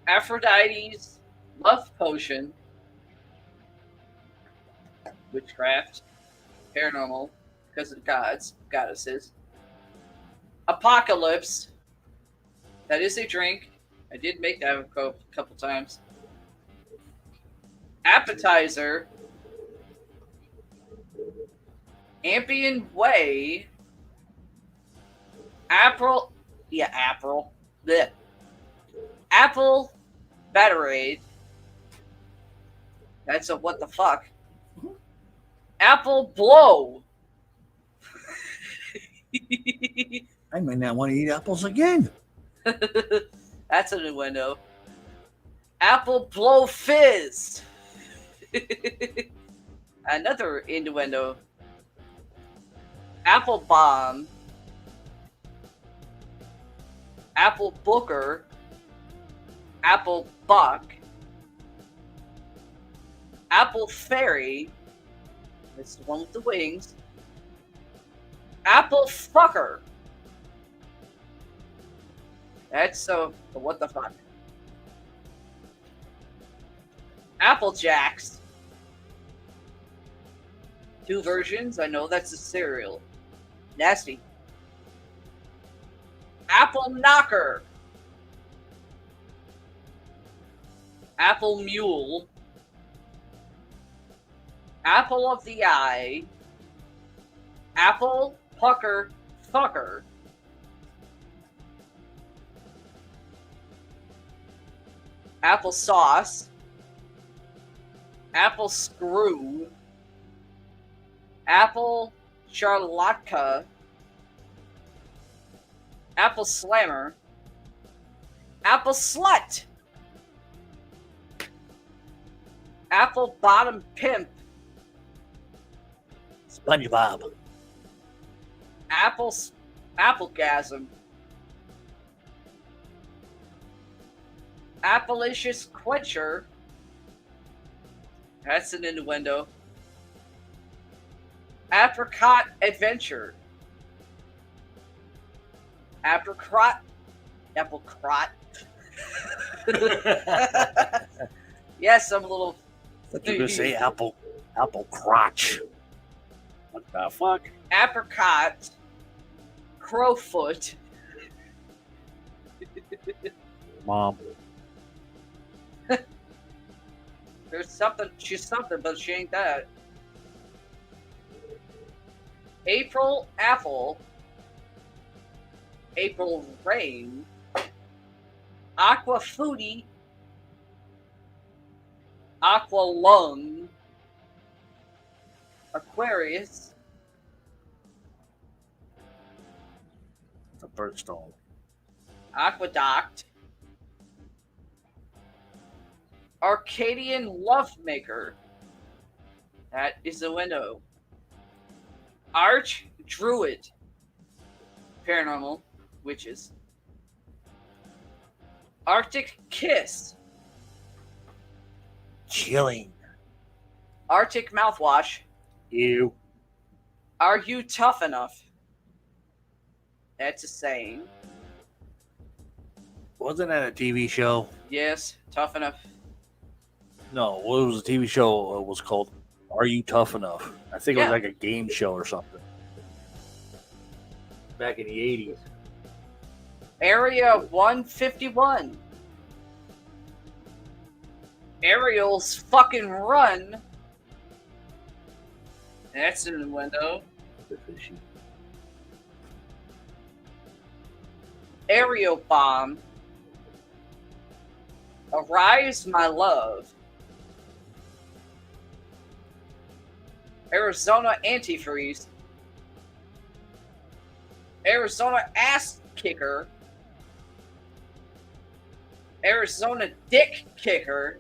Aphrodite's love potion. Witchcraft. Paranormal. Because of gods. Goddesses. Apocalypse. That is a drink. I did make that a couple times. Appetizer. Ambient Way. Apple. Blech. Apple Batterade. That's a what the fuck. Apple Blow. I might not want to eat apples again. That's an innuendo. Apple Blow Fizz. Another innuendo. Apple Bomb. Apple Booker. Apple Buck. Apple Fairy. That's the one with the wings. Apple Fucker. That's so what the fuck. Apple Jacks. 2 versions. I know that's a cereal. Nasty. Apple Knocker. Apple Mule. Apple of the Eye. Apple Pucker Fucker. Apple Sauce. Apple Screw. Apple Charlotka. Apple Slammer. Apple Slut. Apple Bottom Pimp. SpongeBob. Applegasm. Appalicious Quencher. That's an innuendo. Apricot Adventure. Apricot. Applecrot. Yes, I'm a little. I thought you were going to say apple crotch. What the fuck? Apricot. Crowfoot. Mom. There's something. She's something, but she ain't that. April Apple. April Rain. Aqua Foodie. Aqua Lung. Aquarius. It's a birthstone. Aqueduct. Arcadian Lovemaker. That is the window. Arch Druid. Paranormal. Witches. Arctic Kiss. Chilling. Arctic Mouthwash. Ew. Are you tough enough? That's a saying. Wasn't that a TV show? Yes, tough enough. No, what was the TV show was called? Are You Tough Enough? I think it was like a game show or something. Back in the 80s. Area 151. Ariel's fucking run. That's in the window. Aerial Bomb, Arise My Love, Arizona Antifreeze, Arizona Ass Kicker, Arizona Dick Kicker,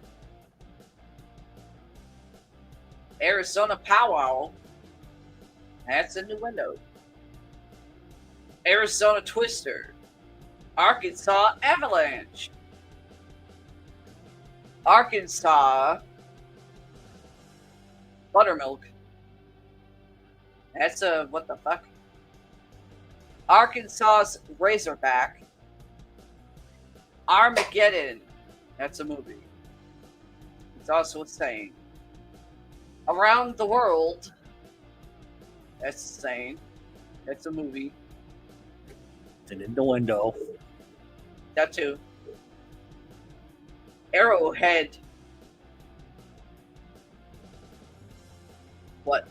Arizona Powwow, that's a new window, Arizona Twister, Arkansas Avalanche, Arkansas Buttermilk, that's a, what the fuck, Arkansas's Razorback, Armageddon, that's a movie, it's also a saying, Around the World, that's a saying, that's a movie, It's an innuendo. that too, Arrowhead, what? I'm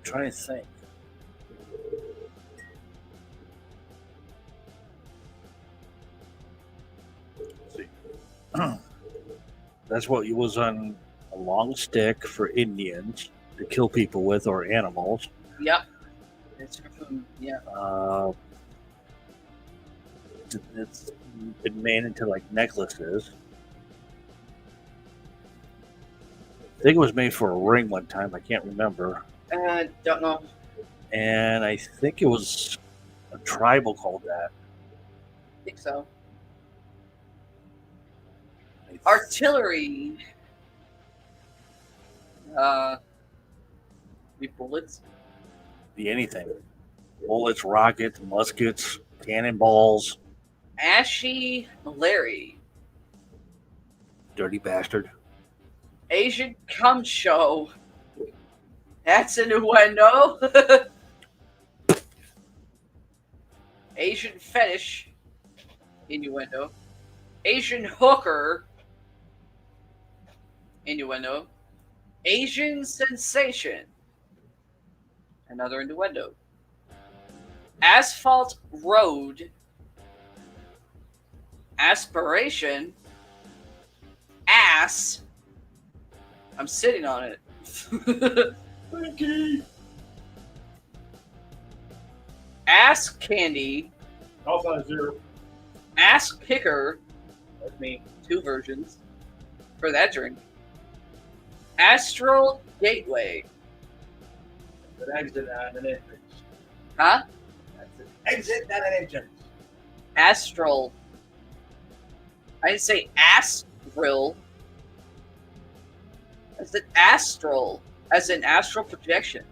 trying to think. Let's see. That's what was on a long stick for Indians to kill people with or animals. Yep. It's for food, yeah. It's been made into like necklaces. I think it was made for a ring one time. I can't remember. Don't know. And I think it was a tribal called that. I think so. Artillery. The bullets. Be anything. Bullets, rockets, muskets, cannonballs. Ashy Larry. Dirty bastard. Asian Cum Show. That's an innuendo. Asian Fetish. Innuendo. Asian Hooker. Innuendo. Asian Sensation. Another innuendo. Asphalt Road. Aspiration. Ass. I'm sitting on it. Ass Candy. Also 0. Ass Kicker. That's me. 2 versions for that drink. Astral Gateway. An exit and an entrance. Huh? That's an exit and an entrance. Astral. I didn't say astral. I said astral, as in astral projection.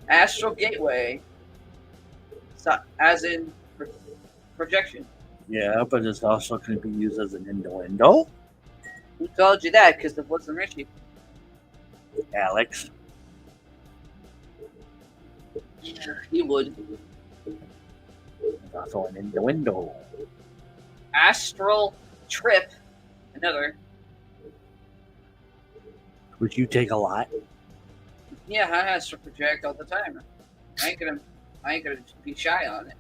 Astral Gateway, so, as in projection. Yeah, but it's also going to be used as an innuendo. Who told you that? Because it wasn't Richie. Alex. Yeah, he would. It's also an innuendo. Astral Trip, another. Would you take a lot? Yeah, I astral project all the time. I ain't gonna be shy on it.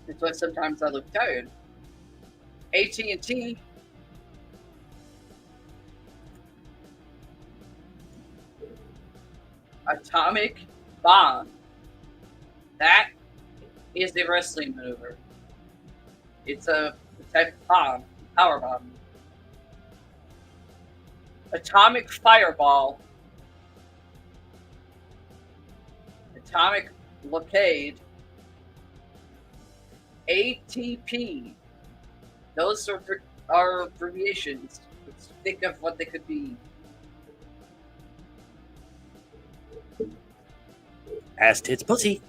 That's why sometimes I look tired. AT&T. Atomic Bomb. That is a wrestling maneuver. It's a type of bomb, power bomb. Atomic Fireball. Atomic Blockade. ATP. Those are abbreviations. Let's think of what they could be. Ass tits pussy.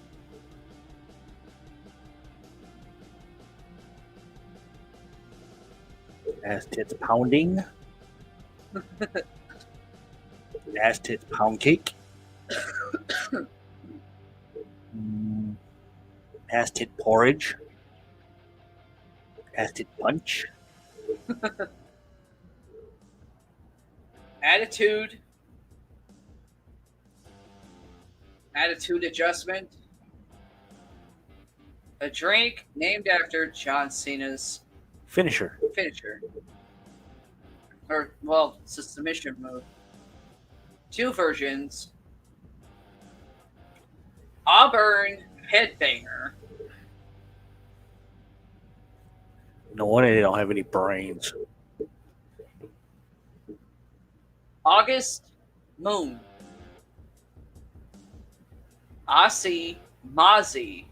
Ass tits pounding. Ass tits pound cake. Ass tit porridge. Ass tit punch. Attitude. attitude adjustment, a drink named after John Cena's Finisher. finisher. Or, well, it's a submission move. 2 versions. Auburn Headbanger. No wonder they don't have any brains. August Moon. Aussie Mozzie.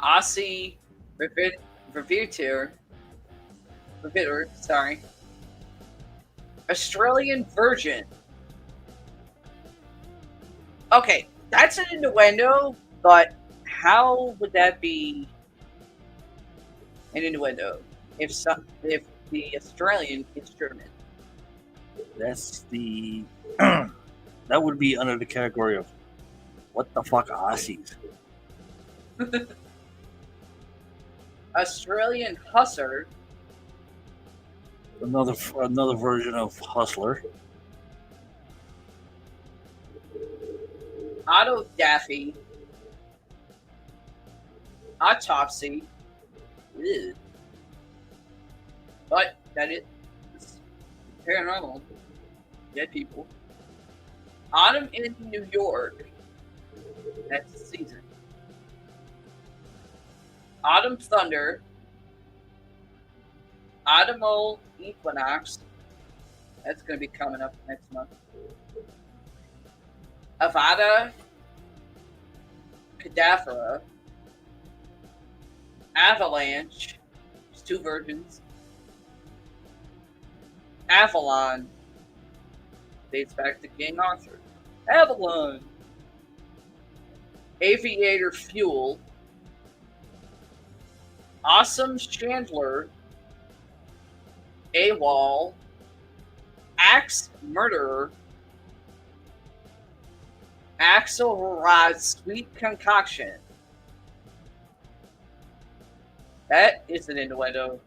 Aussie Revitor. Sorry. Australian Virgin. Okay, that's an innuendo, but how would that be an innuendo if the Australian is German? That's the that would be under the category of what the fuck Aussies. Australian Hustler. Another version of Hustler. Otto Daffy. Autopsy. Ew. But that is paranormal. Dead people. Autumn in New York. That's the season. Autumn Thunder. Autumnal Equinox. That's going to be coming up next month. Avada Kedavra. Avalanche. There's 2 versions. Avalon. Dates back to King Arthur. Avalon. Aviator Fuel. Awesome Chandler. AWOL. Axe Murderer. Axelrod Sweet Concoction. That is an innuendo.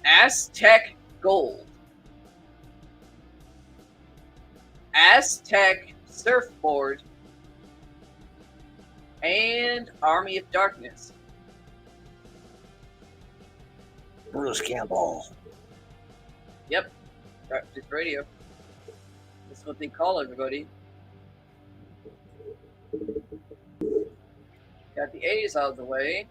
Aztec Gold. Aztec Surfboard. And Army of Darkness. Bruce Campbell. Yep. Raptors Radio. That's what they call everybody. Got the A's out of the way.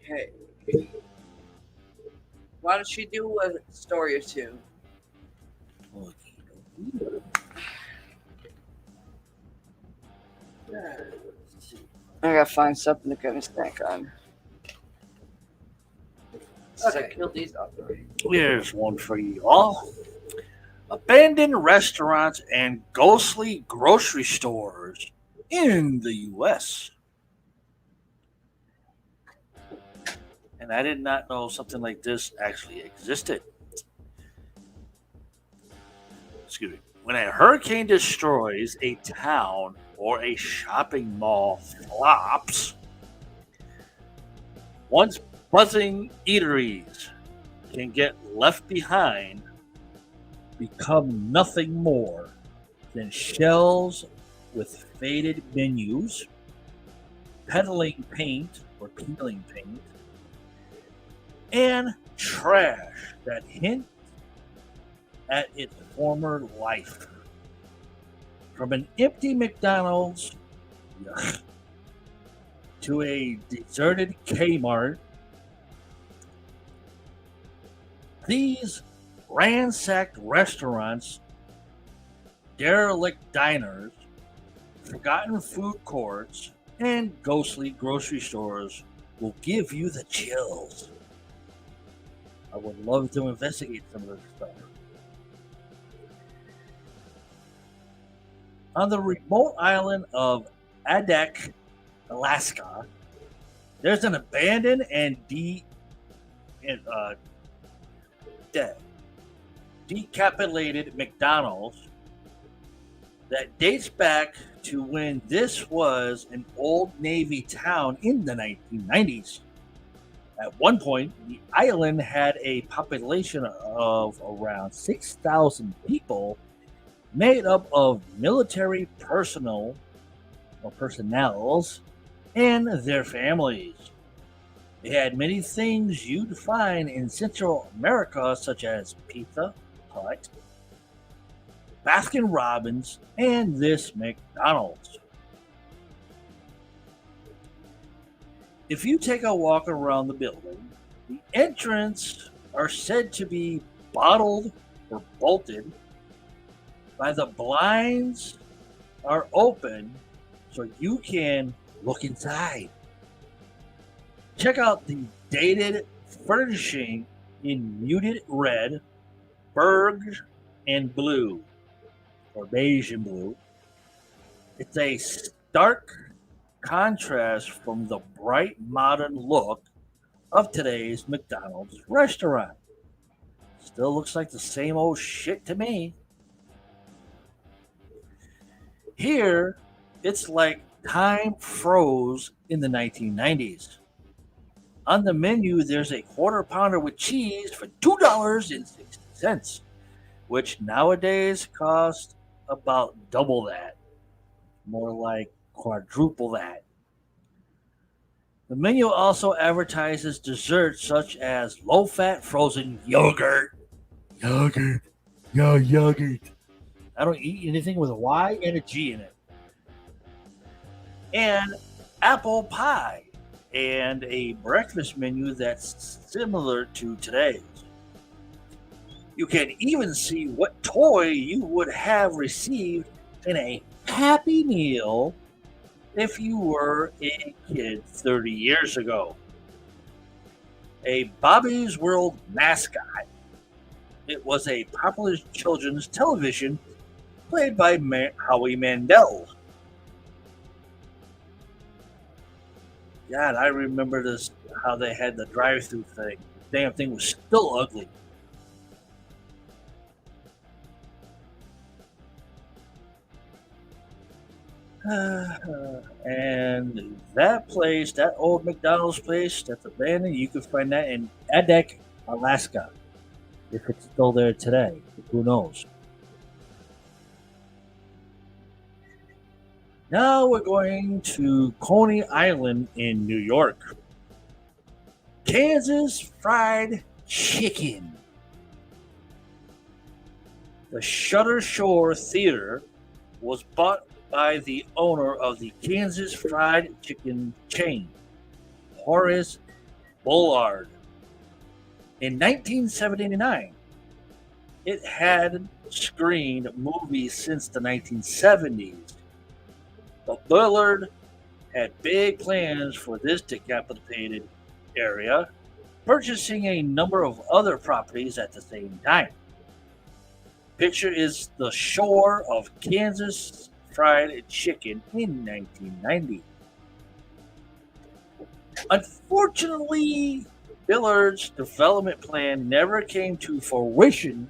Okay. Why don't you do a story or two? I gotta find something to get a snack on. Okay. I killed these off already. Here's one for you all. Abandoned restaurants and ghostly grocery stores in the U.S. And I did not know something like this actually existed. Excuse me. When a hurricane destroys a town or a shopping mall flops, once buzzing eateries can get left behind, become nothing more than shells with faded menus, peddling paint or peeling paint, and trash that hint at its former life. From an empty McDonald's to a deserted Kmart, these ransacked restaurants, derelict diners, forgotten food courts, and ghostly grocery stores will give you the chills. I would love to investigate some of this stuff. On the remote island of Adak, Alaska, there's an abandoned and decapitated McDonald's that dates back to when this was an old Navy town in the 1990s. At one point, the island had a population of around 6,000 people, made up of military personnel or personnels and their families. They had many things you'd find in Central America, such as Pizza Hut, Baskin Robbins, and this McDonald's. If you take a walk around the building, the entrance are said to be bottled or bolted, by the blinds are open so you can look inside. Check out the dated furnishing in muted red, burge, and blue, or beige and blue. It's a stark contrast from the bright modern look of today's McDonald's restaurant. Still looks like the same old shit to me. Here, it's like time froze in the 1990s. On the menu, there's a quarter pounder with cheese for $2.60, which nowadays costs about double that, more like quadruple that. The menu also advertises desserts such as low fat frozen yogurt. Yogurt. Yo, yogurt. I don't eat anything with a Y and a G in it. And apple pie, and a breakfast menu that's similar to today's. You can even see what toy you would have received in a Happy Meal if you were a kid 30 years ago. A Bobby's World mascot. It was a popular children's television played by Howie Mandel. God, I remember this, how they had the drive-through thing. The damn thing was still ugly. And that place, that old McDonald's place that's abandoned, you can find that in Adak, Alaska. If it's still there today, who knows? Now we're going to Coney Island in New York. Kansas Fried Chicken. The Shutter Shore Theater was bought by the owner of the Kansas Fried Chicken chain, Horace Bullard. In 1979, it had screened movies since the 1970s. But Bullard had big plans for this decapitated area, purchasing a number of other properties at the same time. Picture is the shore of Kansas Fried Chicken in 1990. Unfortunately, Bullard's development plan never came to fruition,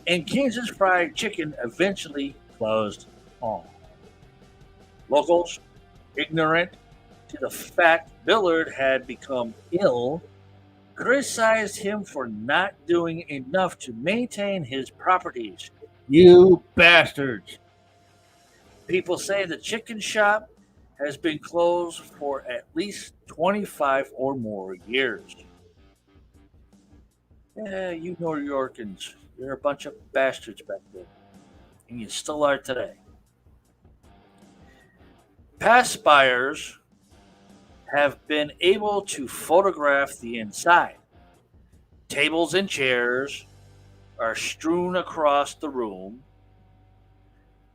and Kansas Fried Chicken eventually closed on. Locals, ignorant to the fact Bullard had become ill, criticized him for not doing enough to maintain his properties. You bastards! People say the chicken shop has been closed for at least 25 or more years. Yeah, you New Yorkers, you're a bunch of bastards back then, and you still are today. Past buyers have been able to photograph the inside. Tables and chairs are strewn across the room.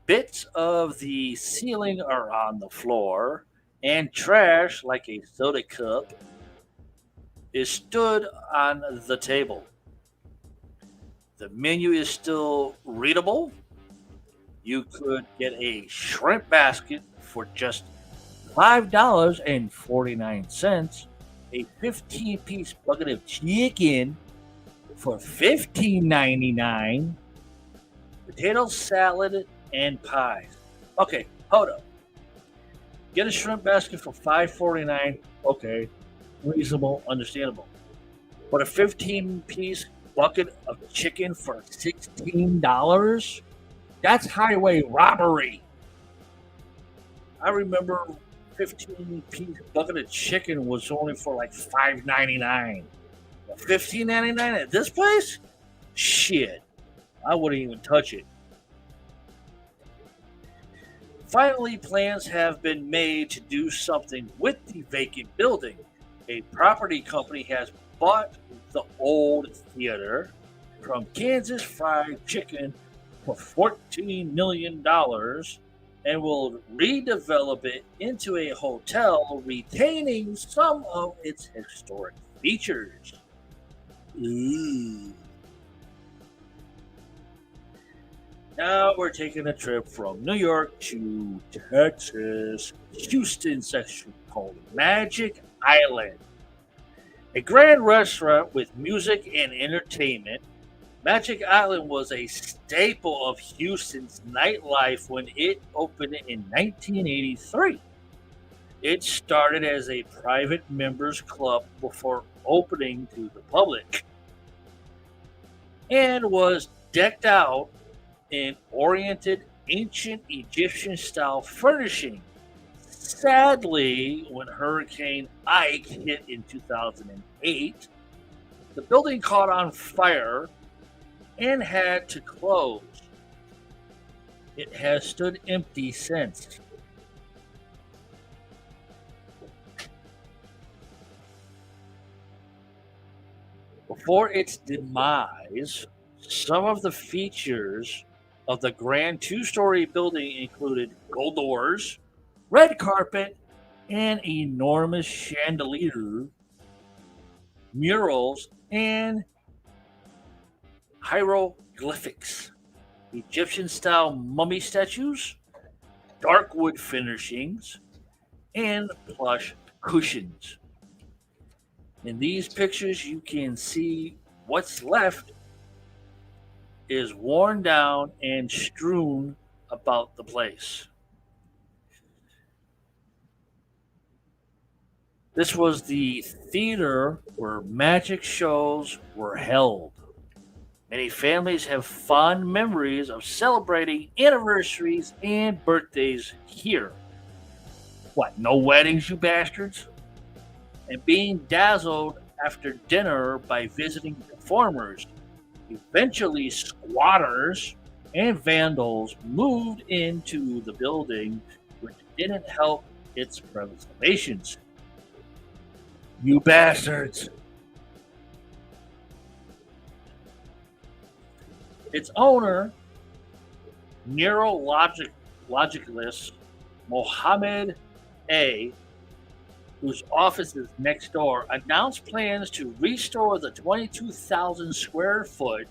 Bits of the ceiling are on the floor, and trash, like a soda cup, is stood on the table. The menu is still readable. You could get a shrimp basket for just $5.49, a 15-piece bucket of chicken for $15.99, potato salad, and pies. Okay, hold up. Get a shrimp basket for $5.49. Okay. reasonable, understandable. But a 15-piece bucket of chicken for $16? That's highway robbery. I remember 15-piece bucket of chicken was only for like $5.99. $15.99 at this place? Shit. I wouldn't even touch it. Finally, plans have been made to do something with the vacant building. A property company has bought the old theater from Kansas Fried Chicken for $14 million and will redevelop it into a hotel retaining some of its historic features. Ooh. Now we're taking a trip from New York to Texas, Houston section called Magic Island. A grand restaurant with music and entertainment, Magic Island was a staple of Houston's nightlife when it opened in 1983. It started as a private members club before opening to the public and was decked out in oriented ancient Egyptian style furnishing. Sadly, when Hurricane Ike hit in 2008, the building caught on fire and had to close. It has stood empty since. Before its demise, some of the features of the grand two-story building included gold doors, red carpet, an enormous chandelier, murals, and hieroglyphics, Egyptian-style mummy statues, dark wood finishings, and plush cushions. In these pictures, you can see what's left is worn down and strewn about the place. This was the theater where magic shows were held. Many families have fond memories of celebrating anniversaries and birthdays here. What, no weddings, you bastards? And being dazzled after dinner by visiting performers. Eventually, squatters and vandals moved into the building, which didn't help its preservation. You bastards! Its owner, neurologicalist Mohammed A., whose office is next door, announced plans to restore the 22,000 square foot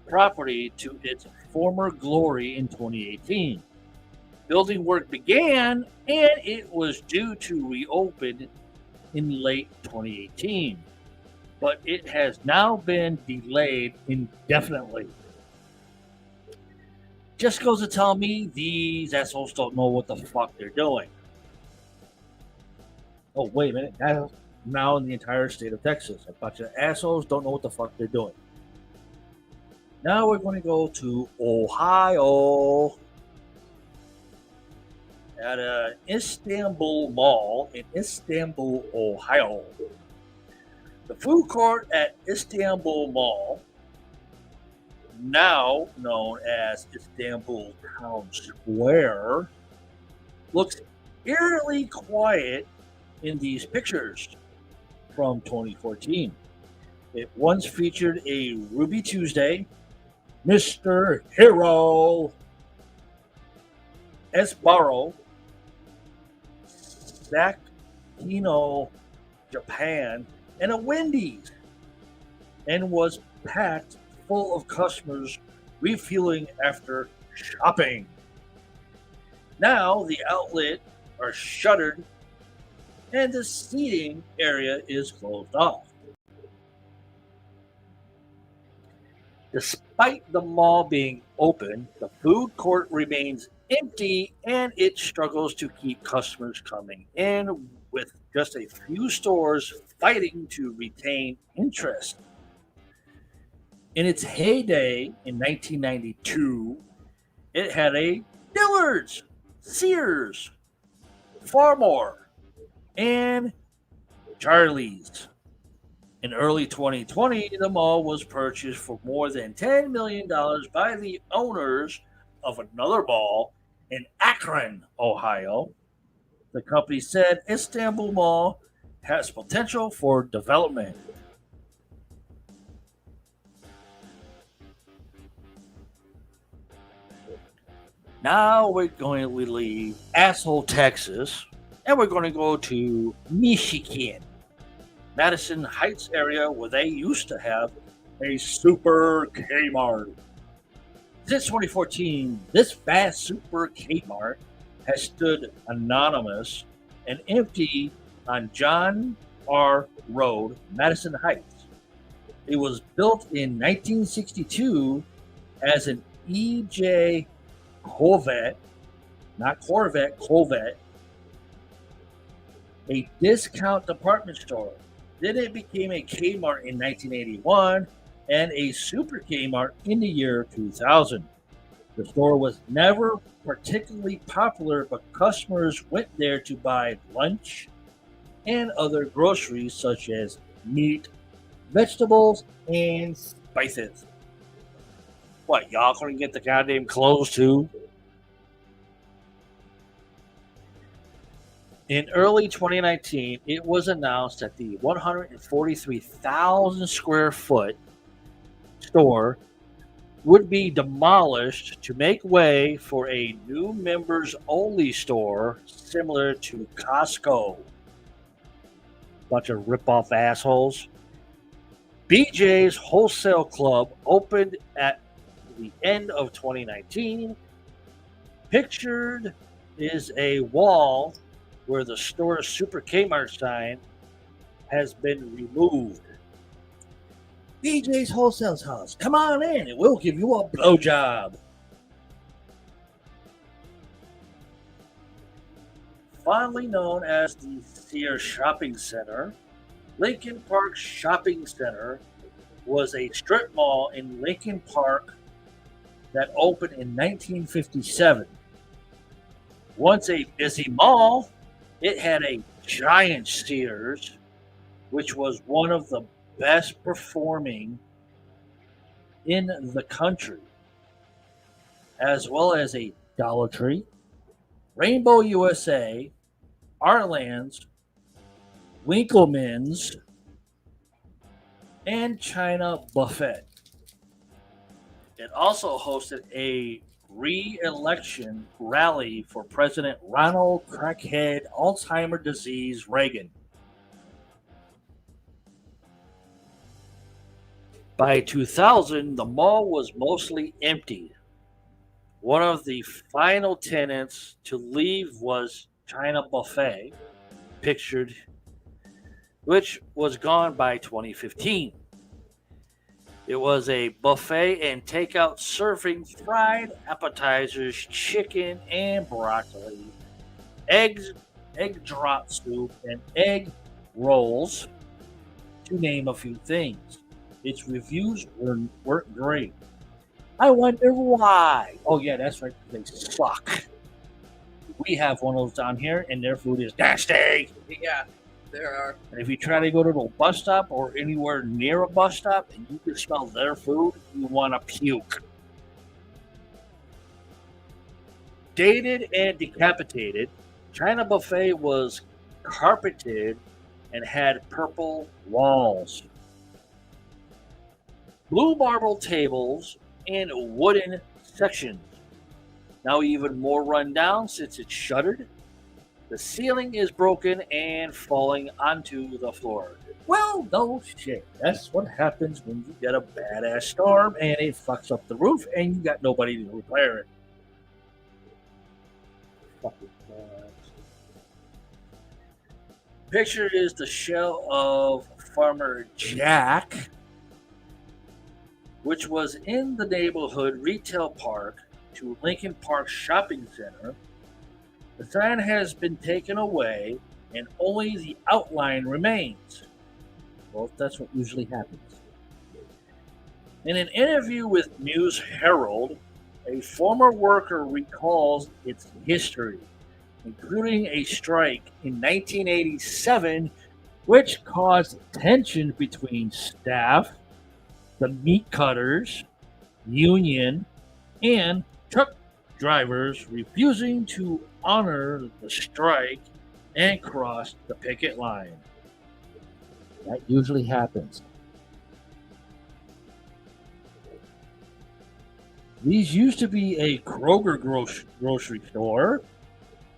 property to its former glory in 2018. Building work began and it was due to reopen in late 2018, but it has now been delayed indefinitely. Just goes to tell me these assholes don't know what the fuck they're doing. Oh, wait a minute. That's now in the entire state of Texas. A bunch of assholes don't know what the fuck they're doing. Now we're going to go to Ohio. At an Istanbul mall in Istanbul, Ohio. The food court at Istanbul Mall, now known as Istanbul Town Square, looks eerily quiet in these pictures from 2014. It once featured a Ruby Tuesday, Mr. Hero, Sbarro, Sakino Japan, and a Wendy's, and was packed full of customers refueling after shopping. Now the outlet are shuttered and the seating area is closed off. Despite the mall being open, the food court remains empty and it struggles to keep customers coming in with just a few stores fighting to retain interest. In its heyday in 1992, it had a Dillard's, Sears, Farmore, and Charlie's. In early 2020, the mall was purchased for more than $10 million by the owners of another mall in Akron, Ohio. The company said Istanbul Mall has potential for development. Now we're going to leave asshole Texas and we're going to go to Michigan, Madison Heights area where they used to have a super Kmart. Since 2014, this vast super Kmart has stood anonymous and empty on John R. Road, Madison Heights. It was built in 1962 as an E.J. Corvette, not Corvette, Corvette, a discount department store. Then it became a Kmart in 1981 and a Super Kmart in the year 2000. The store was never particularly popular, but customers went there to buy lunch and other groceries such as meat, vegetables, and spices. What, y'all couldn't get the goddamn clothes too? In early 2019, it was announced that the 143,000 square foot store would be demolished to make way for a new members only store similar to Costco. Bunch of rip-off assholes. BJ's Wholesale Club opened at the end of 2019. Pictured is a wall where the store's Super Kmart sign has been removed. BJ's Wholesale House, come on in and we'll give you a blowjob. Fondly known as the Sears Shopping Center, Lincoln Park Shopping Center was a strip mall in Lincoln Park that opened in 1957. Once a busy mall, it had a giant Sears, which was one of the best performing in the country, as well as a Dollar Tree, Rainbow USA, Arlands, Winkleman's, and China Buffet. It also hosted a re-election rally for President Ronald Crackhead Alzheimer's disease Reagan. By 2000, the mall was mostly empty. One of the final tenants to leave was China Buffet, pictured, which was gone by 2015. It was a buffet and takeout serving fried appetizers, chicken and broccoli, eggs, egg drop soup, and egg rolls, to name a few things. Its reviews weren't great. I wonder why. Oh yeah, that's right, they suck. We have one of those down here, and their food is nasty. Yeah, there are. And if you try to go to a bus stop or anywhere near a bus stop and you can smell their food, you want to puke. Dated and decapitated, China Buffet was carpeted and had purple walls, blue marble tables, and wooden sections. Now even more run down since it's shuttered. The ceiling is broken and falling onto the floor. Well, no shit. That's what happens when you get a badass storm and it fucks up the roof and you got nobody to repair it. Fucking nuts. Picture is the shell of Farmer Jack, which was in the neighborhood retail park to Lincoln Park Shopping Center. The sign has been taken away and only the outline remains. Well, that's what usually happens. In an interview with News Herald, a former worker recalls its history, including a strike in 1987, which caused tension between staff, the meat cutters, union, and truck drivers refusing to honor the strike and cross the picket line. That usually happens. These used to be a Kroger grocery store,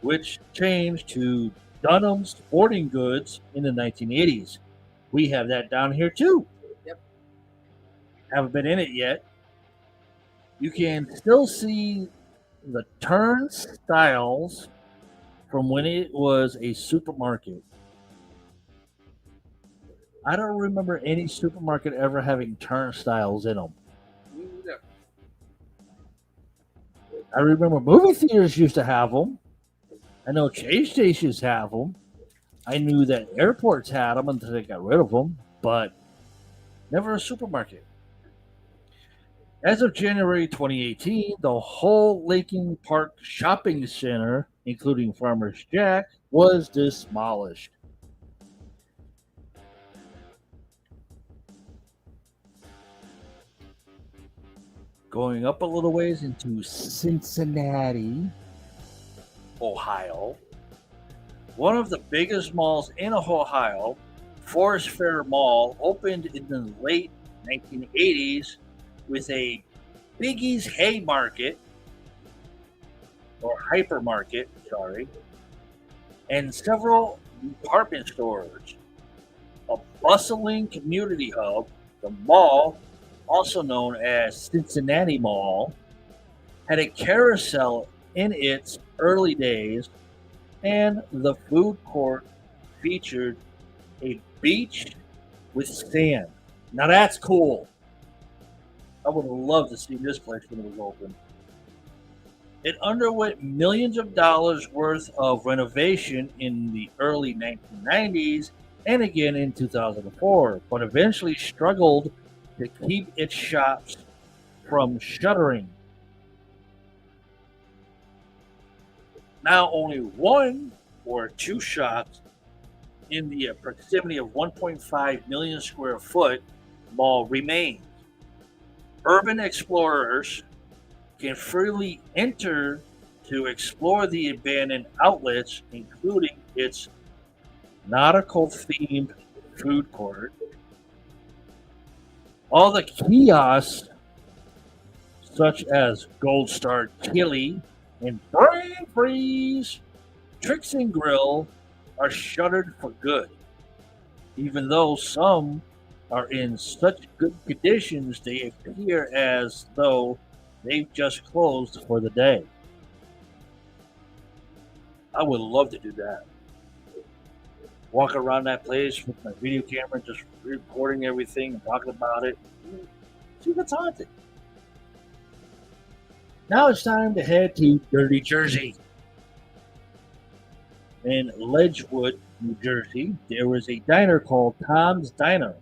which changed to Dunham Sporting Goods in the 1980s. We have that down here too. Yep. Haven't been in it yet. You can still see the turnstiles from when it was a supermarket. I don't remember any supermarket ever having turnstiles in them. Me neither. I remember movie theaters used to have them. I know change stations have them. I knew that airports had them until they got rid of them, but never a supermarket. As of January 2018, the whole Laking Park shopping center, including Farmer's Jack, was demolished. Going up a little ways into Cincinnati, Ohio. One of the biggest malls in Ohio, Forest Fair Mall, opened in the late 1980s with a Biggie's Haymarket, or hypermarket, and several department stores. A bustling community hub, the mall, also known as Cincinnati Mall, had a carousel in its early days, and the food court featured a beach with sand. Now that's cool. I would have loved to see this place when it was open. It underwent millions of dollars worth of renovation in the early 1990s and again in 2004, but eventually struggled to keep its shops from shuttering. Now only one or two shops in the proximity of 1.5 million square foot mall remain. Urban explorers can freely enter to explore the abandoned outlets, including its nautical themed food court. All the kiosks, such as Gold Star Chili and Brain Freeze, Tricks and Grill, are shuttered for good, even though some are in such good conditions they appear as though they've just closed for the day. I would love to do that. Walk around that place with my video camera, just recording everything and talking about it. See if it's haunted. Now it's time to head to Dirty Jersey. In Ledgewood, New Jersey, there was a diner called Tom's Diner.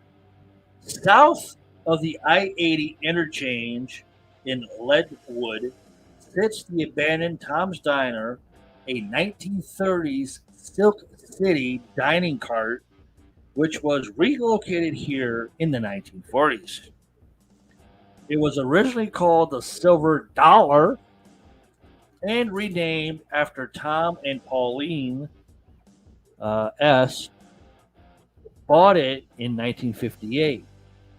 South of the I-80 interchange in Ledgewood sits the abandoned Tom's Diner, a 1930s Silk City dining cart, which was relocated here in the 1940s. It was originally called the Silver Dollar and renamed after Tom and Pauline S. bought it in 1958.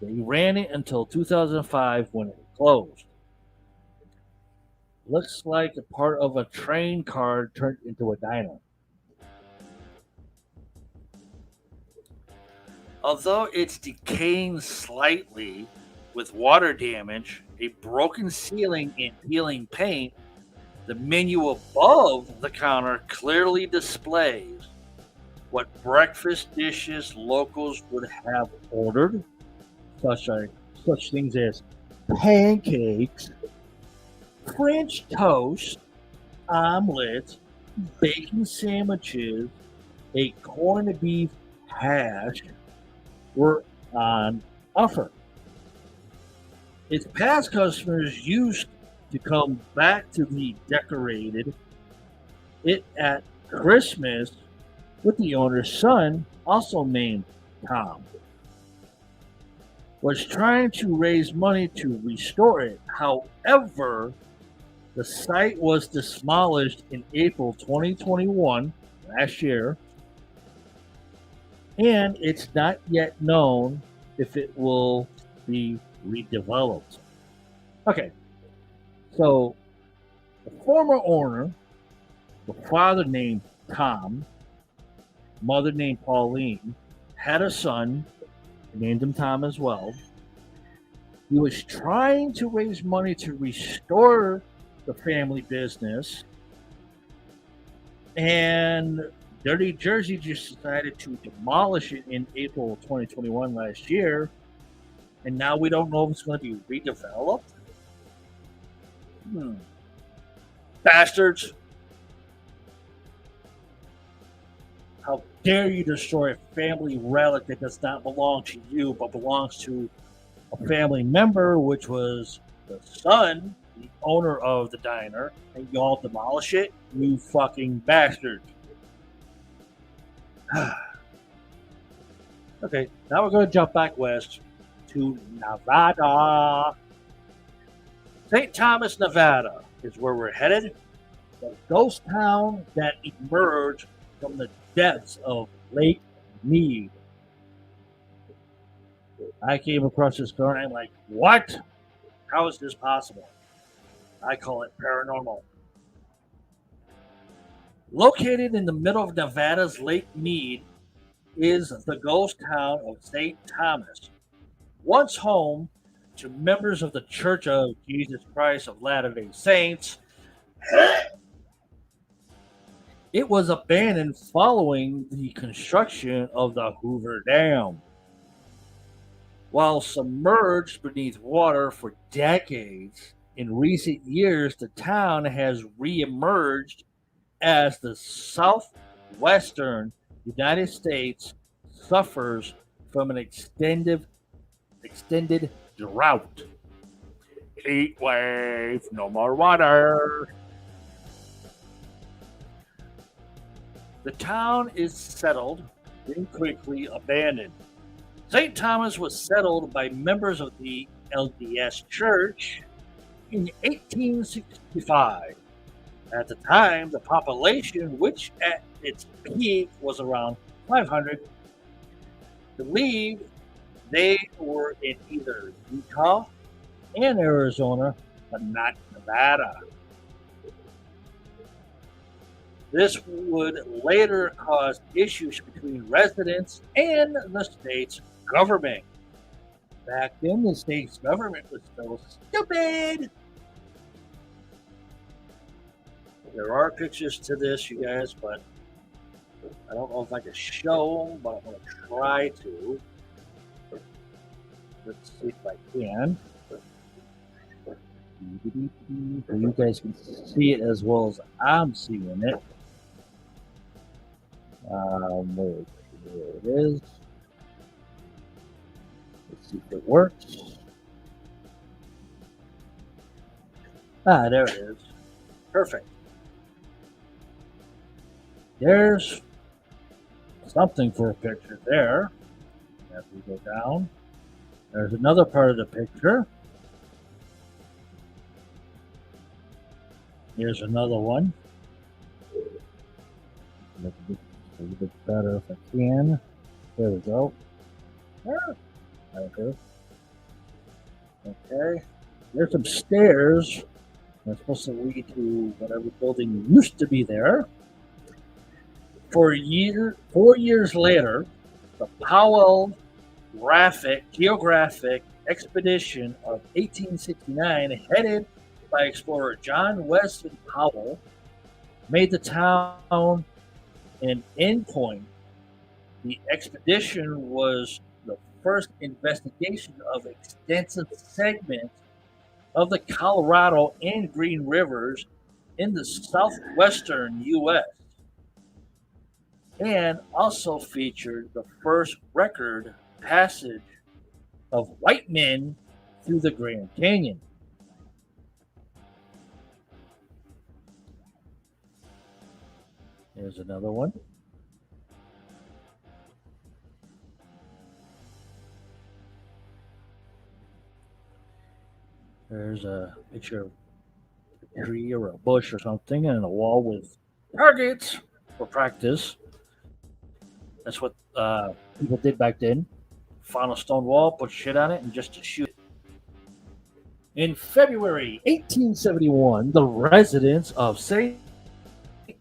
They ran it until 2005 when it closed. Looks like a part of a train car turned into a diner. Although it's decaying slightly with water damage, a broken ceiling, and peeling paint, the menu above the counter clearly displays what breakfast dishes locals would have ordered, such things as pancakes, French toast, omelets, bacon sandwiches, a corned beef hash were on offer. Its past customers used to come back to the decorated it at Christmas with the owner's son, also named Tom, was trying to raise money to restore it. However, the site was demolished in April 2021, last year, and it's not yet known if it will be redeveloped. Okay, so the former owner, the father named Tom, mother named Pauline, had a son, named him Tom as well. He was trying to raise money to restore the family business, and Dirty Jersey just decided to demolish it in April 2021 last year, and now we don't know if it's going to be redeveloped. Bastards. How dare you destroy a family relic that does not belong to you, but belongs to a family member, which was the son, the owner of the diner, and y'all demolish it? You fucking bastards. Okay, now we're going to jump back west to Nevada. St. Thomas, Nevada is where we're headed. The ghost town that emerged from the depths of Lake Mead. I came across this story and I'm like, what? How is this possible? I call it paranormal. Located in the middle of Nevada's Lake Mead is the ghost town of St. Thomas, once home to members of the Church of Jesus Christ of Latter-day Saints. It was abandoned following the construction of the Hoover Dam. While submerged beneath water for decades, in recent years the town has re-emerged as the southwestern United States suffers from an extended drought. Heat wave. No more water. The town is settled, then quickly abandoned. St. Thomas was settled by members of the LDS Church in 1865. At the time, the population, which at its peak was around 500, believed they were in either Utah and Arizona, but not Nevada. This would later cause issues between residents and the state's government. Back then, the state's government was so stupid. There are pictures to this, you guys, but I don't know if I can show them, but I'm going to try to. Let's see if I can. So you guys can see it as well as I'm seeing it. There it is. Let's see if it works. There it is. Perfect. There's something for a picture there. As we go down, there's another part of the picture. Here's another one. Look a little bit better if I can. There we go. Okay. Okay. There's some stairs. They're supposed to lead to whatever building used to be there. 4 years later, the Powell Geographic Expedition of 1869, headed by explorer John Wesley Powell, made the town an endpoint. The expedition was the first investigation of extensive segments of the Colorado and Green Rivers in the southwestern U.S. and also featured the first record passage of white men through the Grand Canyon. Here's another one. There's a picture of a tree or a bush or something, and a wall with targets for practice. That's what people did back then. Found a stone wall, put shit on it, and just to shoot. In February 1871, the residents of St.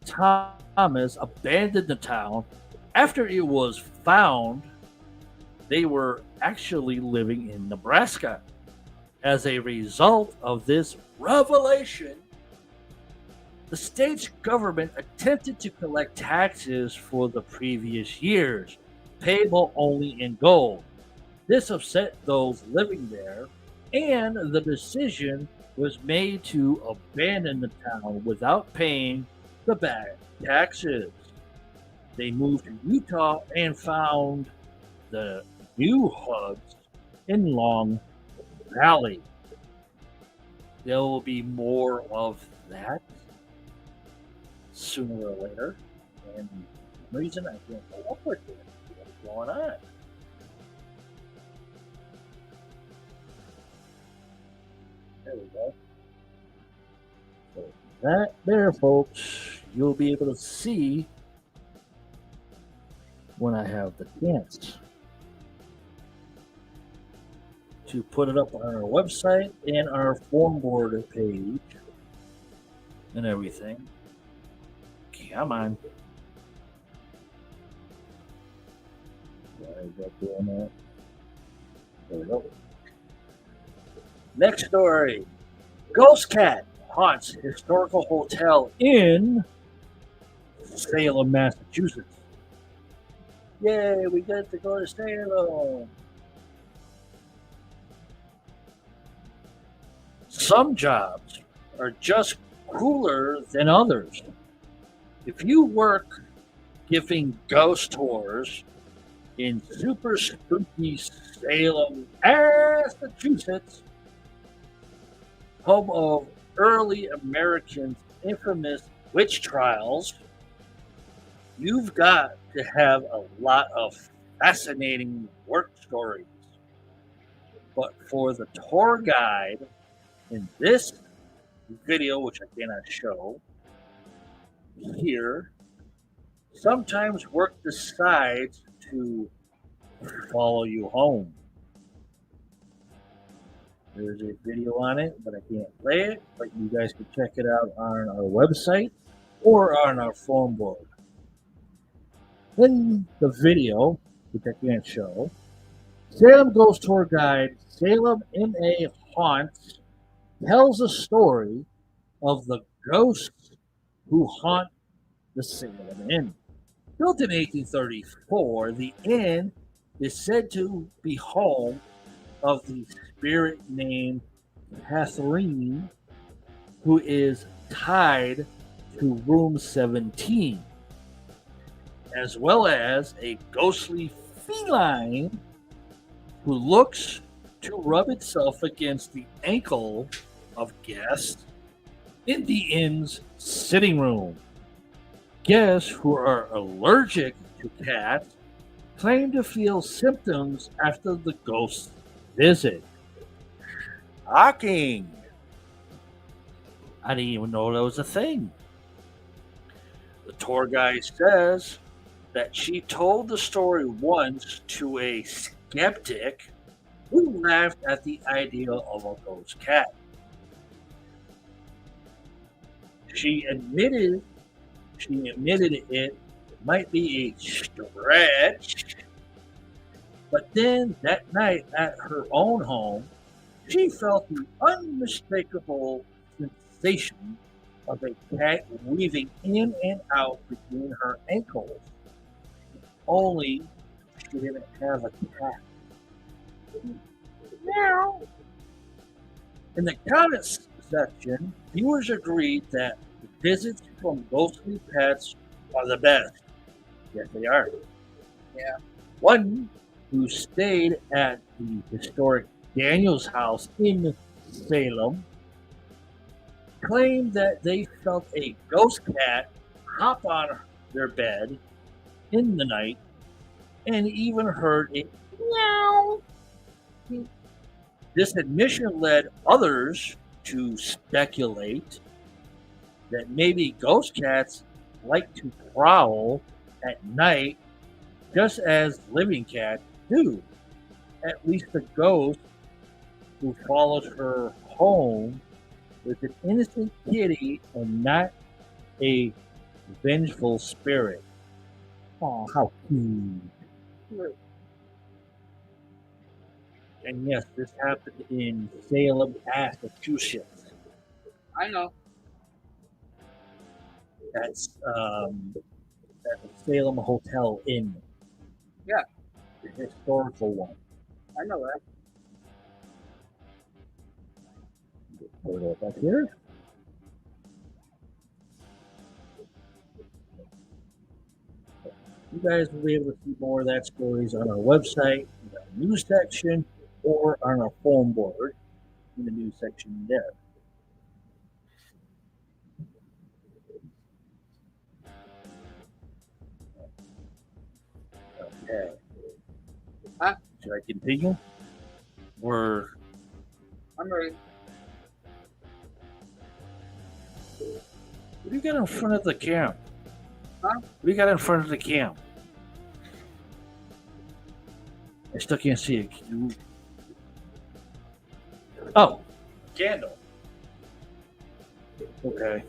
Thomas abandoned the town after it was found they were actually living in Nebraska. As a result of this revelation, the state's government attempted to collect taxes for the previous years, payable only in gold. This upset those living there, and the decision was made to abandon the town without paying the back taxes. They moved to Utah and found the new hubs in Long Valley. There will be more of that sooner or later, and for some reason I can't go up with it. What's going on? There we go. So that there, folks, you'll be able to see when I have the chance to put it up on our website and our forum board page and everything. Come on. Why is that doing that? There we go. Next story. Ghost cat haunts historical hotel in Salem, Massachusetts. Yay, we get to go to Salem. Some jobs are just cooler than others. If you work giving ghost tours in super spooky Salem, Massachusetts, home of early Americans' infamous witch trials, you've got to have a lot of fascinating work stories. But for the tour guide in this video, which I cannot show here, sometimes work decides to follow you home. There's a video on it, but I can't play it. But you guys can check it out on our website or on our forum board. In the video, which I can't show, Salem Ghost Tour Guide Salem MA Haunts tells a story of the ghosts who haunt the Salem Inn. Built in 1834, the inn is said to be home of the spirit named Catherine, who is tied to room 17, as well as a ghostly feline who looks to rub itself against the ankle of guests in the inn's sitting room. Guests who are allergic to cats claim to feel symptoms after the ghost's visit. Shocking! I didn't even know that was a thing. The tour guide says that she told the story once to a skeptic who laughed at the idea of a ghost cat. She admitted it might be a stretch, but then that night at her own home, she felt the unmistakable sensation of a cat weaving in and out between her ankles. Only she didn't have a cat. Meow. In the comments section, viewers agreed that visits from ghostly pets are the best. Yes, they are. Yeah. One who stayed at the historic Daniels house in Salem claimed that they felt a ghost cat hop on their bed in the night and even heard a meow. This admission led others to speculate that maybe ghost cats like to prowl at night just as living cats do. At least the ghost who followed her home was an innocent kitty and not a vengeful spirit. Oh, how cute. And yes, this happened in Salem, Massachusetts. I know. That's at the Salem Hotel Inn. Yeah. The historical one. I know that. Put it up here. You guys will be able to see more of that stories on our website, in the news section, or on our phone board in the news section there. Okay. Huh? Should I continue? Or I'm ready. what do you got in front of the camp? Huh? What do you got in front of the camp? I still can't see it. Can you... Oh, candle. Okay.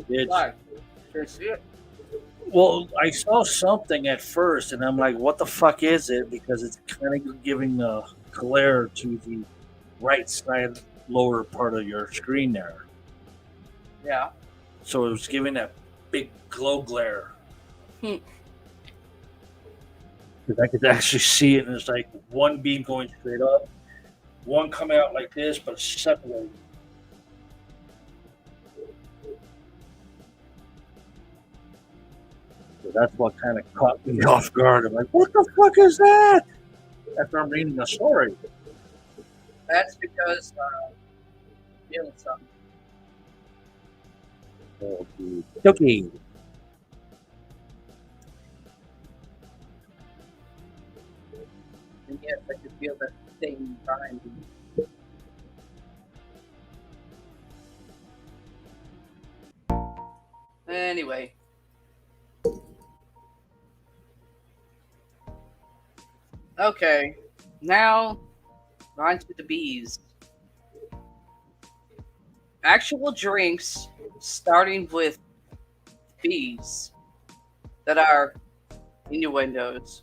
It's, Why? Can you see it? well, I saw something at first, and I'm like, "What the fuck is it?" Because it's kind of giving a glare to the right side lower part of your screen there. Yeah. So it was giving that big glow glare. Hmm. Because I could actually see it, and it's like one beam going straight up, one coming out like this, but separated. So that's what kind of caught me off guard. I'm like, what the fuck is that? After I'm reading the story. That's because feeling something. Okay. And yes, I could feel that thing behind me. Anyway. Okay. Now, on to the bees. Actual drinks, starting with bees, that are innuendos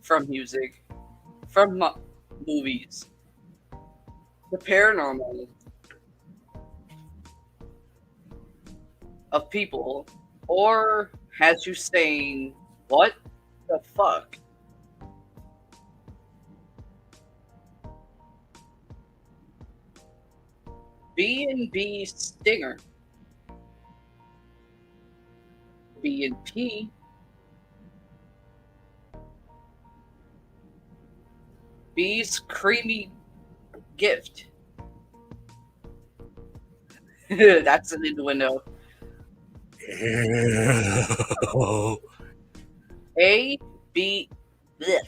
from music, from movies, the paranormal, of people, or has you saying, what the fuck? B&B Stinger. B&P. B's Creamy Gift. That's an innuendo. A, B, bleh.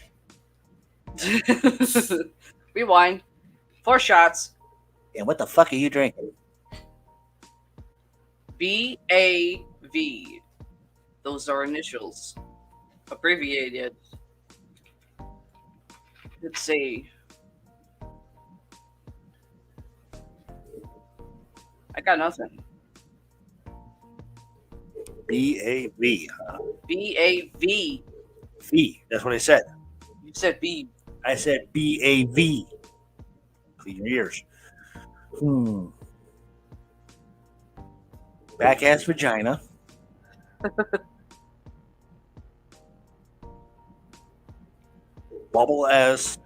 Rewind. 4 shots. And what the fuck are you drinking? BAV. Those are initials. Abbreviated. Let's see. I got nothing. B-A-V. BAV. V. That's what I said. You said B. I said B-A-V. Clean your ears. Back ass vagina. Bubble as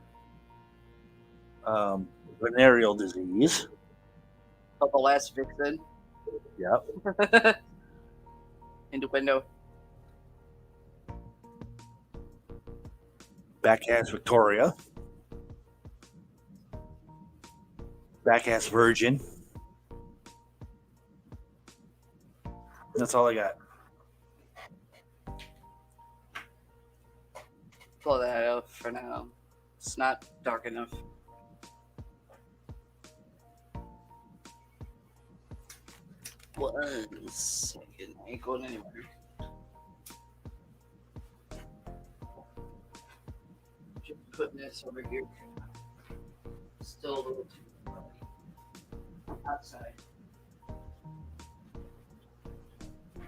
venereal disease. Of the last vixen. Yep. Innuendo. Backass Victoria. Backass Virgin. That's all I got. Pull that out for now. It's not dark enough. One second. I ain't going anywhere. Just putting this over here. Still a little too early. Outside.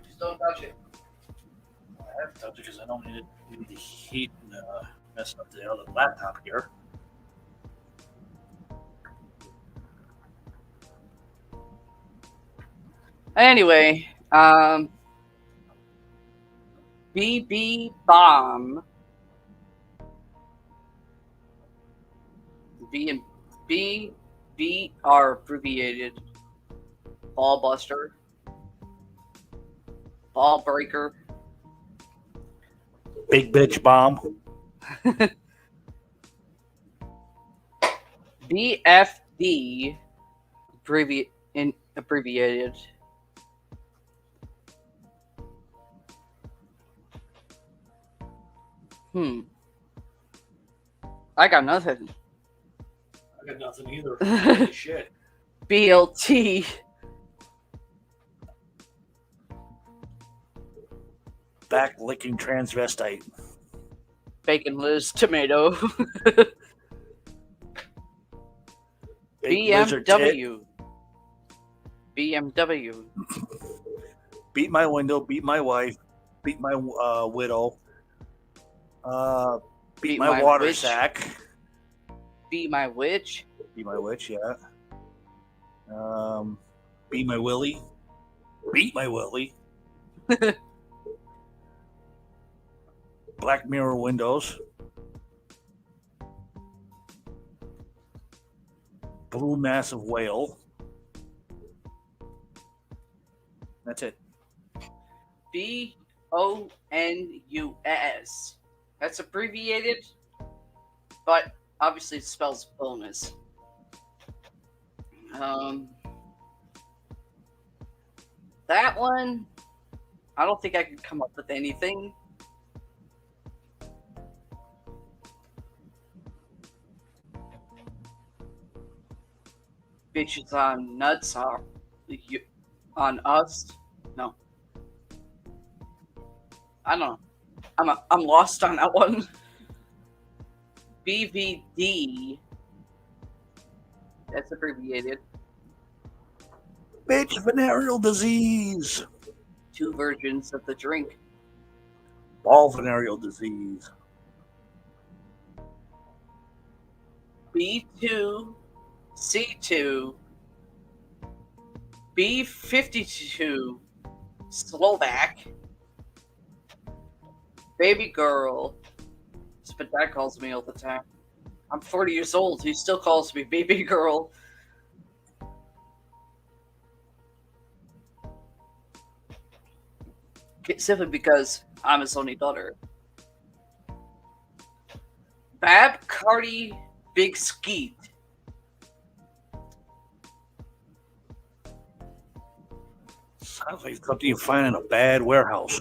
Just don't touch it. I have to touch it because I don't need the heat and messing up the other laptop here. Anyway, BB Bomb. B and B are abbreviated. Ball Buster. Ball Breaker. Big bitch bomb. BFD abbreviated. I got nothing. I got nothing either. Holy shit. BLT. Back licking transvestite. Bacon Liz Tomato. Big lizard tit. BMW. BMW. Beat my window. Beat my wife. Beat my widow. Beat my water witch. sack. Be my witch. Beat my witch, yeah. Beat my willy. Beat my willy. Black mirror windows. Blue massive whale. That's it. BONUS. That's abbreviated, but obviously it spells bonus. That one, I don't think I could come up with anything. Bitches on nuts are on us. No, I don't know. I'm lost on that one. BVD. That's abbreviated. Bitch venereal disease. 2 versions of the drink. Ball venereal disease. B2, C2, B52, Slovak, baby girl. That's what Dad calls me all the time. I'm 40 years old. He still calls me baby girl. Simply because I'm his only daughter. Bab Cardi Big Skeet. Sounds like something you find in a bad warehouse.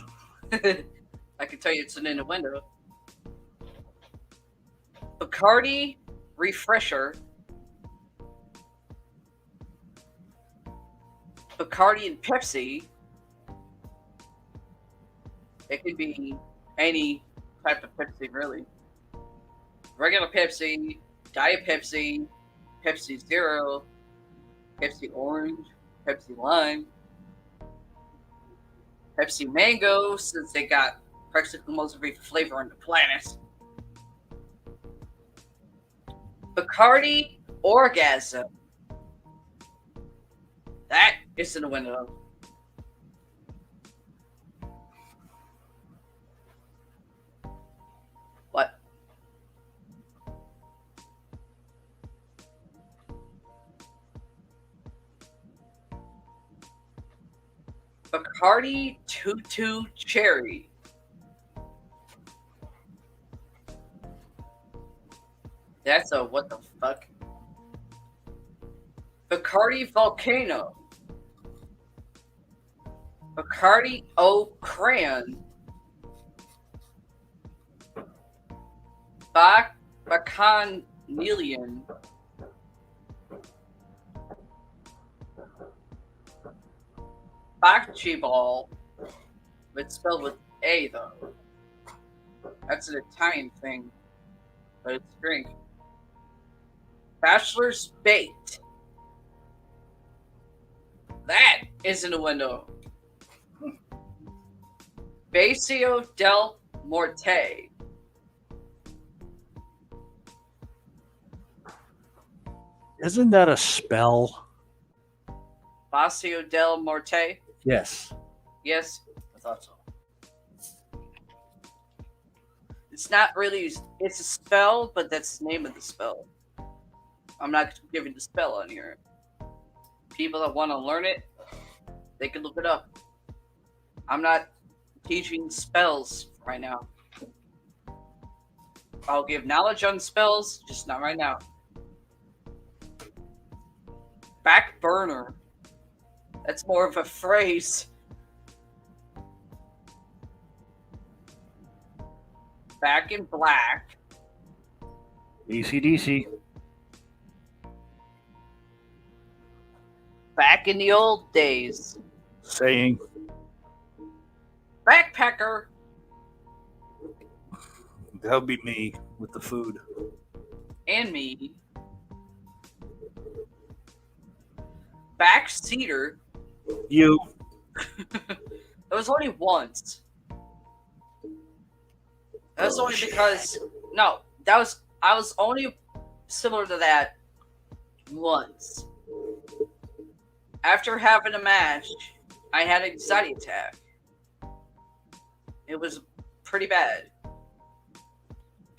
I can tell you it's an innuendo. Bacardi Refresher. Bacardi and Pepsi. It could be any type of Pepsi, really. Regular Pepsi, Diet Pepsi, Pepsi Zero, Pepsi Orange, Pepsi Lime, Pepsi Mango, since they got practically most of every flavor on the planet. Bacardi Orgasm. That is in the window. What? Bacardi Tutu Cherry. That's a what the fuck? Bacardi Volcano. Bacardi O Crayon. Bacchanalian. Bocce but spelled with A though. That's an Italian thing, but it's drink. Bachelor's Bait. That isn't a window. Basio del Morte. Isn't that a spell? Basio del Morte. Yes. Yes. I thought so. It's not really. It's a spell, but that's the name of the spell. I'm not giving the spell on here. People that want to learn it, they can look it up. I'm not teaching spells right now. I'll give knowledge on spells, just not right now. Back burner. That's more of a phrase. Back in black. DC. Back in the old days. Saying. Backpacker. That would be me with the food. And me. Backseater. You. It was only once. That was only because I was only similar to that once. After having a match, I had an anxiety attack. It was pretty bad.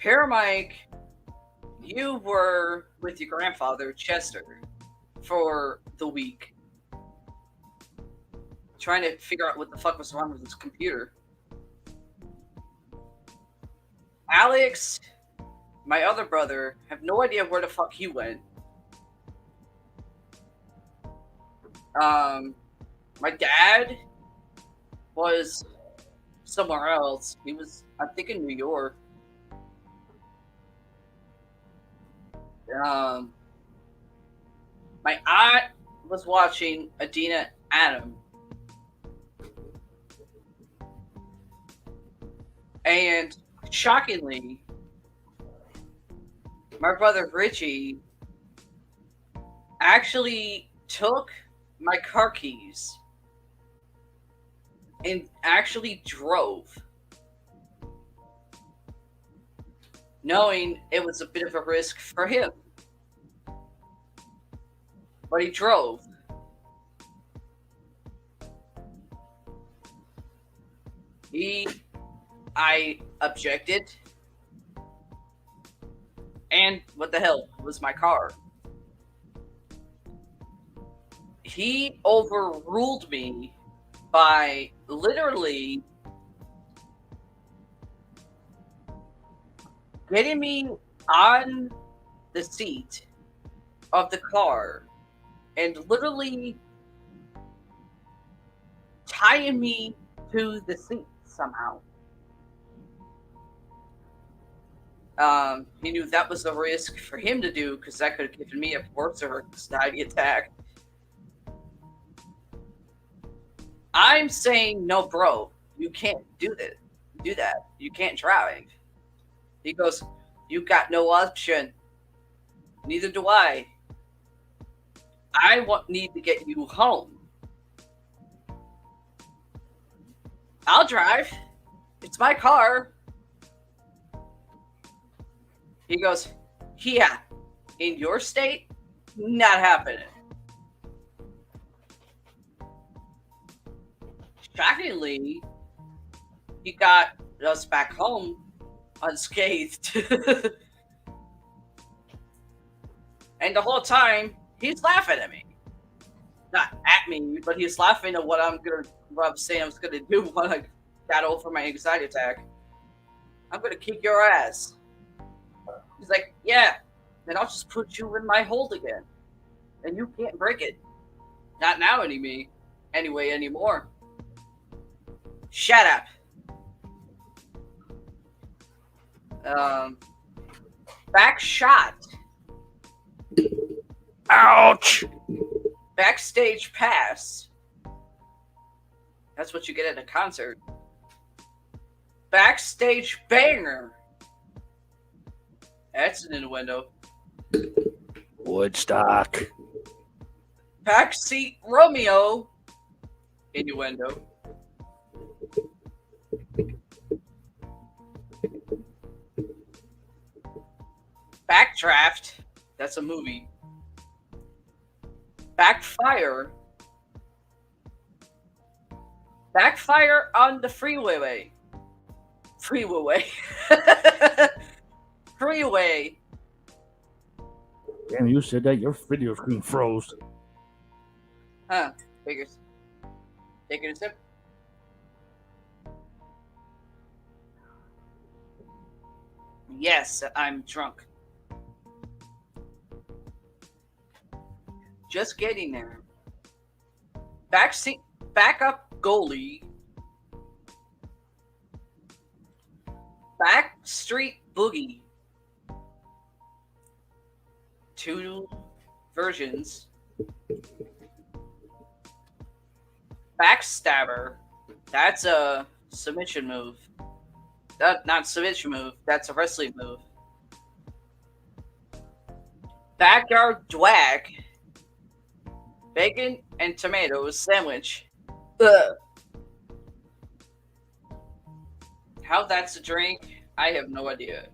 Paramike, you were with your grandfather, Chester, for the week. Trying to figure out what the fuck was wrong with his computer. Alex, my other brother, have no idea where the fuck he went. My dad was somewhere else. He was, I think, in New York. My aunt was watching Adina Adam. And shockingly, my brother Richie actually took my car keys and actually drove, knowing it was a bit of a risk for him. But he drove. I objected. And what the hell was my car? He overruled me by literally getting me on the seat of the car and literally tying me to the seat somehow. He knew that was a risk for him to do because that could have given me a worse anxiety attack. I'm saying, no, bro, you can't do that. You can't drive. He goes, you got no option. Neither do I. Need to get you home. I'll drive. It's my car. He goes, yeah, in your state, not happening. Shockingly, he got us back home unscathed. And the whole time, he's laughing at me. Not at me, but he's laughing at what I'm saying I was gonna do when I got over my anxiety attack. I'm gonna kick your ass. He's like, yeah, then I'll just put you in my hold again. And you can't break it. Not now anymore. Shut up. Back shot. Ouch! Backstage pass. That's what you get at a concert. Backstage banger. That's an innuendo. Woodstock. Backseat Romeo. Innuendo. Backdraft. That's a movie. Backfire. Backfire on the freeway. Freeway. Freeway. Damn, you said that. Your video screen froze. Huh. Figures. Taking a sip. Yes, I'm drunk. Just getting there. Backup goalie. Backstreet Boogie. 2 versions. Backstabber. That's a submission move. Not submission move. That's a wrestling move. Backyard dwag. Bacon and tomatoes sandwich. Ugh. How that's a drink, I have no idea.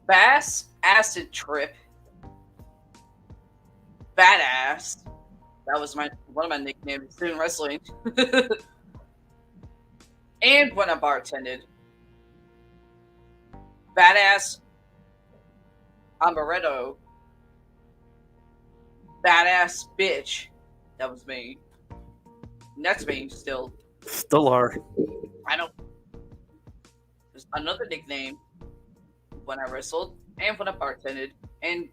Bass acid trip. Badass. That was one of my nicknames in wrestling. And when I bartended. Badass amaretto. Badass bitch. That was me. And that's me still. Still are. I don't. There's another nickname when I wrestled and when I bartended and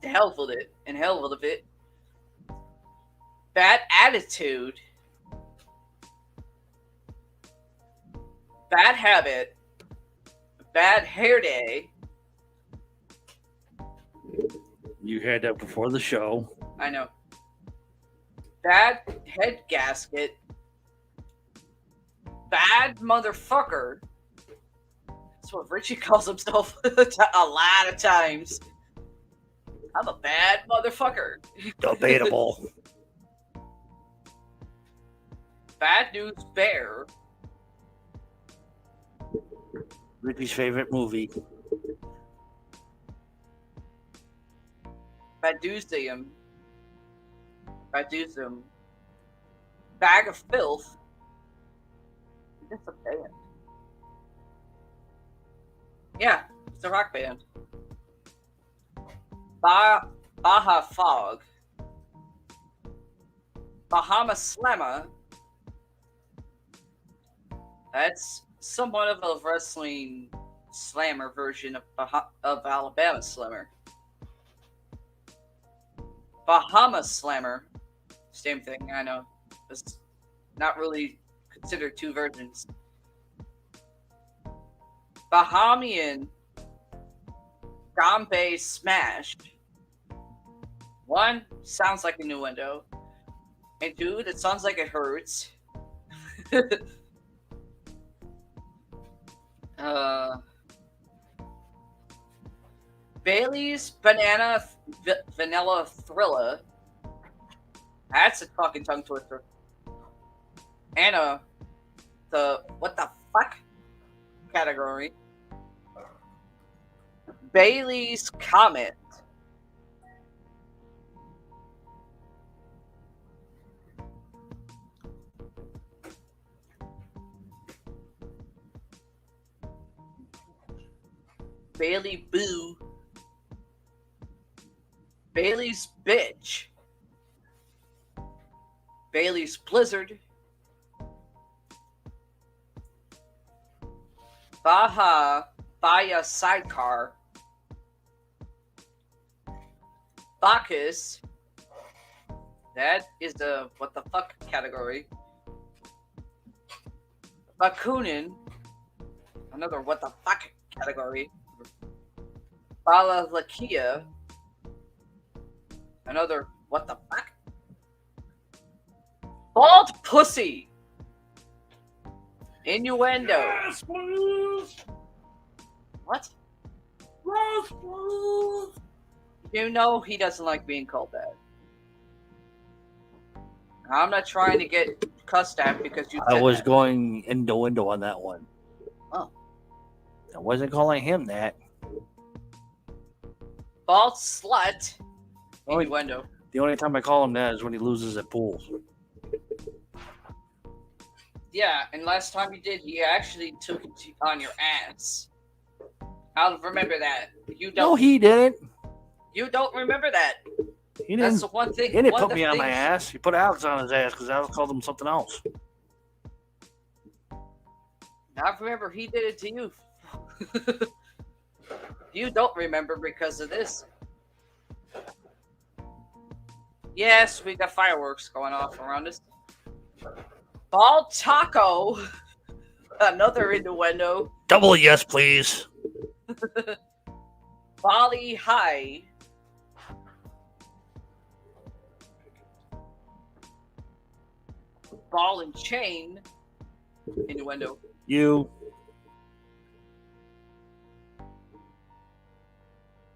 the hell with it and hell with it. Bad attitude. Bad habit. Bad hair day. You had that before the show. I know. Bad head gasket. Bad motherfucker. That's what Richie calls himself a lot of times. I'm a bad motherfucker. Debatable. Bad News Bear. Richie's favorite movie. Badusium. Badusum. Bag of Filth. It's a band. Yeah, it's a rock band. Baja Fog. Bahama Slammer. That's somewhat of a wrestling slammer version of Alabama Slammer. Bahama Slammer. Same thing, I know. It's not really considered 2 versions. Bahamian Gombe Smash. 1, sounds like innuendo. And 2, that sounds like it hurts. Bailey's Banana Vanilla Thriller. That's a fucking tongue twister. Anna, the what the fuck category. Bailey's Comet. Bailey Boo. Bailey's Bitch. Bailey's Blizzard. Baja buy a sidecar. Bacchus. That is the what the fuck category. Bakunin. Another what the fuck category. Balalakia. Another what the fuck. Bald pussy. Innuendo. Yes, please. What? Yes, please. You know he doesn't like being called that. I'm not trying to get cussed at because you I said was that. going innuendo on that one. Oh. I wasn't calling him that. Bald slut. Only- Innuendo. The only time I call him that is when he loses at pool. Yeah, and last time you did, he actually took it on your ass. I'll remember that. You don't. No, he didn't. You don't remember that. He That's didn't. the one thing. He didn't one put of me the on my things- ass. He put Alex on his ass because Alex called him something else. I remember he did it to you. You don't remember because of this. Yes, we got fireworks going off around us. Bald taco. Another innuendo. Double yes, please. Bali high. Ball and chain. Innuendo. You.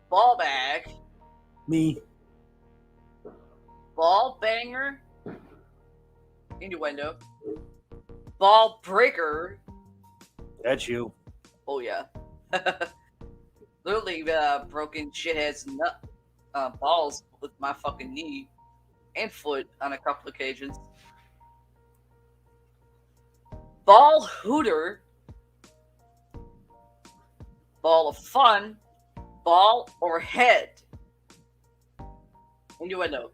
Ball bag. Me. Ball banger. Innuendo. Ball breaker. That's you. Oh yeah. Literally broken shithead's nut balls with my fucking knee and foot on a couple occasions. Ball hooter. Ball of fun. Ball or head. Innuendo.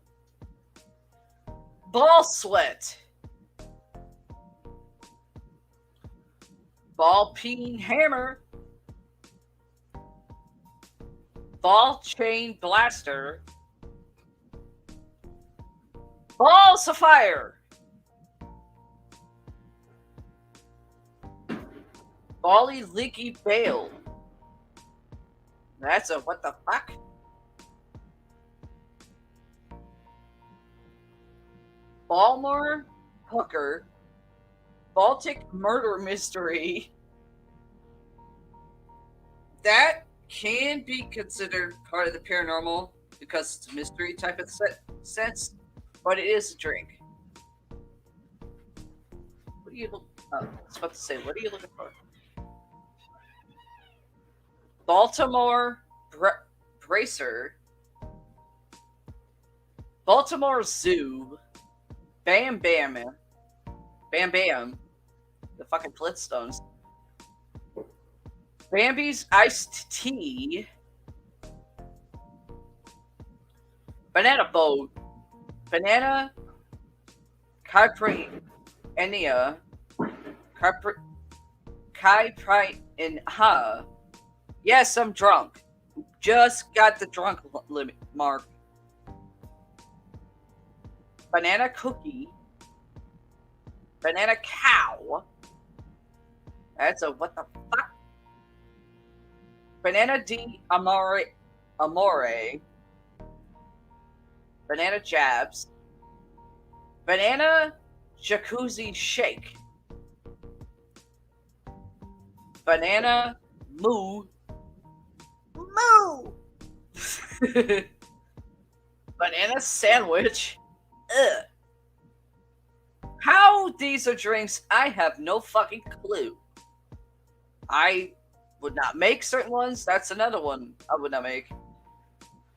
Ball sweat. Ball peen hammer. Ball chain blaster. Balls of fire. Bally leaky bail. That's a what the fuck? Balmer hooker. Baltic murder mystery. That can be considered part of the paranormal because it's a mystery type of sense, but it is a drink. What are you looking? I was about to say, what are you looking for? Baltimore Bracer. Baltimore Zoo. Bam Bam. Bam Bam. The fucking Flintstones. Bambi's iced tea. Banana boat. Banana. Caipirinha. Caipirinha. Yes, I'm drunk. Just got the drunk limit mark. Banana cookie. Banana cow. That's a what the fuck? Banana di amore. Banana jabs. Banana jacuzzi shake. Banana moo. Moo. Banana sandwich. Ugh. How these are drinks, I have no fucking clue. I would not make certain ones. That's another one I would not make.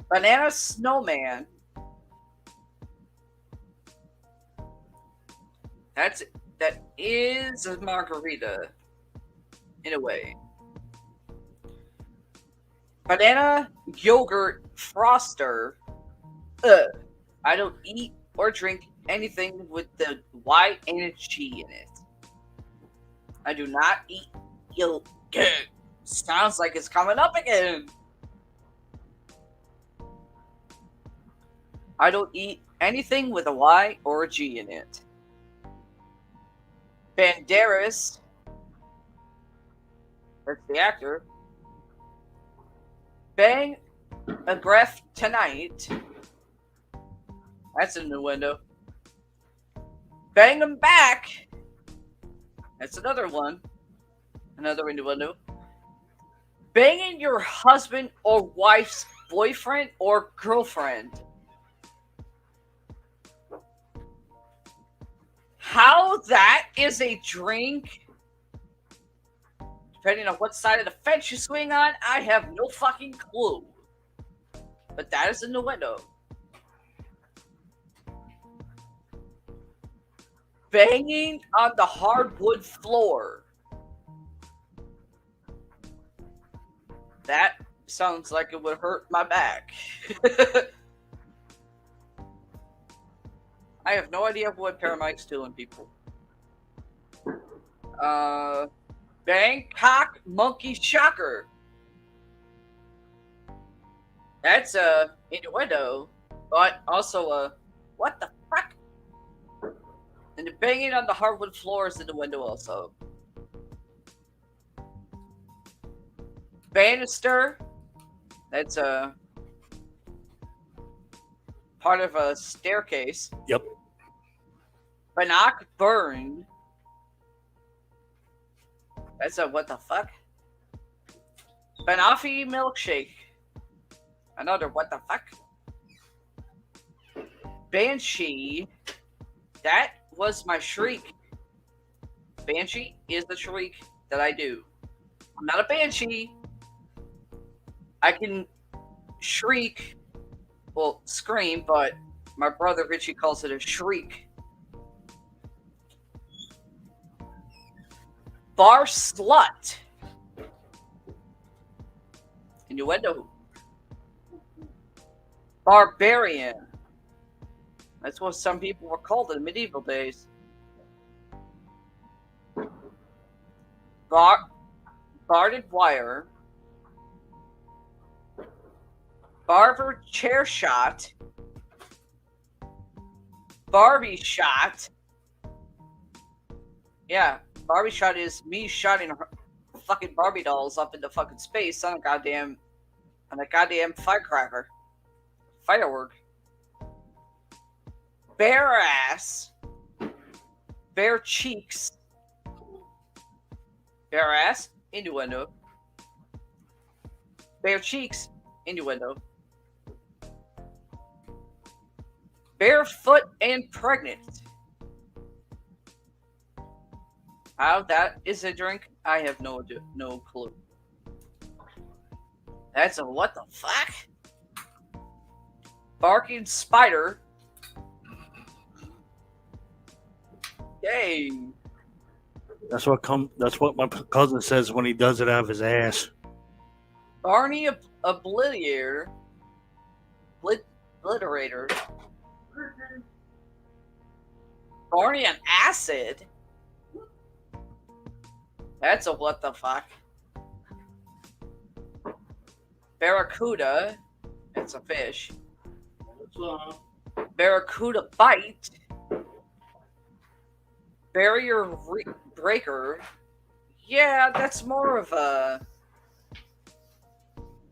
Banana snowman. That is a margarita in a way. Banana yogurt froster. I don't eat or drink anything with the Y and a G in it. I do not eat yogurt. Sounds like it's coming up again. I don't eat anything with a Y or a G in it. Banderas, that's the actor. Bang a breath tonight. That's in the window. Bang 'em back. That's another one. Another innuendo. Banging your husband or wife's boyfriend or girlfriend. How that is a drink, depending on what side of the fence you swing on, I have no fucking clue. But that is in the window. Banging on the hardwood floor. That sounds like it would hurt my back. I have no idea what Paramike's doing, people. Bangkok Monkey Shocker. That's a innuendo, but also a what the fuck? And the banging on the hardwood floors in the window also. Banister. That's a part of a staircase. Yep. Bannock Burn. That's a what the fuck? Banoffee Milkshake. Another what the fuck? Banshee. That was my shriek. Banshee is the shriek that I do. I'm not a banshee. I can shriek, well, scream, but my brother Richie calls it a shriek. Bar Slut. Innuendo. Barbarian. That's what some people were called in medieval days. Barded wire. Barber chair shot. Barbie shot. Yeah, Barbie shot is me shotting her fucking Barbie dolls up into fucking space on a goddamn firecracker. Firework. Bare ass. Bare cheeks. Bare ass. Innuendo. Bare cheeks. Innuendo. Barefoot and pregnant. How that is a drink, I have no clue. That's a what the fuck? Barking spider. Dang. That's what my cousin says when he does it out of his ass. Barney Obliterator. Obliterator. Barney on acid. That's a what the fuck. Barracuda. It's a fish. Barracuda bite. Barrier breaker. Yeah, that's more of a.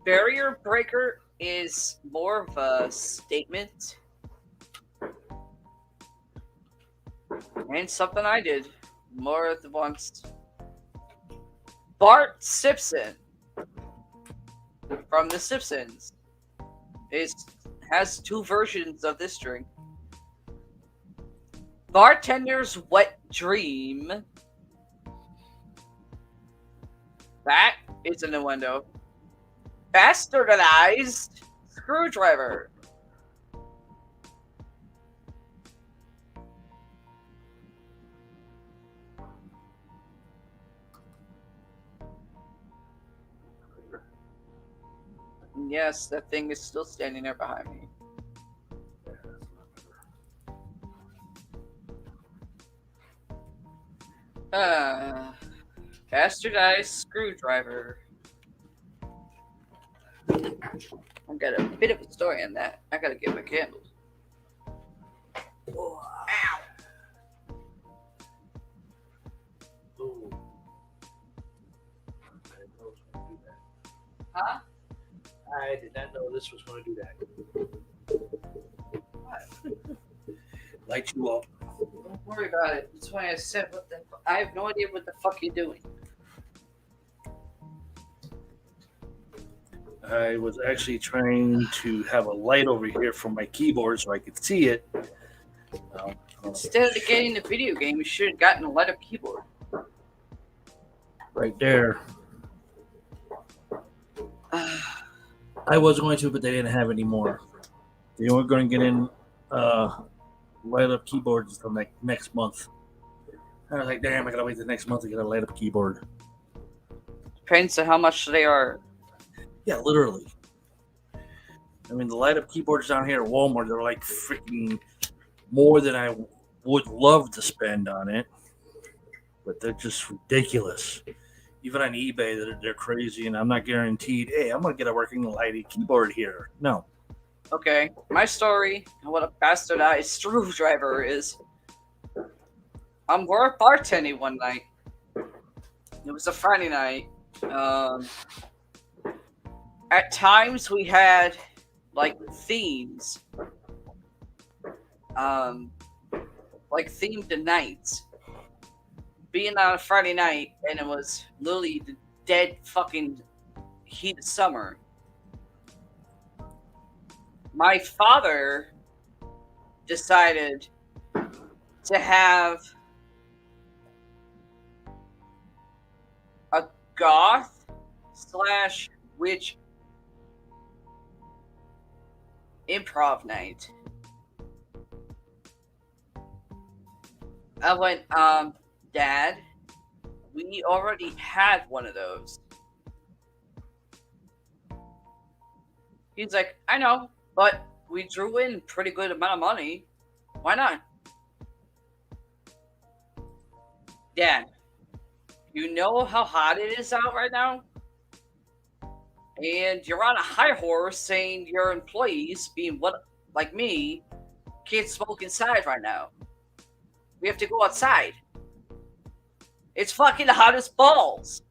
Barrier breaker is more of a statement. And something I did more than once. Bart Simpson from The Simpsons has two versions of this drink. Bartender's Wet Dream. That is in the window. Bastardized Screwdriver. Yes, that thing is still standing there behind me. Bastardized Screwdriver. I've got a bit of a story on that. I gotta get my candles. Ow. Ooh. Huh? I did not know this was going to do that. Light you up. Don't worry about it. That's why I said what the. I have no idea what the fuck you're doing. I was actually trying to have a light over here for my keyboard so I could see it. Instead of getting the video game, you should have gotten a light up keyboard. Right there. I was going to, but they didn't have any more. They weren't going to get in light up keyboards until next month. I was like, damn, I gotta wait the next month to get a light up keyboard. Depends on how much they are. Yeah, literally. I mean, the light up keyboards down here at Walmart, they're like freaking more than I would love to spend on it. But they're just ridiculous. Even on eBay, they're crazy, and I'm not guaranteed, hey, I'm going to get a working lighted keyboard here. No. Okay, my story on what a bastardized screwdriver is. We're bartending one night. It was a Friday night. At times we had like themes. Like themed nights. Being on a Friday night, and it was literally the dead fucking heat of summer. My father decided to have a goth / witch improv night. I went, Dad, we already had one of those. He's like, I know, but we drew in a pretty good amount of money. Why not? Dad, you know how hot it is out right now? And you're on a high horse saying your employees, being what like me, can't smoke inside right now. We have to go outside. It's fucking hot as balls.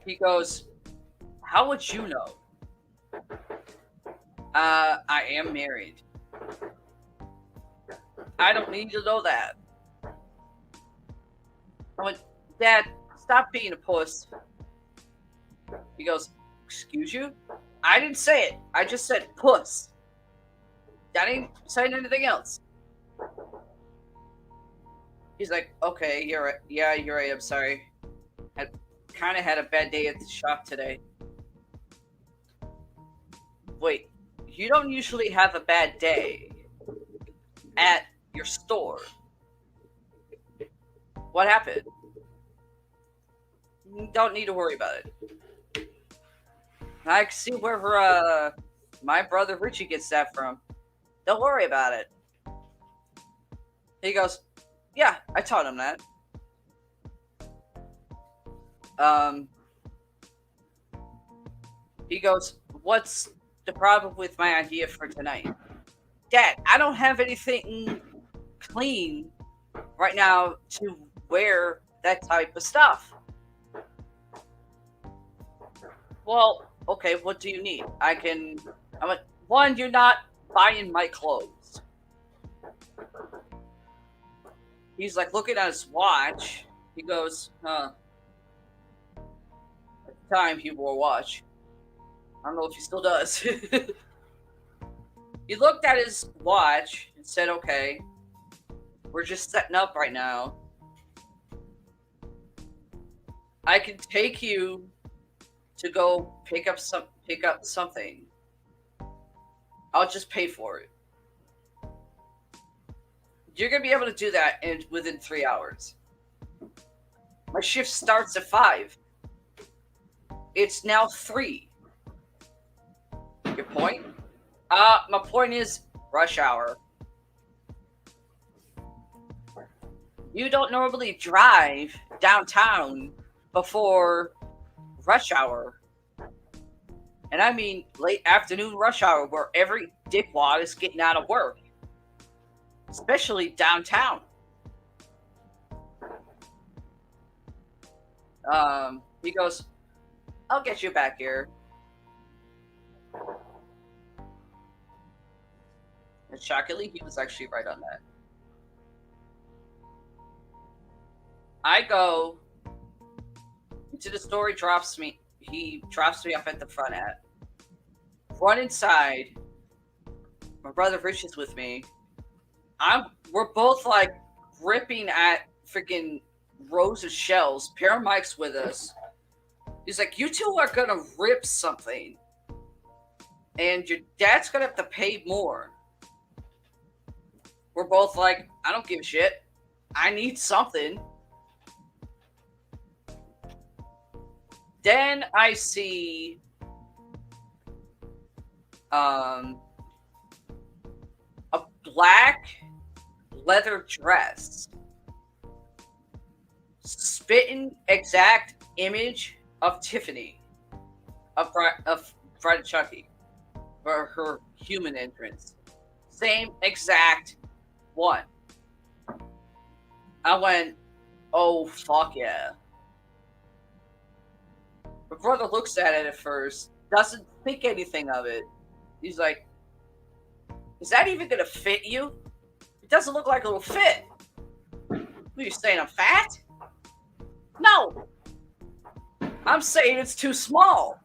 He goes, how would you know? I am married. I don't need to know that. I went, Dad, stop being a puss. He goes, excuse you? I didn't say it. I just said puss. I didn't say anything else. He's like, okay, you're right. Yeah, you're right. I'm sorry. I kind of had a bad day at the shop today. Wait, you don't usually have a bad day at your store. What happened? You don't need to worry about it. I can see where my brother Richie gets that from. Don't worry about it. He goes, yeah, I taught him that. He goes, what's the problem with my idea for tonight? Dad, I don't have anything clean right now to wear that type of stuff. Well, okay, what do you need? I went, one, you're not buying my clothes. He's like looking at his watch. He goes, huh. At the time, he wore a watch. I don't know if he still does. He looked at his watch and said, okay, we're just setting up right now. I can take you to go pick up something. I'll just pay for it. You're gonna be able to do that within 3 hours. My shift starts at 5. It's now 3. Your point? My point is rush hour. You don't normally drive downtown before rush hour. And I mean late afternoon rush hour where every dickwad is getting out of work. Especially downtown. He goes, I'll get you back here. And shockingly, he was actually right on that. I go into the store, he drops me off at the front at. Run inside. My brother Rich is with me. We're both like ripping at freaking rows of shells. Paramike's with us. He's like, you two are gonna rip something. And your dad's gonna have to pay more. We're both like, I don't give a shit. I need something. Then I see a black leather dress, spitting exact image of Tiffany of Bride of Chucky for her human entrance. Same exact one. I went, oh fuck yeah. My brother looks at it at first, doesn't think anything of it. He's like, is that even gonna fit you? It doesn't look like it'll fit. What are you saying, I'm fat? No. I'm saying it's too small.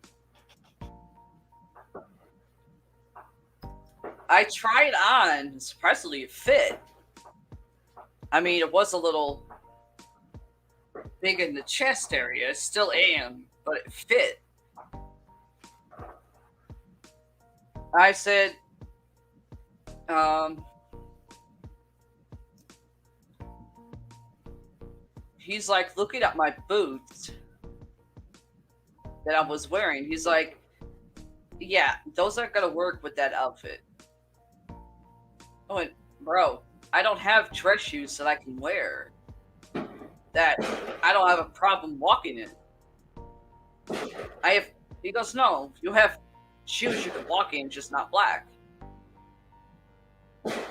I tried it on, and surprisingly it fit. I mean, it was a little big in the chest area. It still am, but it fit. I said, he's like looking at my boots that I was wearing. He's like, yeah, those aren't gonna work with that outfit. I went, bro, I don't have dress shoes that I can wear that I don't have a problem walking in. He goes, no, you have shoes you can walk in, just not black.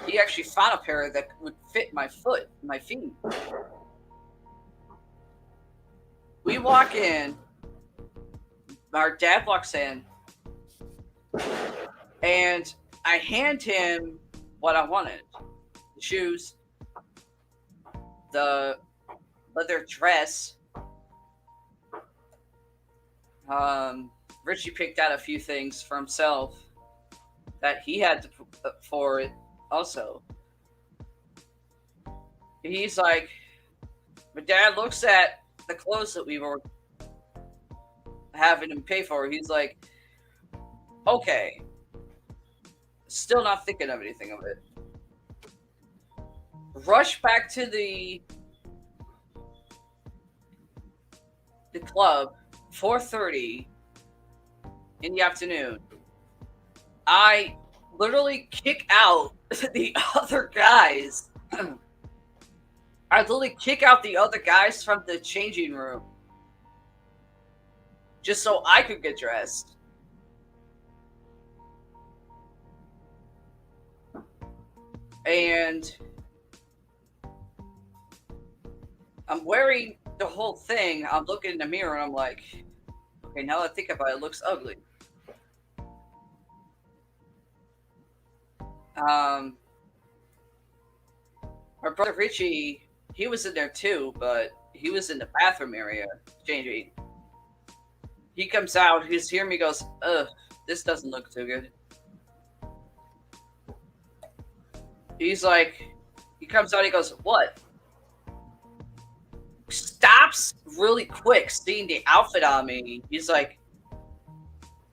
He actually found a pair that would fit my feet. We walk in, our dad walks in, and I hand him what I wanted. The shoes, the leather dress. Richie picked out a few things for himself that he had to for it also. He's like, my dad looks at the clothes that we were having him pay for. He's like, okay, still not thinking of anything of it. Rush back to the club, 4:30 in the afternoon. I literally kick out the other guys. I literally kick out the other guys from the changing room just so I could get dressed. And I'm wearing the whole thing. I'm looking in the mirror and I'm like, okay, now that I think about it, it looks ugly. My brother Richie, he was in there too, but he was in the bathroom area changing. He comes out, he's hearing me, goes, ugh, this doesn't look too good. He's like, he comes out, he goes, what? Stops really quick seeing the outfit on me. He's like,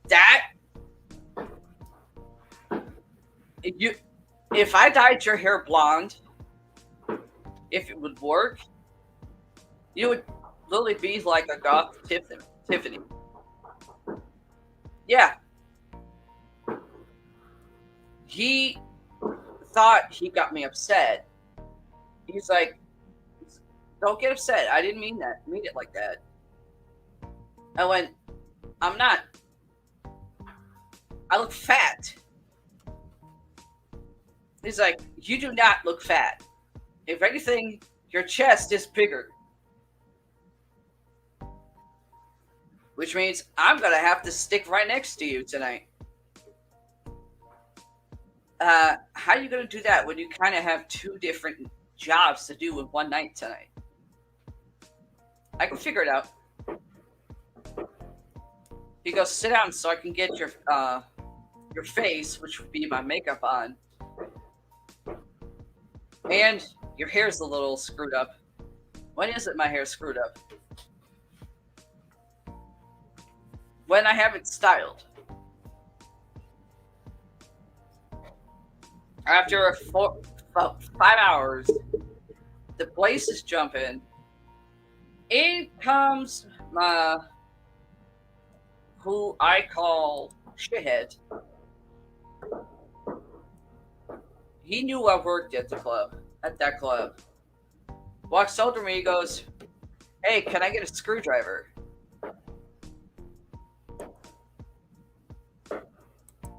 that, if I dyed your hair blonde, if it would work, you would literally be like a goth Tiffany. Yeah. He thought he got me upset. He's like, don't get upset. I didn't mean it like that. I went, I'm not. I look fat. He's like, you do not look fat. If anything, your chest is bigger. Which means I'm gonna have to stick right next to you tonight. How are you gonna do that when you kind of have two different jobs to do in one night tonight? I can figure it out. He goes, sit down so I can get your face, which would be my makeup on. And your hair's a little screwed up. When is it my hair screwed up? When I have it styled. After about 5 hours, the place is jumping. In comes my, who I call shithead. He knew I worked at that club. Walks over to me, he goes, hey, can I get a screwdriver?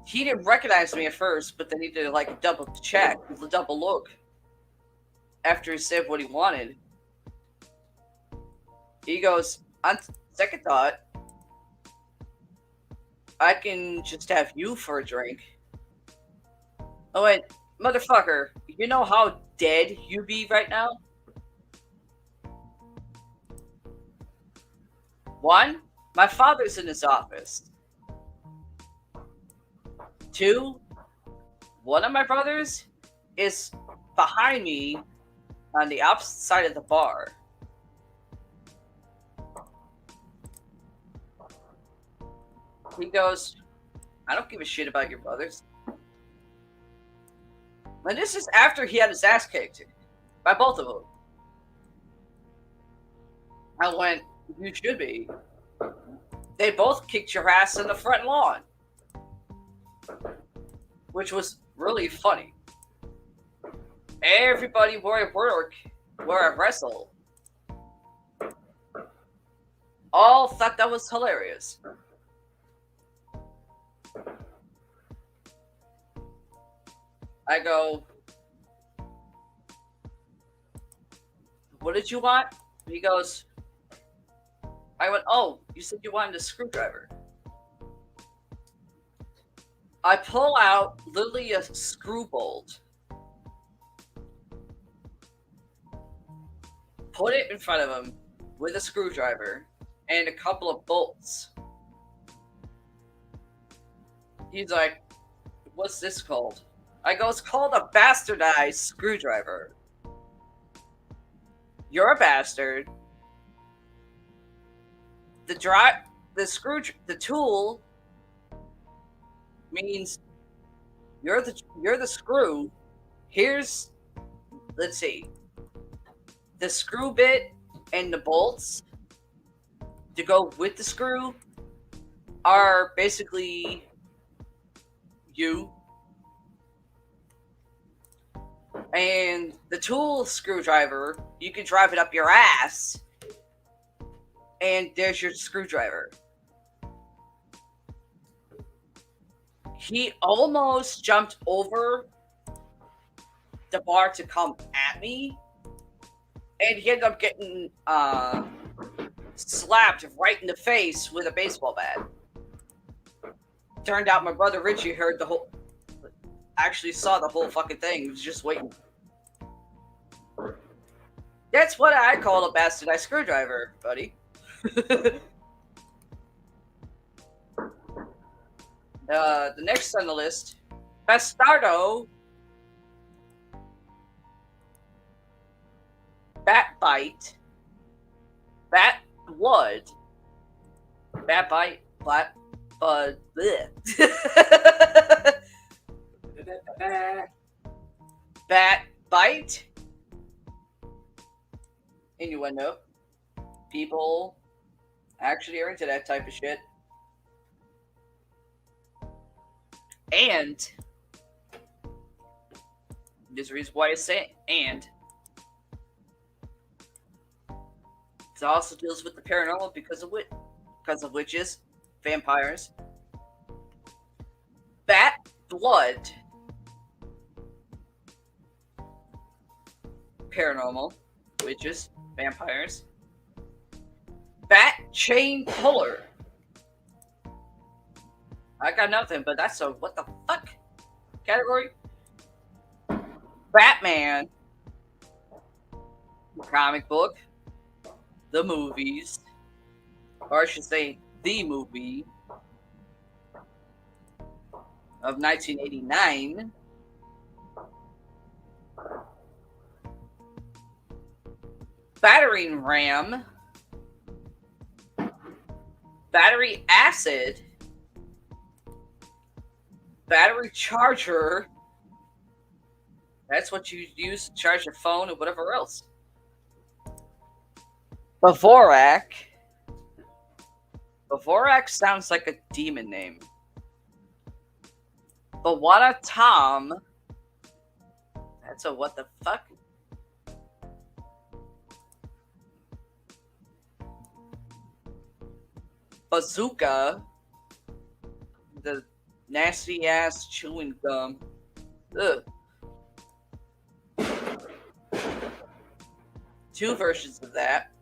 He didn't recognize me at first, but then he did like a double check, a double look. After he said what he wanted, he goes, on second thought, I can just have you for a drink. I went, motherfucker, you know how dead you be right now? One, my father's in his office. Two, one of my brothers is behind me on the opposite side of the bar. He goes, I don't give a shit about your brothers. And this is after he had his ass kicked by both of them. I went, you should be. They both kicked your ass in the front lawn. Which was really funny. Everybody where I work, where I wrestle, all thought that was hilarious. I go, what did you want? He goes, I went, oh, you said you wanted a screwdriver. I pull out literally a screw bolt, put it in front of him with a screwdriver and a couple of bolts. He's like, what's this called? I go, it's called a bastardized screwdriver. You're a bastard. The tool means you're the screw. Here's, let's see, the screw bit and the bolts to go with the screw are basically you. And the tool screwdriver, you can drive it up your ass, and there's your screwdriver. He almost jumped over the bar to come at me, and he ended up getting slapped right in the face with a baseball bat. Turned out my brother Richie actually saw the whole fucking thing. He was just waiting. That's what I call a bastardized screwdriver, buddy. The next on the list, Bastardo, Bat Bite, Bat Blood, Bat Bite, Bat Bud, Bat Bite, innuendo. People actually are into that type of shit. And there's a reason why I say and. It also deals with the paranormal because of witches, vampires, Blood. Paranormal. Witches. Vampires. Bat Chain Puller. I got nothing, but that's a what the fuck category. Batman. Comic book. The movies. Or I should say, the movie of 1989. Battering ram. Battery acid. Battery charger. That's what you use to charge your phone or whatever else. Bavorak. Bavorak sounds like a demon name. Bawana Tom. That's a what the fuck? Bazooka. The nasty ass chewing gum. Ugh. Two versions of that.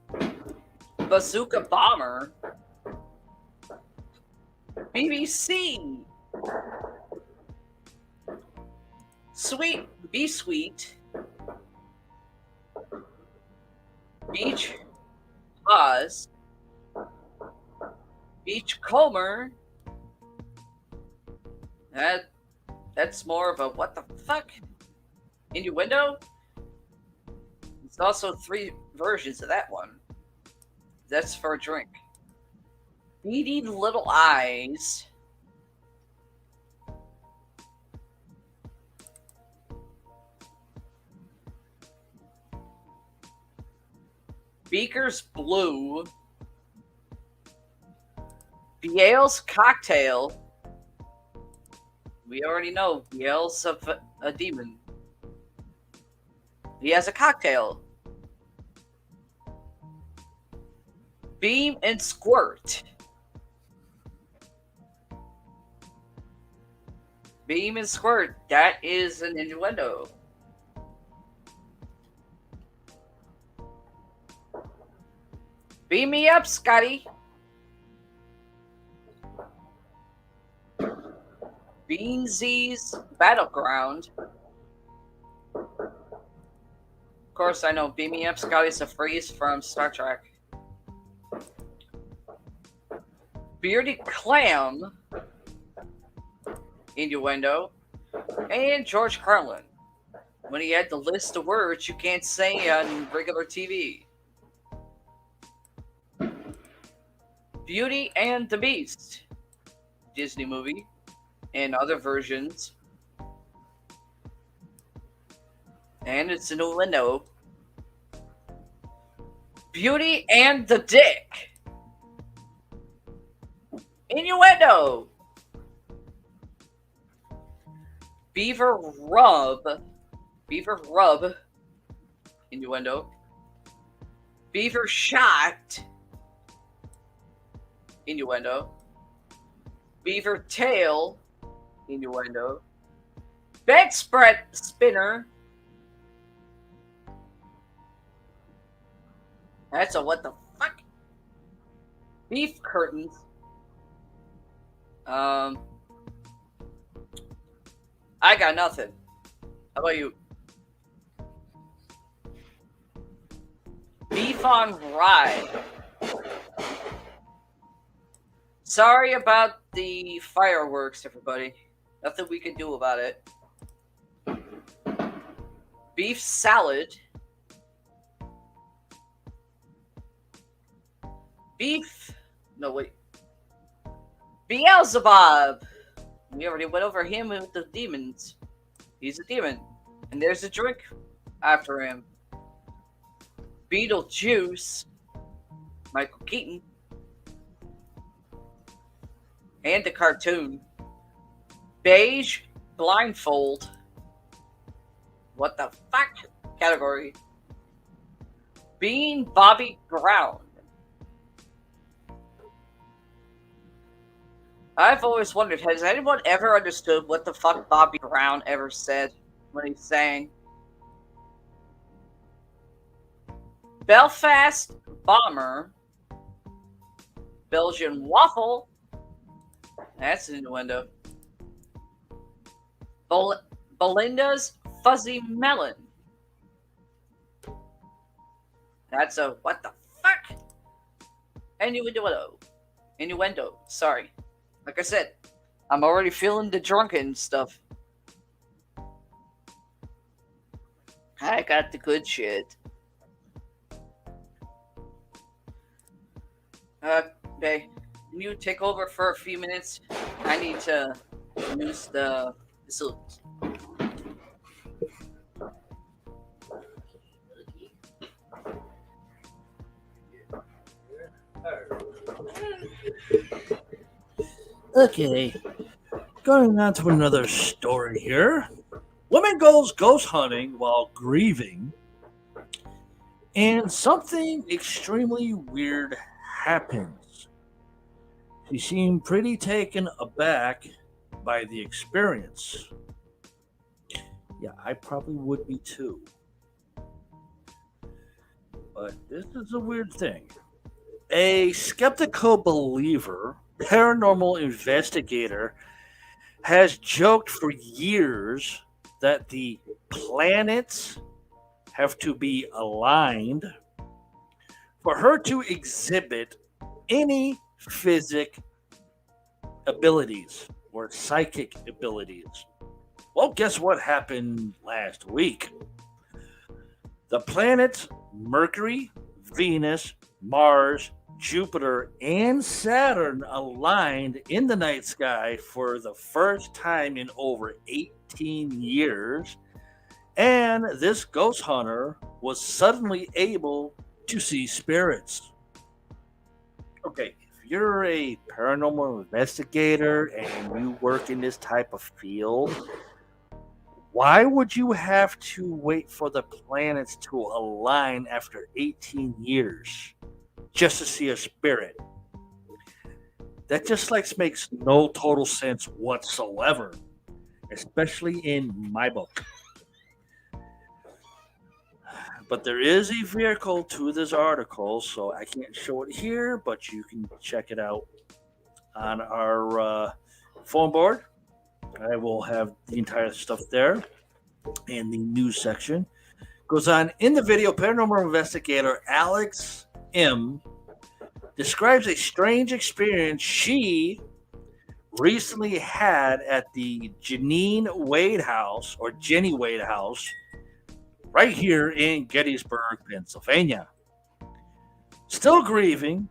Bazooka Bomber. BBC. Sweet. Be Sweet. Beach Pause. Beachcomber. That's more of a what the fuck? Innuendo? There's also 3 versions of that one. That's for a drink. Beady Little Eyes. Beaker's Blue. Biel's Cocktail. We already know Biel's a demon. He has a cocktail. Beam and Squirt. Beam and Squirt. That is an innuendo. Beam me up, Scotty. Beansy's Battleground. Of course, I know Beam me up, Scotty's a phrase from Star Trek. Beardy Clam. Innuendo. And George Carlin. When he had to list the words you can't say on regular TV. Beauty and the Beast. Disney movie. And other versions. And it's an innuendo. Beauty and the Dick. Innuendo. Beaver Rub. Beaver Rub. Innuendo. Beaver Shot. Innuendo. Beaver Tail. Innuendo. Bedspread Spinner. That's a what the fuck? Beef Curtains. I got nothing. How about you? Beef on Rye. Sorry about the fireworks, everybody. Nothing we can do about it. Beef Salad. Beef. No, wait. Beelzebub. We already went over him with the demons. He's a demon. And there's a drink after him. Beetlejuice. Michael Keaton. And the cartoon. Beige Blindfold. What the fuck? Category. Bean Bobby Brown. I've always wondered, has anyone ever understood what the fuck Bobby Brown ever said when he sang Belfast Bomber, Belgian Waffle, that's an innuendo, Belinda's Fuzzy Melon. That's a what the fuck? Innuendo. Sorry. Like I said, I'm already feeling the drunken stuff. I got the good shit. Okay, can you take over for a few minutes? I need to use the facilities. Okay, going on to another story here. Woman goes ghost hunting while grieving, and something extremely weird happens. She seemed pretty taken aback by the experience. Yeah, I probably would be too. But this is a weird thing. A skeptical believer, paranormal investigator, has joked for years that the planets have to be aligned for her to exhibit any physic abilities or psychic abilities. Well, guess what happened last week? The planets Mercury, Venus, Mars, Jupiter, and Saturn aligned in the night sky for the first time in over 18 years, and this ghost hunter was suddenly able to see spirits. Okay, if you're a paranormal investigator and you work in this type of field, why would you have to wait for the planets to align after 18 years just to see a spirit? That just makes no total sense whatsoever, especially in my book. But there is a vehicle to this article, so I can't show it here, but you can check it out on our phone board. I will have the entire stuff there in the news section. Goes on in the video, paranormal investigator Alex M. describes a strange experience she recently had at the Jenny Wade House right here in Gettysburg, Pennsylvania. Still grieving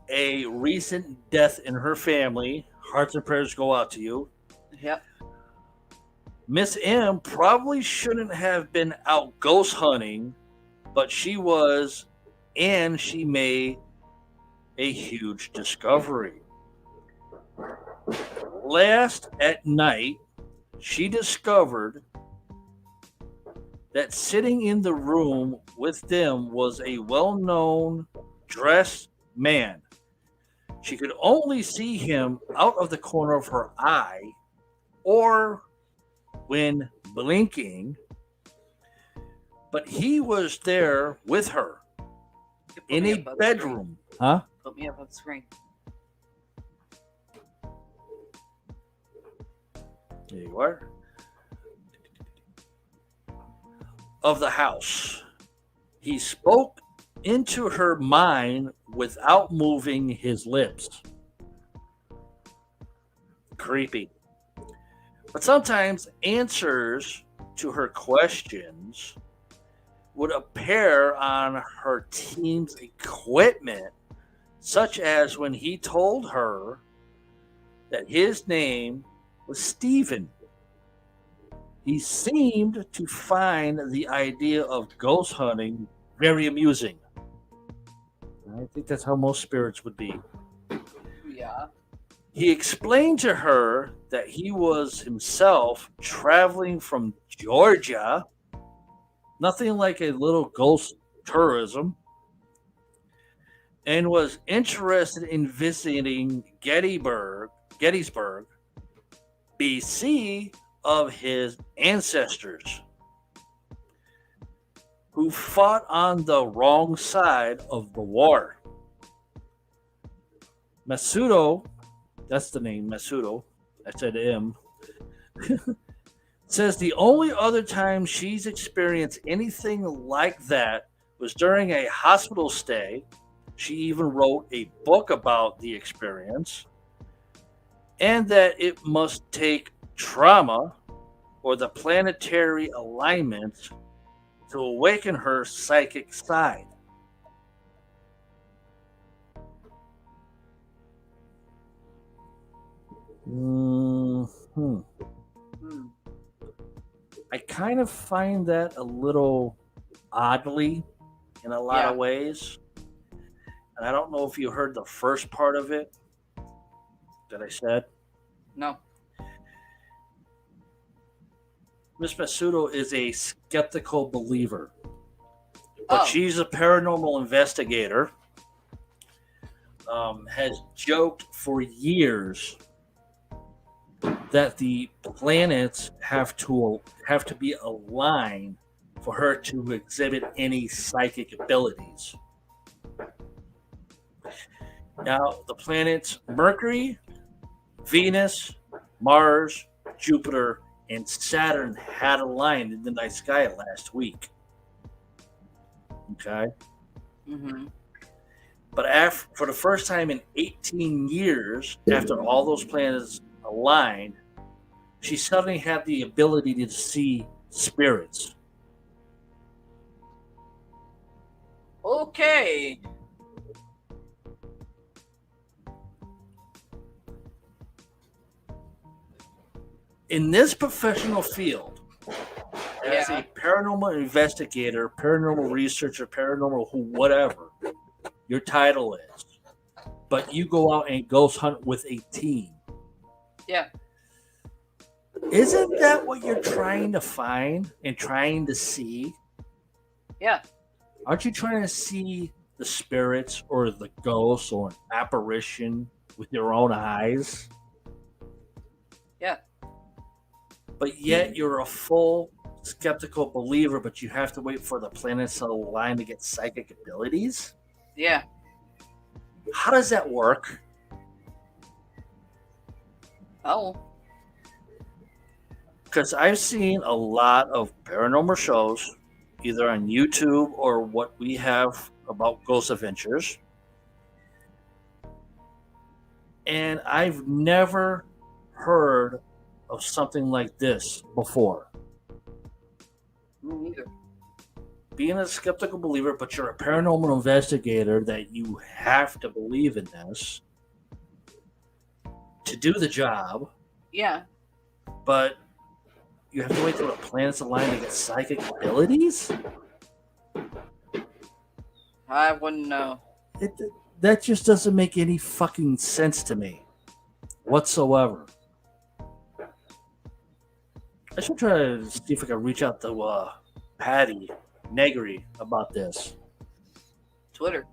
a recent death in her family. Hearts and prayers go out to you. Yep. Miss M probably shouldn't have been out ghost hunting, but she was, and she made a huge discovery. Last at night, she discovered that sitting in the room with them was a well-known dressed man. She could only see him out of the corner of her eye or when blinking, but he was there with her in a bedroom. Huh? Put me up on the screen. There you are. Of the house. He spoke into her mind without moving his lips. Creepy. But sometimes answers to her questions would appear on her team's equipment, such as when he told her that his name was Stephen. He seemed to find the idea of ghost hunting very amusing. I think that's how most spirits would be. Yeah. He explained to her that he was himself traveling from Georgia, nothing like a little ghost tourism, and was interested in visiting Gettysburg, BC, of his ancestors who fought on the wrong side of the war. Masudo, that's the name, Masudo, I said M, says the only other time she's experienced anything like that was during a hospital stay. She even wrote a book about the experience, and that it must take trauma or the planetary alignment to awaken her psychic side. Hmm. I kind of find that a little oddly in a lot of ways. And I don't know if you heard the first part of it that I said. No. Miss Masudo is a skeptical believer, but Oh. she's a paranormal investigator. Has joked for years that the planets have to be aligned for her to exhibit any psychic abilities. Now, the planets Mercury, Venus, Mars, Jupiter, and Saturn had aligned in the night sky last week. Okay? Mm-hmm. But for the first time in 18 years, after all those planets aligned, she suddenly had the ability to see spirits. Okay. In this professional field, as a paranormal investigator, paranormal researcher, paranormal whatever your title is, but you go out and ghost hunt with a team. Yeah. Isn't that what you're trying to find and trying to see? Yeah. Aren't you trying to see the spirits or the ghosts or an apparition with your own eyes? Yeah. But yet you're a full skeptical believer, but you have to wait for the planets to align to get psychic abilities? Yeah. How does that work? Oh. Because I've seen a lot of paranormal shows, either on YouTube or what we have about Ghost Adventures. And I've never heard of something like this before. Me neither. Being a skeptical believer, but you're a paranormal investigator, that you have to believe in this to do the job. Yeah. But you have to wait till the planets align to get psychic abilities? I wouldn't know. That just doesn't make any fucking sense to me whatsoever. I should try to see if I can reach out to Patty Negri about this. Twitter.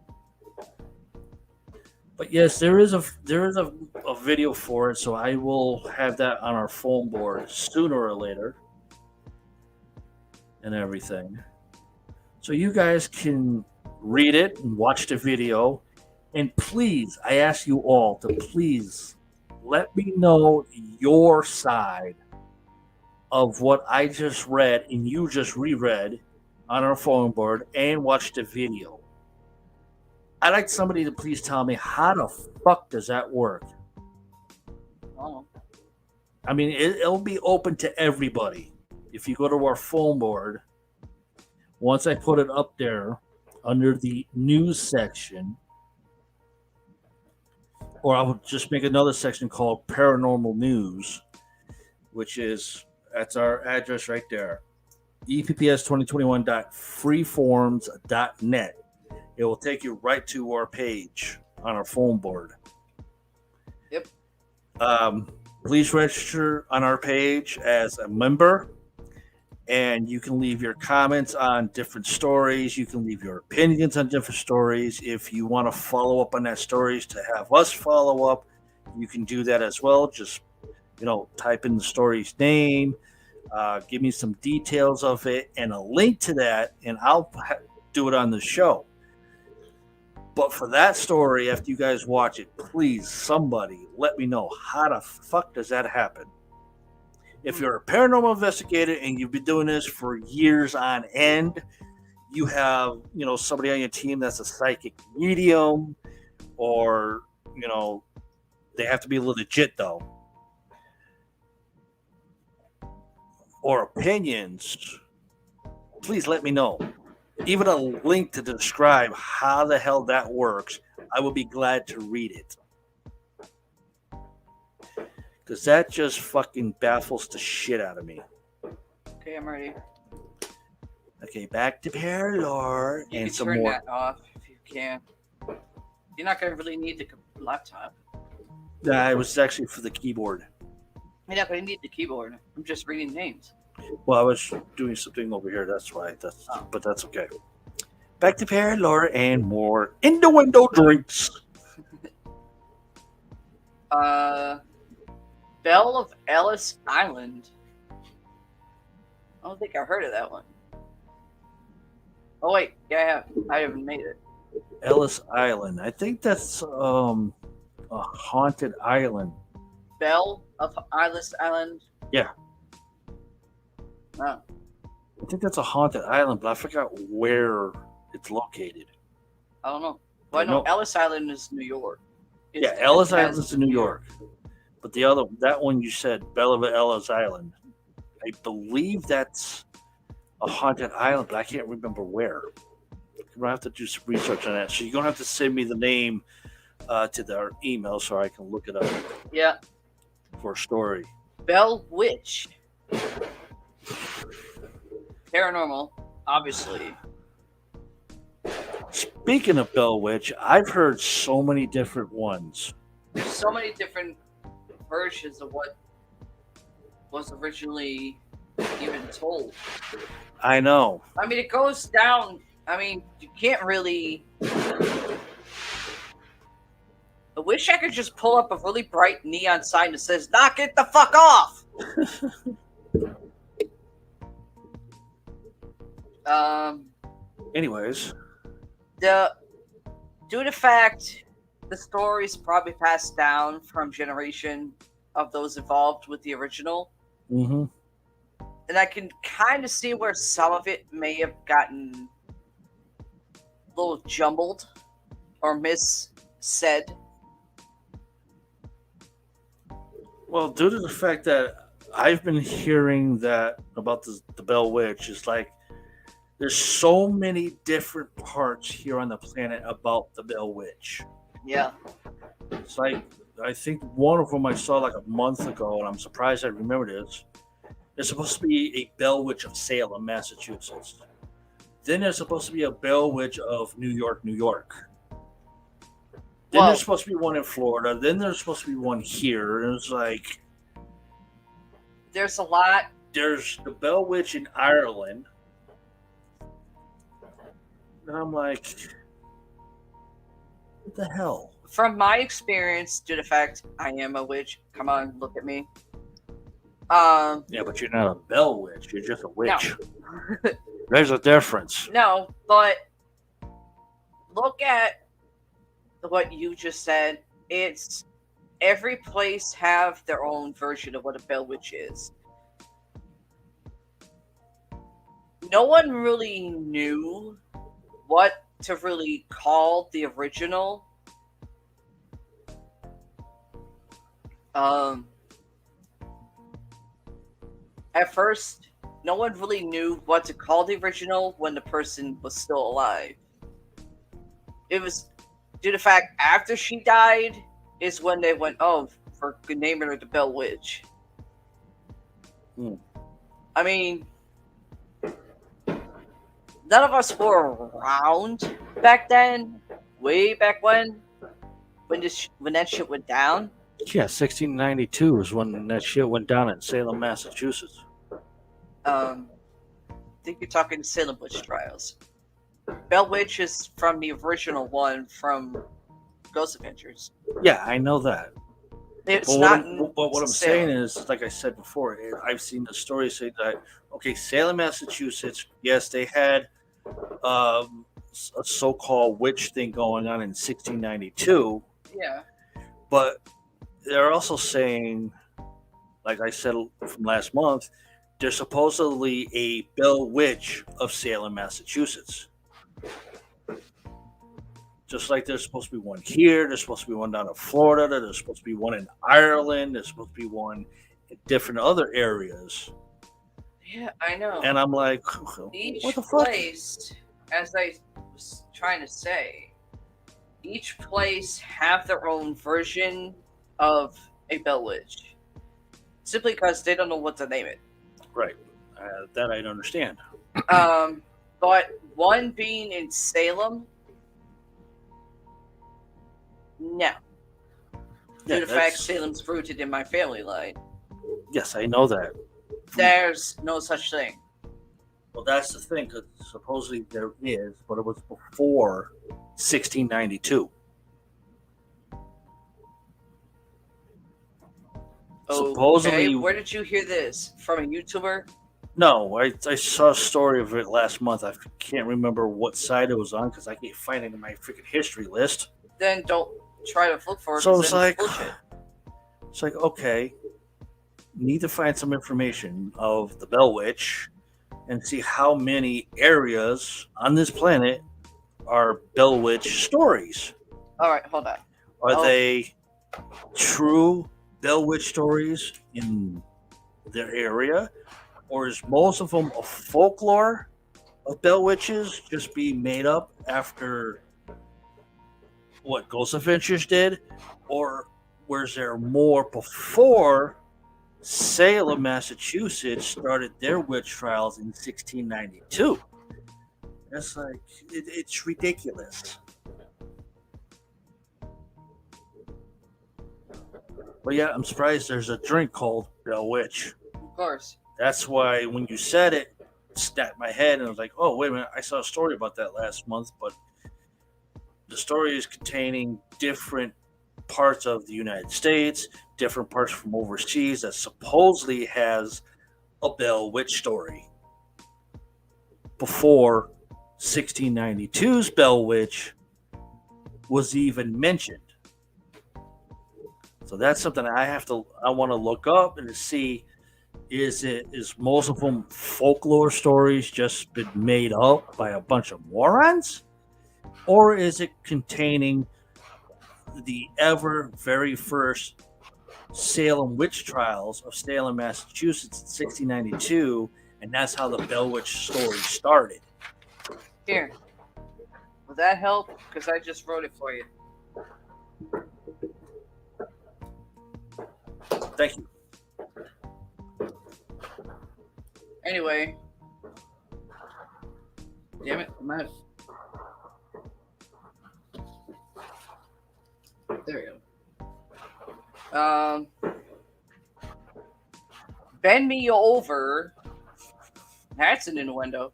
But yes, there is a video for it, so I will have that on our phone board sooner or later, and everything. So you guys can read it and watch the video, and please, I ask you all to please let me know your side of what I just read and you just reread on our phone board and watch the video. I'd like somebody to please tell me, how the fuck does that work? Oh. I mean, it'll be open to everybody. If you go to our phone board, once I put it up there under the news section, or I'll just make another section called Paranormal News, that's our address right there. EPPS2021.freeforms.net. It will take you right to our page on our phone board. Yep. Please register on our page as a member, and you can leave your comments on different stories. You can leave your opinions on different stories. If you want to follow up on that stories to have us follow up, you can do that as well. Just type in the story's name, give me some details of it and a link to that, and I'll do it on the show. But for that story, after you guys watch it, please, somebody let me know, how the fuck does that happen? If you're a paranormal investigator and you've been doing this for years on end, you have, somebody on your team that's a psychic medium, or, they have to be legit though, or opinions, please let me know. Even a link to describe how the hell that works, I will be glad to read it. Because that just fucking baffles the shit out of me. Okay, I'm ready. Okay, back to Paralore You and can some turn more. that off if you can. You're not going to really need the laptop. It was actually for the keyboard. You're not going to need the keyboard. I'm just reading names. Well, I was doing something over here. That's why. But that's okay. Back to Paralore and more innuendo drinks. Belle of Ellis Island. I don't think I heard of that one. Oh wait, yeah, I haven't made it. Ellis Island. I think that's a haunted island. Belle of Ellis Island. Yeah. Oh. I think that's a haunted island, but I forgot where it's located. I don't know. Well, I know Ellis Island is New York. Ellis Island is in New York. But that one you said, Belle of Ellis Island, I believe that's a haunted island, but I can't remember where. I'm going to have to do some research on that. So you're going to have to send me the name to their email so I can look it up. Yeah. For a story. Bell Witch. Paranormal, obviously. Speaking of Bell Witch, I've heard so many different ones. There's so many different versions of what was originally even told. I know. I mean, it goes down. I mean, you can't really. I wish I could just pull up a really bright neon sign that says, knock it the fuck off! Anyways. Due to the fact the stories probably passed down from generation of those involved with the original. Mm-hmm. And I can kind of see where some of it may have gotten a little jumbled or missaid. Well, due to the fact that I've been hearing that about the Bell Witch, is like there's so many different parts here on the planet about the Bell Witch. Yeah. It's like, I think one of them I saw like a month ago, and I'm surprised I remember this. There's supposed to be a Bell Witch of Salem, Massachusetts. Then there's supposed to be a Bell Witch of New York, New York. Then there's supposed to be one in Florida. Then there's supposed to be one here. And it's like... There's a lot. There's the Bell Witch in Ireland. And I'm like... What the hell? From my experience, due to the fact I am a witch, come on, look at me. Yeah, but you're not a Bell Witch. You're just a witch. No. There's a difference. No, but look at what you just said. It's every place have their own version of what a Bell Witch is. No one really knew what to really call the original. At first, no one really knew what to call the original when the person was still alive. It was due to the fact after she died is when they went, oh, for naming her the Bell Witch. I mean, none of us were around back then, way back when that shit went down. Yeah, 1692 is when that shit went down in Salem, Massachusetts. think you're talking Salem Witch Trials. Bell Witch is from the original one from Ghost Adventures. Yeah, I know that. It's But not. what I'm saying is, like I said before, I've seen the story say that, okay, Salem, Massachusetts, yes, they had a so-called witch thing going on in 1692, Yeah. but they're also saying, like I said from last month, there's supposedly a Bell Witch of Salem, Massachusetts. Just like there's supposed to be one here, there's supposed to be one down in Florida, there's supposed to be one in Ireland, there's supposed to be one in different other areas. Yeah, I know. And I'm like, Each what the fuck? place, as I was trying to say, each place have their own version of a Bell Witch. Simply because they don't know what to name it. Right. That I'd understand. But one being in Salem, no. Due to the fact Salem's rooted in my family line. Yes, I know that. There's no such thing. Well, that's the thing, because supposedly there is, but it was before 1692. Supposedly, Okay, where did you hear this? From a YouTuber? No, I saw a story of it last month. I can't remember what side it was on because I can't find it in my freaking history list. Then don't try to look for it. So it's then like, bullshit. Okay, need to find some information of the Bell Witch and see how many areas on this planet are Bell Witch stories. All right, hold on. Are they true Bell Witch stories in their area? Or is most of them a folklore of Bell Witches just being made up after what Ghost Adventures did? Or was there more before Salem, Massachusetts started their witch trials in 1692? It's like, it's ridiculous. But yeah, I'm surprised there's a drink called Bell Witch. Of course. That's why when you said it, snapped my head and I was like, oh, wait a minute, I saw a story about that last month, but the story is containing different parts of the United States, different parts from overseas that supposedly has a Bell Witch story. Before 1692's Bell Witch was even mentioned. So that's something I want to look up and to see, is most of them folklore stories just been made up by a bunch of morons? Or is it containing the very first Salem witch trials of Salem, Massachusetts in 1692, and that's how the Bell Witch story started? Here. Will that help? Because I just wrote it for you. Thank you. Anyway. Damn it, I'm out. There we go. Bend Me Over. That's an innuendo.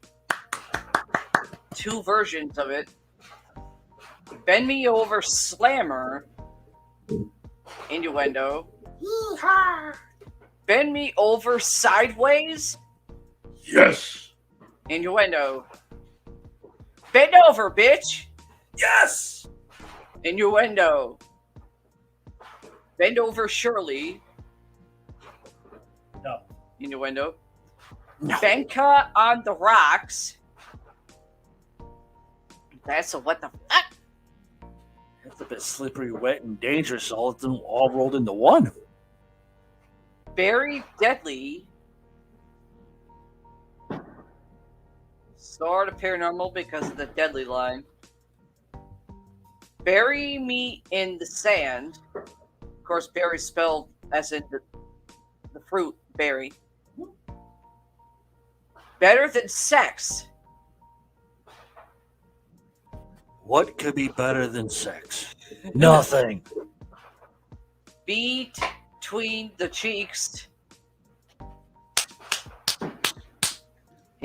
Two versions of it. Bend Me Over Slammer. Innuendo. Bend Me Over Sideways. Yes. Innuendo. Bend over, bitch. Yes. Innuendo. Bend over, Shirley. No. Innuendo. No. Benka on the rocks. That's a what the fuck? It's a bit slippery, wet, and dangerous, all rolled into one. Very deadly. Sort of paranormal because of the deadly line. Bury Me in the Sand. Of course, berry spelled as in the fruit berry. Better Than Sex. What could be better than sex? Nothing. Between the Cheeks.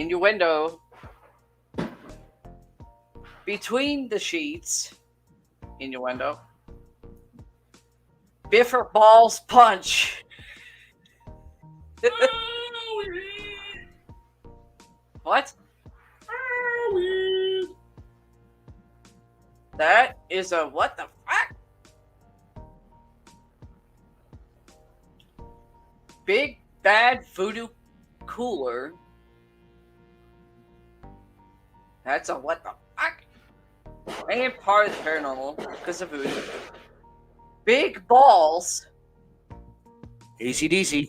Innuendo. Between the sheets. Innuendo. Biffer balls punch. What? That is a what the fuck? Big bad voodoo cooler. That's a what the fuck? And part of the paranormal because of voodoo. Big balls. ACDC.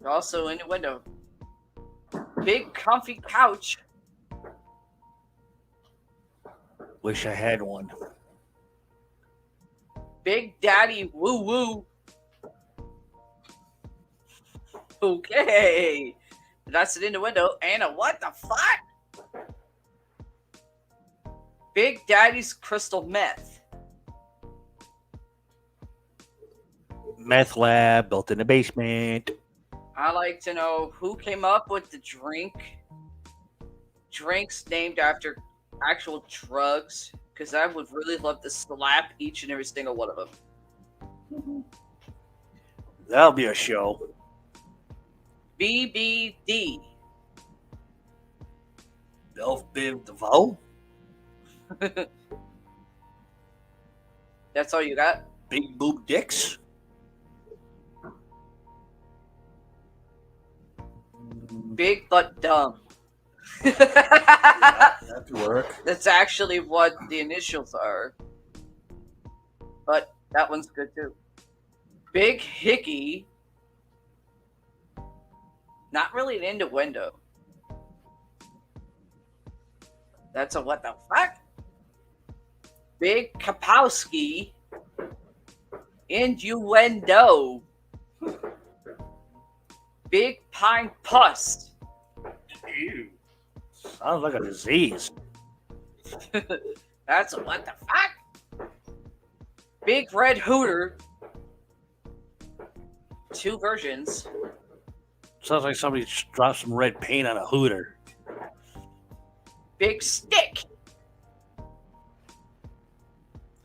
Also in the window. Big comfy couch. Wish I had one. Big daddy woo woo. Okay. That's it in the window. And a what the fuck? Big daddy's crystal meth. Meth lab built in the basement. I like to know who came up with the drinks named after actual drugs, because I would really love to slap each and every single one of them. That'll be a show. BBD. Belf Biv DeVoe. That's all you got? Big boob dicks. Big but dumb. That could work. That's actually what the initials are. But that one's good too. Big hickey. Not really an innuendo. That's a what the fuck? Big Kapowski. Innuendo. Big pine pus. Ew. Sounds like a disease. That's a what the fuck? Big red hooter. 2 versions. Sounds like somebody just dropped some red paint on a hooter. Big stick.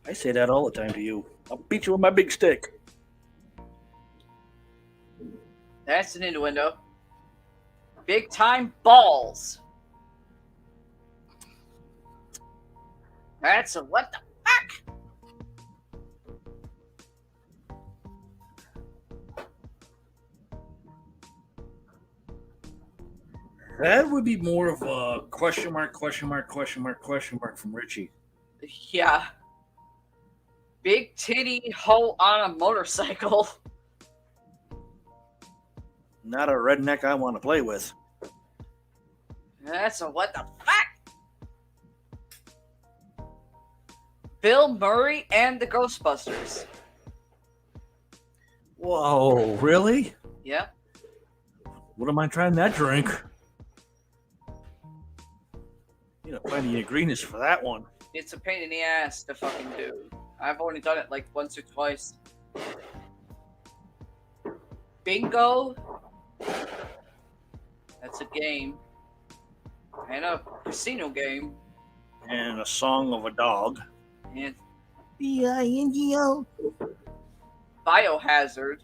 I say that all the time to you. I'll beat you with my big stick. That's an innuendo. Big time balls. That's a what the fuck? That would be more of a question mark from Richie. Yeah. Big titty hoe on a motorcycle. Not a redneck I want to play with. That's a what the fuck? Bill Murray and the Ghostbusters. Whoa, really? Yeah. What am I trying that drink? You know, plenty of greenness for that one. It's a pain in the ass to fucking do. I've only done it like once or twice. Bingo. That's a game. And a casino game. And a song of a dog. And B-I-N-G-O. Biohazard.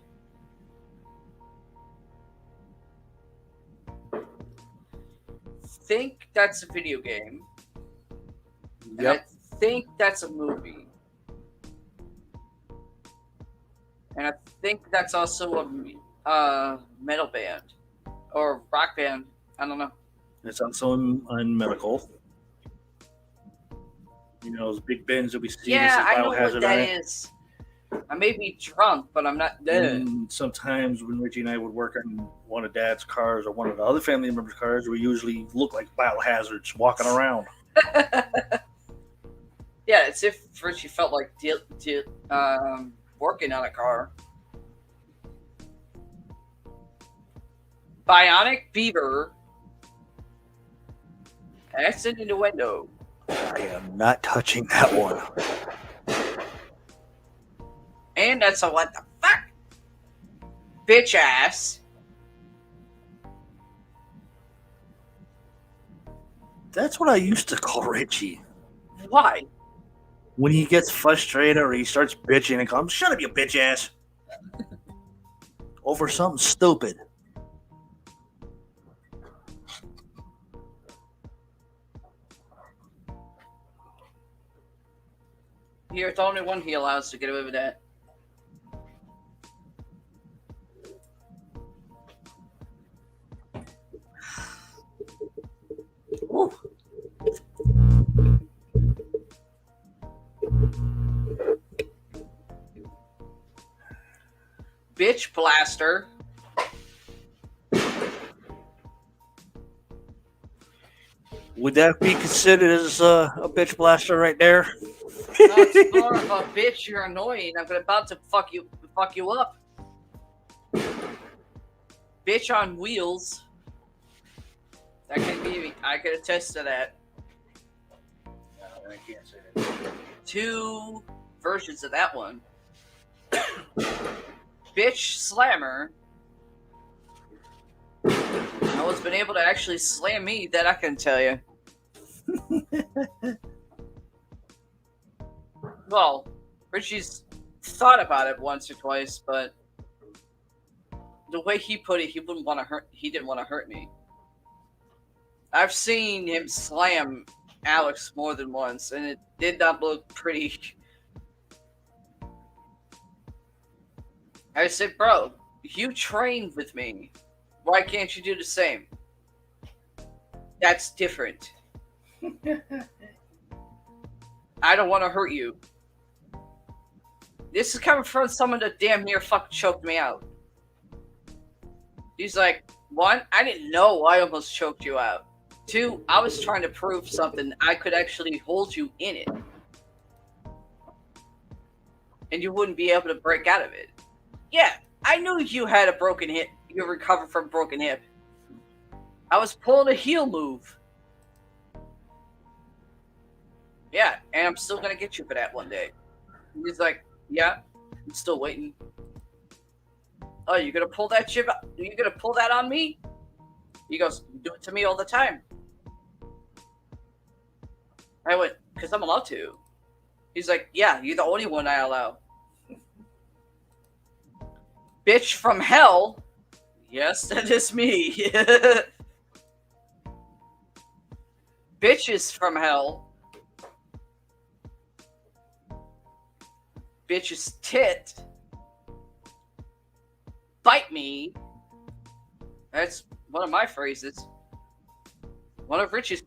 Think that's a video game. And Yep. I think that's a movie. And I think that's also a metal band. Or rock band. I don't know. It's also in medical. You know, those big bins that we see. Yeah, that say I know what Biohazard that on it. is. I may be drunk, but I'm not dead. And sometimes when Richie and I would work on one of Dad's cars or one of the other family members' cars, we usually look like biohazards walking around. Yeah, it's if Richie felt like working on a car. Bionic Beaver. That's an innuendo. I am not touching that one. And that's a what the fuck? bitch ass. That's what I used to call Richie. Why? When he gets frustrated or he starts bitching and comes, shut up, you bitch ass. Over something stupid. You're the only one he allows to get away with that. Ooh. Bitch blaster. Would that be considered as a bitch blaster right there? No, it's more of a bitch. You're annoying. I'm about to fuck you up. Bitch on wheels. That can be. I can attest to that. No, I can't say that. 2 versions of that one. Bitch slammer. No one's been able to actually slam me, that I can tell you. Well, Richie's thought about it once or twice, but the way he put it, he didn't want to hurt me. I've seen him slam Alex more than once, and it did not look pretty. I said, bro, you trained with me. Why can't you do the same? That's different. I don't want to hurt you. This is coming from someone that damn near fucking choked me out. He's like, 1, I didn't know I almost choked you out. 2, I was trying to prove something. I could actually hold you in it. And you wouldn't be able to break out of it. Yeah, I knew you had a broken hip. You recovered from a broken hip. I was pulling a heel move. Yeah, and I'm still gonna get you for that one day. And he's like, yeah, I'm still waiting. Oh, you gonna pull that chip? You gonna pull that on me? He goes, you do it to me all the time. I went, because I'm allowed to. He's like, yeah, you're the only one I allow. Bitch from hell. Yes, that is me. Bitches from hell. Bitches tit. Bite me. That's one of my phrases. One of Rich's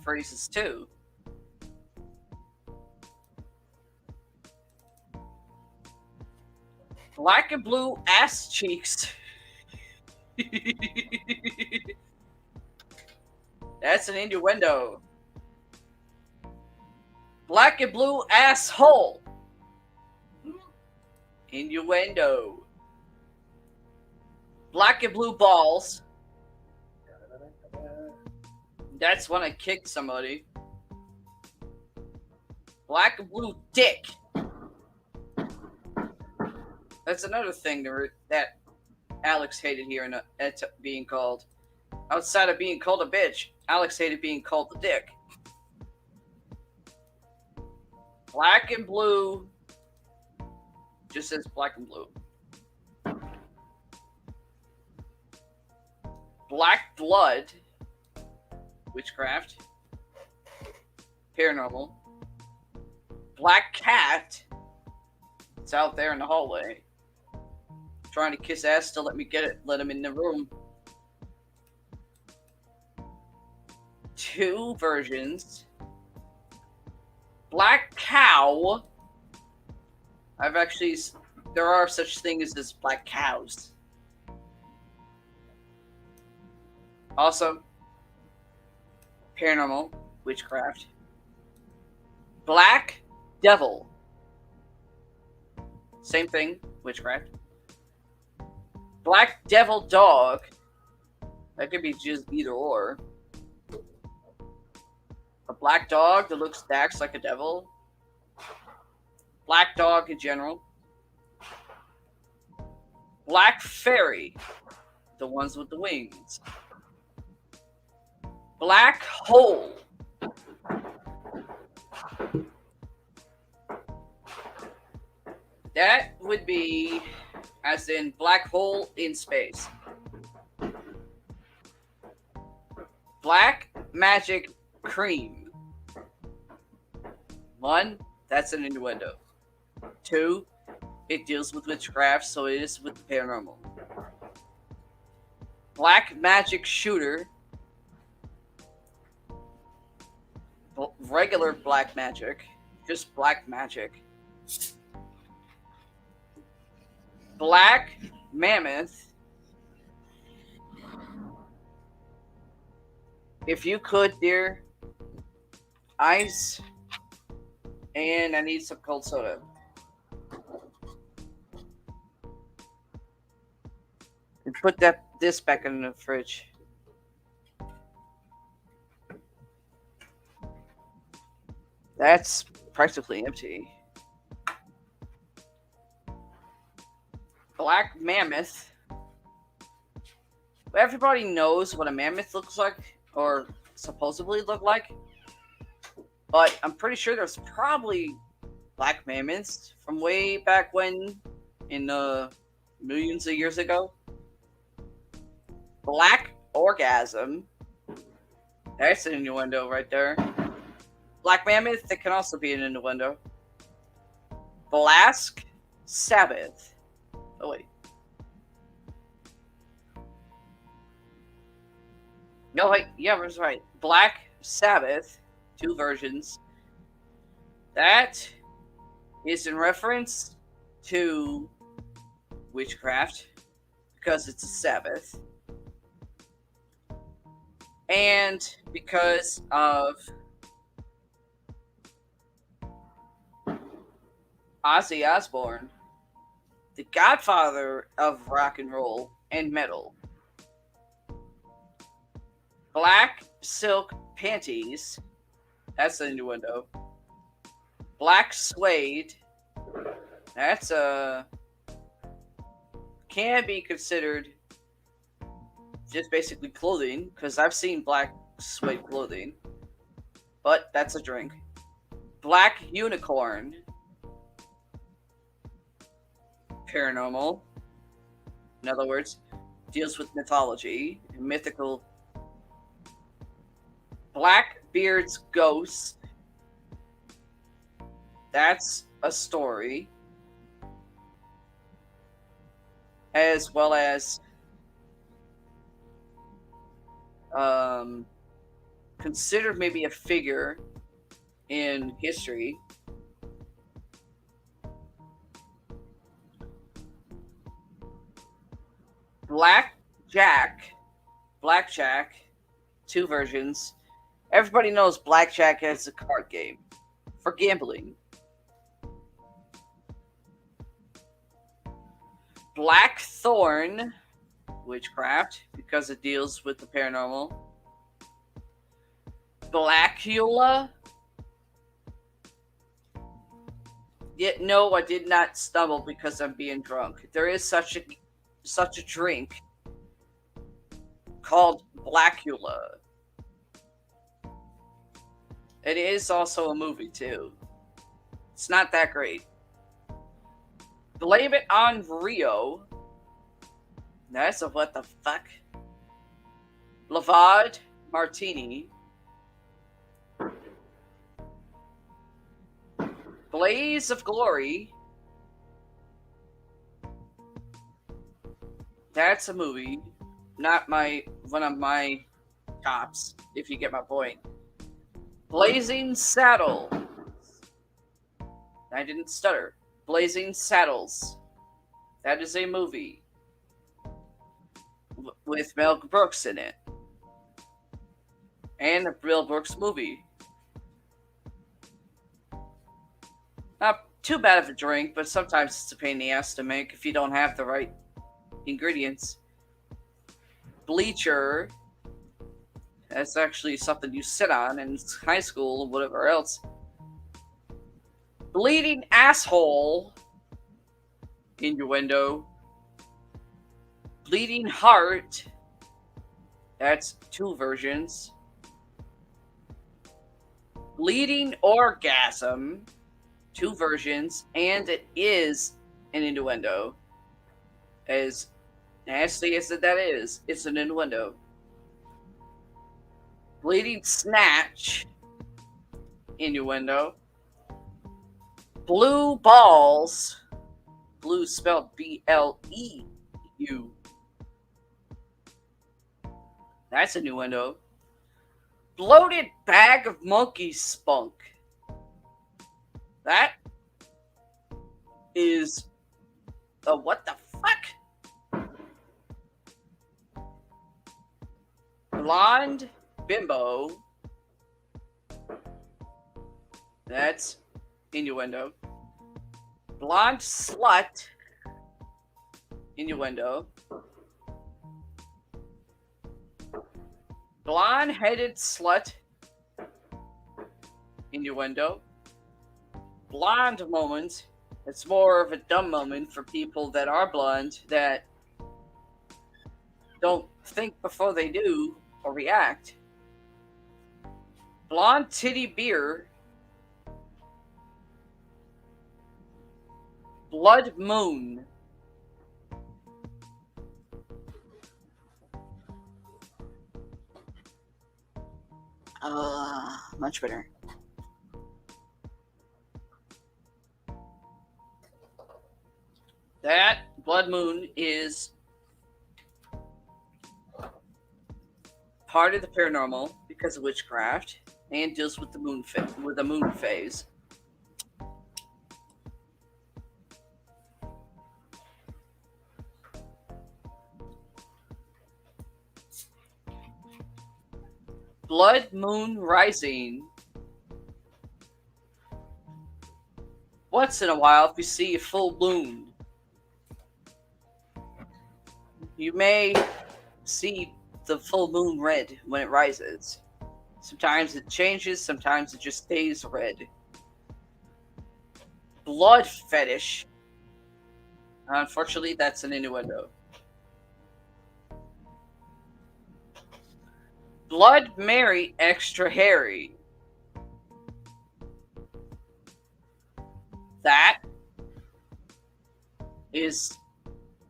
phrases too. Black and blue ass cheeks. That's an innuendo. Black and blue asshole. Innuendo. Black and blue balls. That's when I kicked somebody. Black and blue dick. That's another thing that Alex hated hearing being called. Outside of being called a bitch, Alex hated being called the dick. Black and blue. Just says black and blue. Black blood. Witchcraft. Paranormal. Black cat. It's out there in the hallway. Trying to kiss ass to let me get it. Let him in the room. 2 versions. Black cow. There are such things as black cows. Also, paranormal, witchcraft. Black devil. Same thing, witchcraft. Black devil dog. That could be just either or. A black dog that acts like a devil. Black dog in general. Black fairy, the ones with the wings. Black hole. That would be as in black hole in space. Black magic cream. 1, that's an innuendo. 2, it deals with witchcraft, so it is with the paranormal. Black magic shooter. Regular black magic. Just black magic. Black mammoth. If you could, dear. Ice. And I need some cold soda. And put this back in the fridge. That's practically empty. Black mammoth. Everybody knows what a mammoth looks like, or supposedly look like. But I'm pretty sure there's probably black mammoths from way back when, in millions of years ago. Black orgasm. That's an innuendo right there. Black mammoth, that can also be an innuendo. Black Sabbath. Oh, wait. No, wait. Yeah, I was right. Black Sabbath. 2 versions. That is in reference to witchcraft because it's a Sabbath. And because of Ozzy Osbourne, the godfather of rock and roll and metal. Black silk panties. That's the innuendo. Black suede. That's can be considered just basically clothing, because I've seen black suede clothing. But that's a drink. Black unicorn. Paranormal. In other words, deals with mythology and mythical. Blackbeard's ghost. That's a story. As well as considered maybe a figure in history. Blackjack. 2 versions. Everybody knows blackjack as a card game for gambling. Blackthorn, witchcraft, because it deals with the paranormal. Blackula. Yet no, I did not stumble because I'm being drunk. There is such a drink called Blackula. It is also a movie too. It's not that great. Blame it on Rio. That's a what the fuck? Lavad Martini. Blaze of Glory. That's a movie. Not one of my tops, if you get my point. Blazing Saddle. I didn't stutter. Blazing Saddles. That is a movie with Mel Brooks in it. And a Mel Brooks movie. Not too bad of a drink, but sometimes it's a pain in the ass to make if you don't have the right ingredients. Bleacher. That's actually something you sit on in high school or whatever else. Bleeding asshole. Innuendo. Bleeding Heart. That's 2 versions. Bleeding Orgasm. 2 versions. And it is an innuendo. As nasty as that is, it's an innuendo. Bleeding Snatch. Innuendo. Blue Balls. Blue spelled B-L-E-U. That's innuendo. Bloated Bag of Monkey Spunk. That is a what the fuck? Blonde Bimbo. That's innuendo. Blonde Slut. Innuendo. Blonde-headed slut. Innuendo. Blonde moment. It's more of a dumb moment for people that are blonde that don't think before they do or react. Blonde titty beer. Blood moon. Much better. That blood moon is part of the paranormal because of witchcraft and deals with the moon with the moon phase. Blood moon rising. Once in a while, if you see a full moon, you may see the full moon red when it rises. Sometimes it changes, sometimes it just stays red. Blood fetish. Unfortunately, that's an innuendo. Blood Mary extra hairy. That is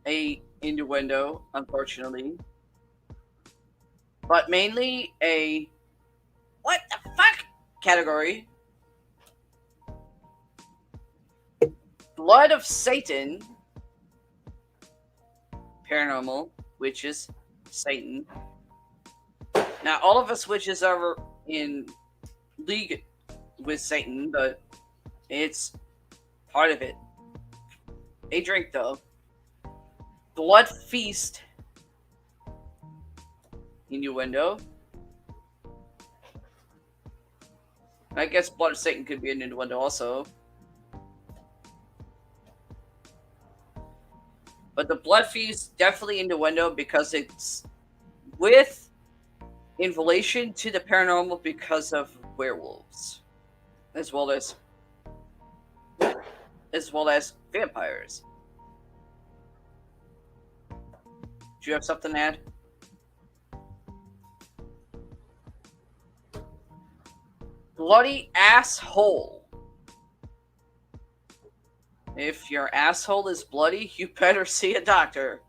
a innuendo, unfortunately. But mainly a what the fuck category. Blood of Satan. Paranormal, witches, Satan. Now, all of us witches are in league with Satan, but it's part of it. A drink, though. Blood Feast. Innuendo. I guess Blood of Satan could be an innuendo also. But the Blood Feast, definitely innuendo because it's in relation to the paranormal because of werewolves. As well as vampires. Do you have something to add? Bloody asshole. If your asshole is bloody, you better see a doctor.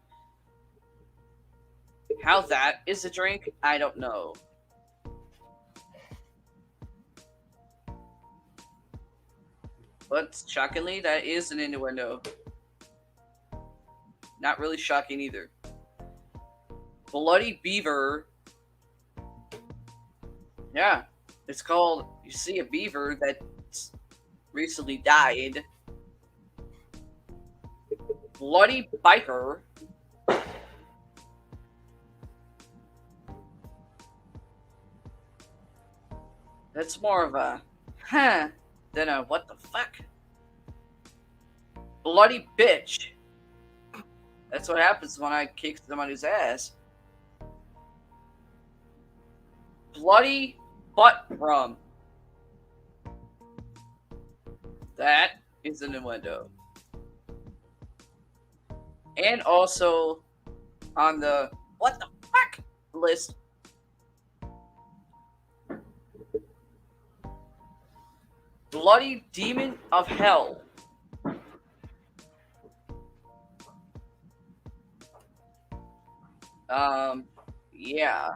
How that is a drink, I don't know. But shockingly, that is an innuendo. Not really shocking either. Bloody beaver. Yeah, it's called, you see a beaver that recently died. Bloody biker. That's more of a huh than a what the fuck. Bloody bitch. That's what happens when I kick somebody's ass. Bloody butt rum. That is an innuendo. And also on the what the fuck list. Bloody Demon of Hell. Yeah.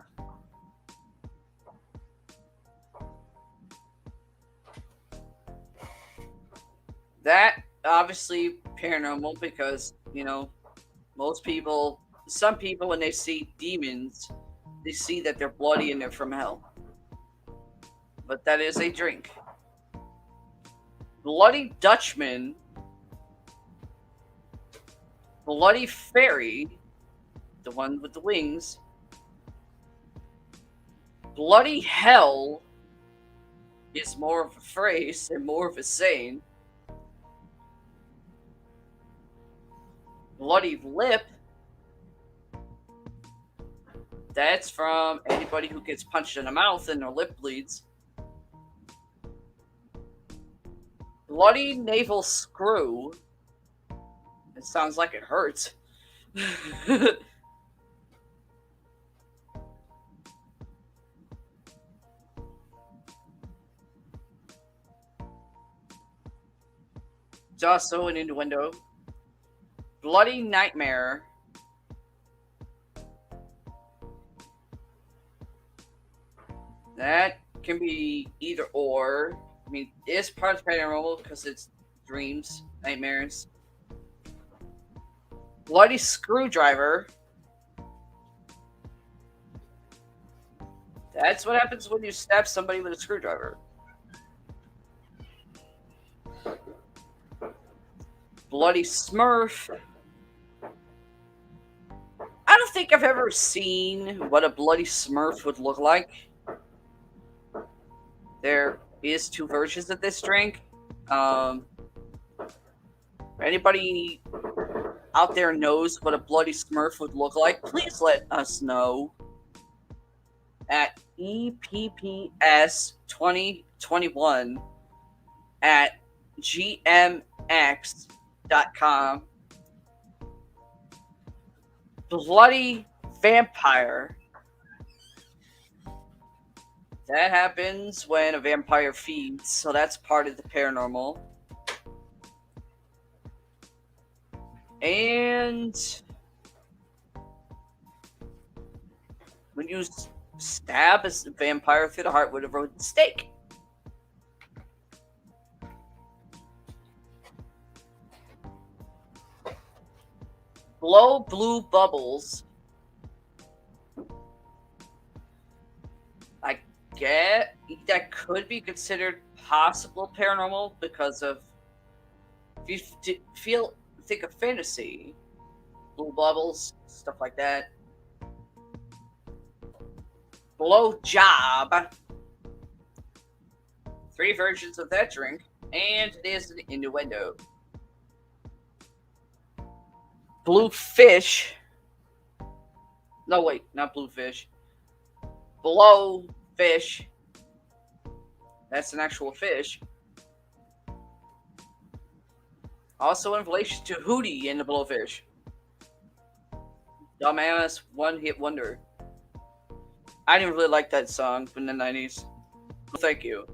That obviously paranormal because, some people when they see demons, they see that they're bloody and they're from hell. But that is a drink. Bloody Dutchman, Bloody Fairy, the one with the wings, Bloody Hell is more of a phrase and more of a saying. Bloody Lip, that's from anybody who gets punched in the mouth and their lip bleeds. Bloody Navel Screw, it sounds like it hurts. It's also an innuendo. Bloody Nightmare. That can be either or. I mean, it's part of paranormal because it's dreams, nightmares. Bloody Screwdriver. That's what happens when you stab somebody with a screwdriver. Bloody Smurf. I don't think I've ever seen what a Bloody Smurf would look like. There is 2 versions of this drink. Anybody out there knows what a Bloody Smurf would look like, please let us know at EPPS2021 at gmx.com. Bloody Vampire. That happens when a vampire feeds, so that's part of the paranormal. And when you stab a vampire through the heart with a rodent stake. Blow blue bubbles. I get that could be considered possible paranormal because of if you think of fantasy, blue bubbles, stuff like that. Blow job. 3 versions of that drink, and it is an innuendo. Blue fish. No, wait, not blue fish. Blow fish. That's an actual fish. Also in relation to Hootie in the Blowfish. Dumbass one-hit wonder. I didn't really like that song from the 90s. Thank you.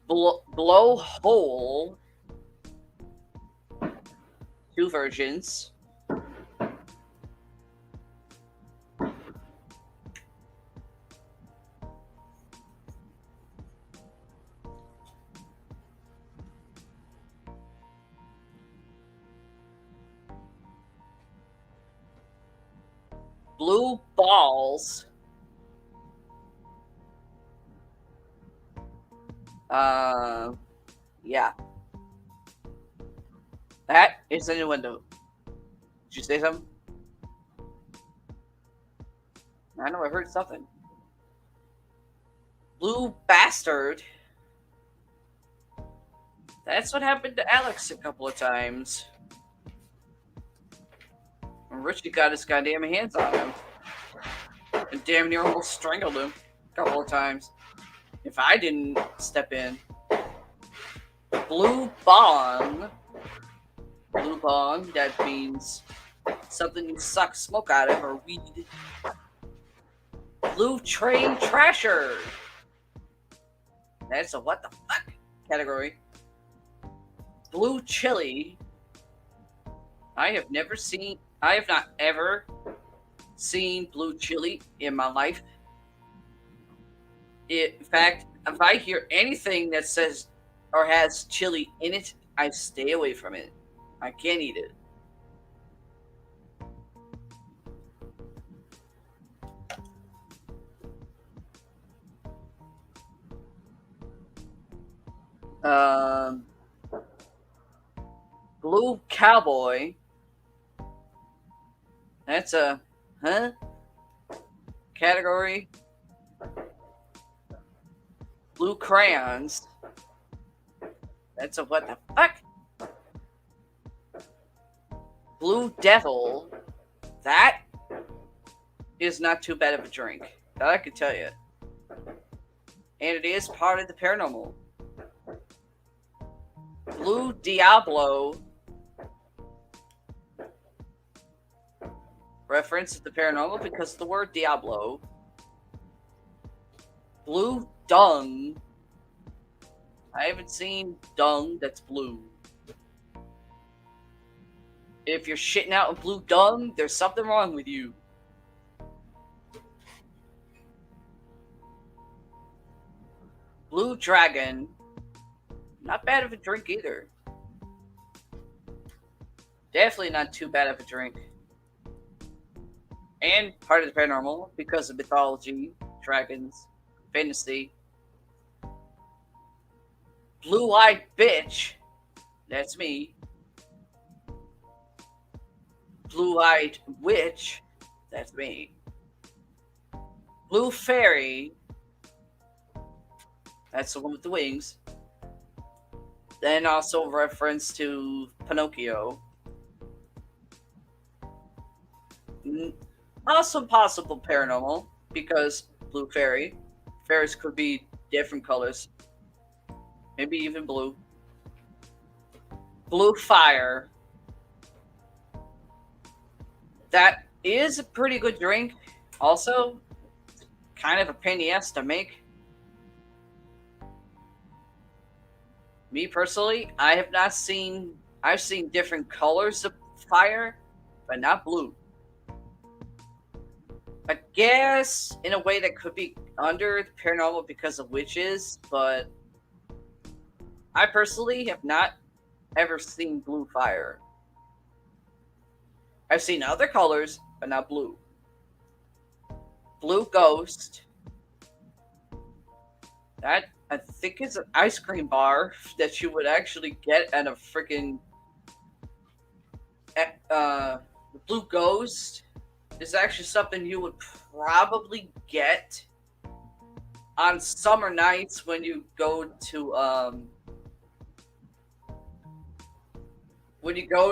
Blow hole. 2 versions. Blue balls. Yeah. That is in the window. Did you say something? I know I heard something. Blue bastard. That's what happened to Alex a couple of times. When Richie got his goddamn hands on him. And damn near almost strangled him a couple of times. If I didn't step in. Blue bong. Blue bong, that means something you suck smoke out of, or weed. Blue train trasher. That's a what the fuck category. Blue chili. I have not ever seen blue chili in my life. In fact, if I hear anything that says or has chili in it, I stay away from it. I can't eat it. Blue cowboy. That's a category. Blue crayons. That's a what the fuck? Blue devil. That is not too bad of a drink. That I can tell you. And it is part of the paranormal. Blue Diablo. Reference to the paranormal because of the word Diablo. Blue dung. I haven't seen dung that's blue. If you're shitting out in blue dung, there's something wrong with you. Blue dragon. Not bad of a drink either. Definitely not too bad of a drink. And part of the paranormal because of mythology, dragons, fantasy. Blue-eyed bitch. That's me. Blue-eyed witch. That's me. Blue fairy. That's the one with the wings. Then also reference to Pinocchio. Also possible paranormal because blue fairy. Fairies could be different colors. Maybe even blue. Blue fire. That is a pretty good drink. Also, kind of a pain in the ass to make. Me personally, I've seen different colors of fire, but not blue. I guess in a way that could be under the paranormal because of witches, but I personally have not ever seen blue fire. I've seen other colors, but not blue. Blue ghost. That I think is an ice cream bar that you would actually get at a freaking blue ghost is actually something you would probably get on summer nights when you go to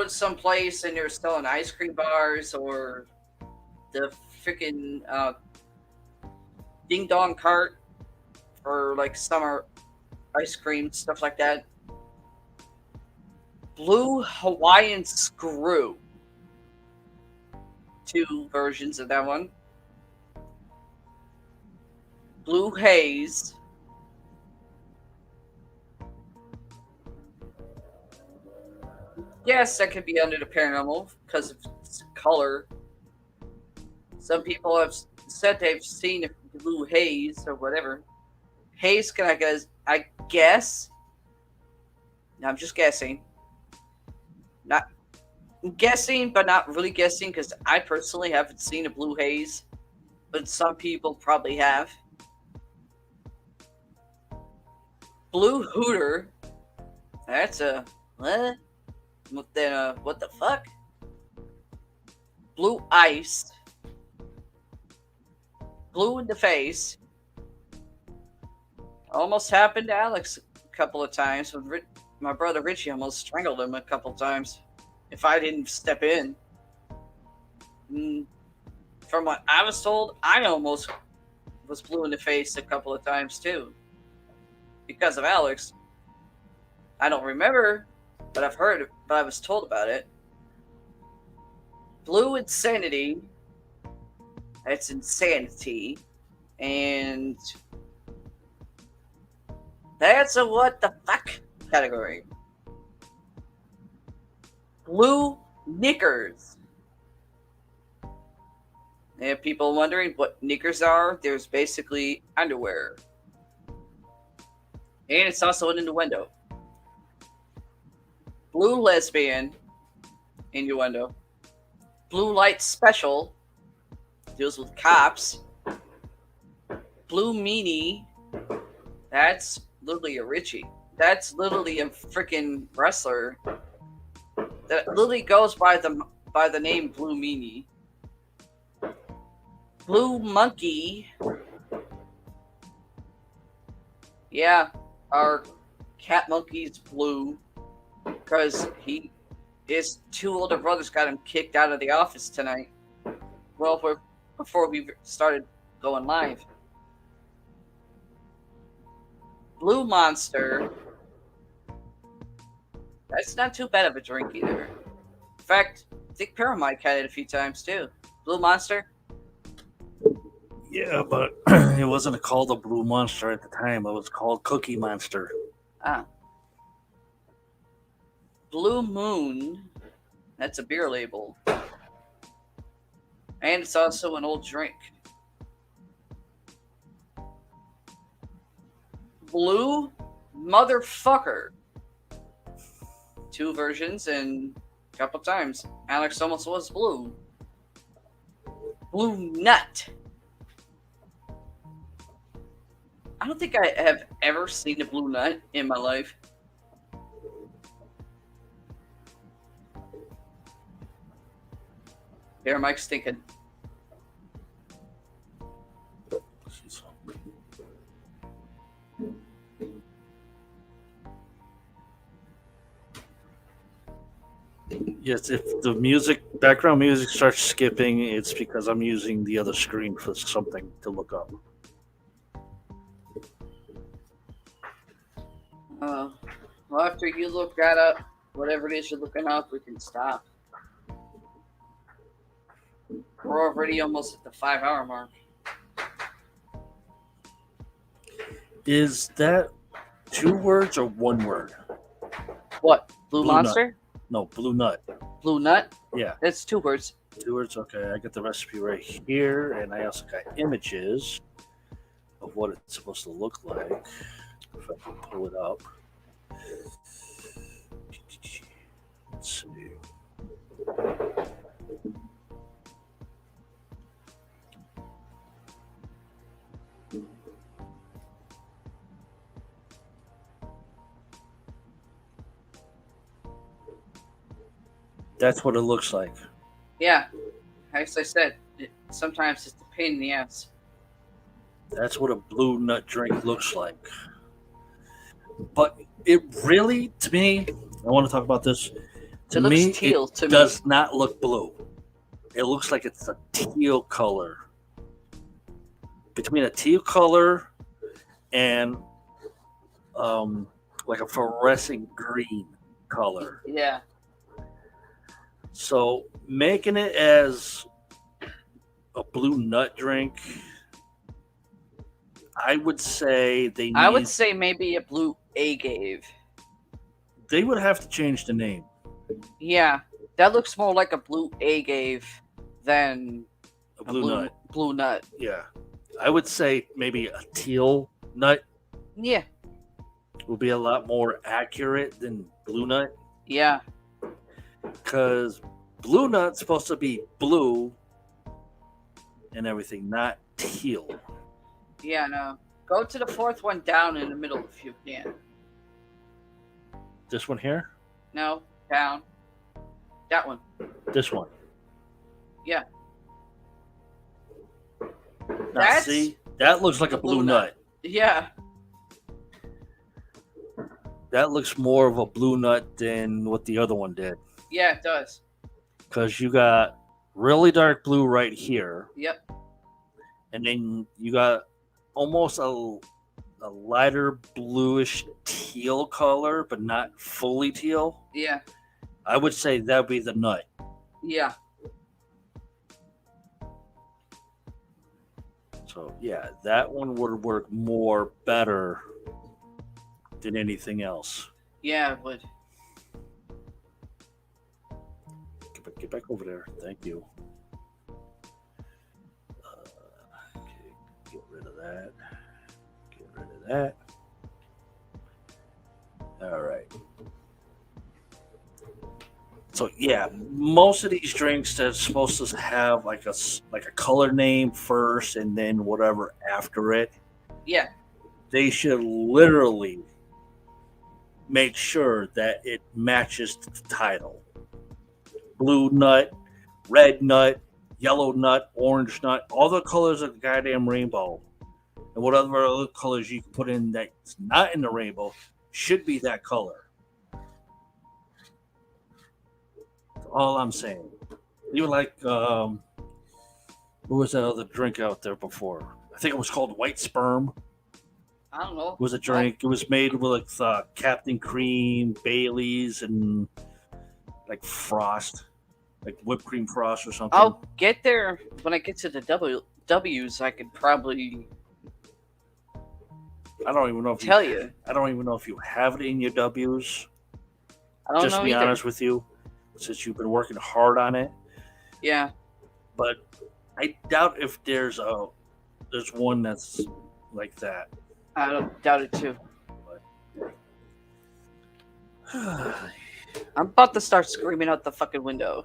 some place and they're selling ice cream bars or the freaking ding dong cart for like summer ice cream, stuff like that. Blue Hawaiian screw. 2 versions of that one. Blue haze. Yes, that could be under the paranormal because of its color. Some people have said they've seen a blue haze or whatever. Haze, I guess. I'm just guessing. Not guessing, but not really guessing because I personally haven't seen a blue haze, but some people probably have. Blue hooter. That's a what? Then what the fuck? Blue ice. Blue in the face. Almost happened to Alex a couple of times. My brother Richie almost strangled him a couple of times. If I didn't step in. From what I was told, I almost was blue in the face a couple of times too. Because of Alex. I don't remember but I was told about it. Blue Insanity. That's insanity. And that's a what the fuck category. Blue Knickers. And people wondering what knickers are, there's basically underwear. And it's also an innuendo. Blue Lesbian, innuendo. Blue Light Special, deals with cops. Blue Meanie, that's literally a Richie. That's literally a freaking wrestler that literally goes by the name Blue Meanie. Blue Monkey. Yeah, our cat monkey's blue because his two older brothers got him kicked out of the office tonight. Well, before we started going live. Blue Monster. That's not too bad of a drink either. In fact, I think Paramike had it a few times too. Blue Monster. Yeah, but it wasn't called a Blue Monster at the time. It was called Cookie Monster. Ah. Blue Moon. That's a beer label. And it's also an old drink. Blue Motherfucker. 2 versions and a couple times. Alex almost was blue. Blue Nut. I don't think I have ever seen a blue nut in my life. Here, Mike's thinking. Yes, if the background music starts skipping, it's because I'm using the other screen for something to look up. Well, after you look that up, whatever it is you're looking up, we can stop. We're already almost at the 5-hour mark. Is that 2 words or 1 word? What? Blue Blue Monster? No, Blue Nut. Blue Nut? Yeah, That's 2 words. 2 words. Okay, I got the recipe right here, and I also got images of what it's supposed to look like. If I can pull it up. Let's see. That's what it looks like. Yeah. As I said, sometimes it's a pain in the ass. That's what a blue nut drink looks like. But it really, to me, I want to talk about this. To It looks me, teal it to me. does not look blue. It looks like it's a teal color. Between a teal color and like a fluorescent green color. Yeah. So making it as a blue nut drink, I would say I would say maybe a blue agave. they would have to change the name. Yeah. That looks more like a blue agave than A blue nut. Blue nut. Yeah. I would say maybe a teal nut Yeah. would be a lot more accurate than blue nut. Yeah. Because blue nut's supposed to be blue and everything, not teal. Yeah, no. Go to the 4th one down in the middle if you can. This one here? No, down. That one. This one. Yeah. Now That's see, that looks like a blue nut. Yeah. That looks more of a blue nut than what the other one did. Yeah, it does. Because you got really dark blue right here. Yep. And then you got almost a a lighter bluish teal color, but not fully teal, Yeah. I would say that would be the nut. Yeah. So yeah, that one would work more better than anything else. Yeah, it would. Get back over there. Thank you. Okay, get rid of that. Get rid of that. All right. So yeah, most of these drinks that's supposed to have like a color name first and then whatever after it. Yeah. They should literally make sure that it matches the title. Blue nut, red nut, yellow nut, orange nut, all the colors of the goddamn rainbow. And whatever other colors you can put in that's not in the rainbow should be that color. That's all I'm saying. Even like, what was that other drink out there before? I think it was called White Sperm. I don't know. It was a drink. It was made with like Captain Cream, Bailey's, and like Frost, like whipped cream frost or something. I'll get there when I get to the W's. I could probably I don't even know if tell you. I don't even know if you have it in your W's. I don't Just know to be either. honest with you, since you've been working hard on it. Yeah. But I doubt if there's one that's like that. I don't doubt it too. I'm about to start screaming out the fucking window.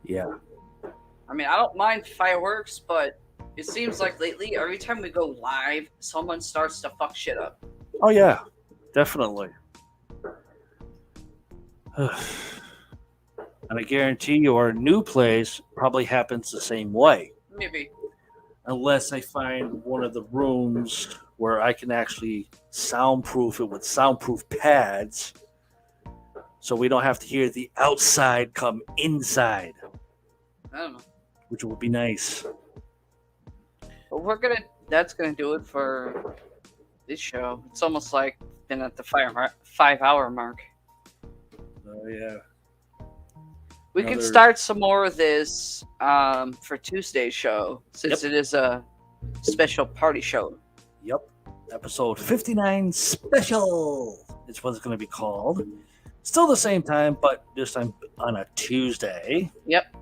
Yeah. I mean, I don't mind fireworks, but it seems like lately, every time we go live, someone starts to fuck shit up. Oh yeah, definitely. And I guarantee you, our new place probably happens the same way. Maybe. Unless I find one of the rooms where I can actually soundproof it with soundproof pads so we don't have to hear the outside come inside, I don't know. which would be nice. But that's gonna do it for this show. It's almost like been at the 5-hour mark. Oh, yeah. We can Another- start some more of this for Tuesday's show, since Yep. it is a special party show. Yep. Episode 59 special is what it's going to be called. Still the same time, but this time on a Tuesday. Yep.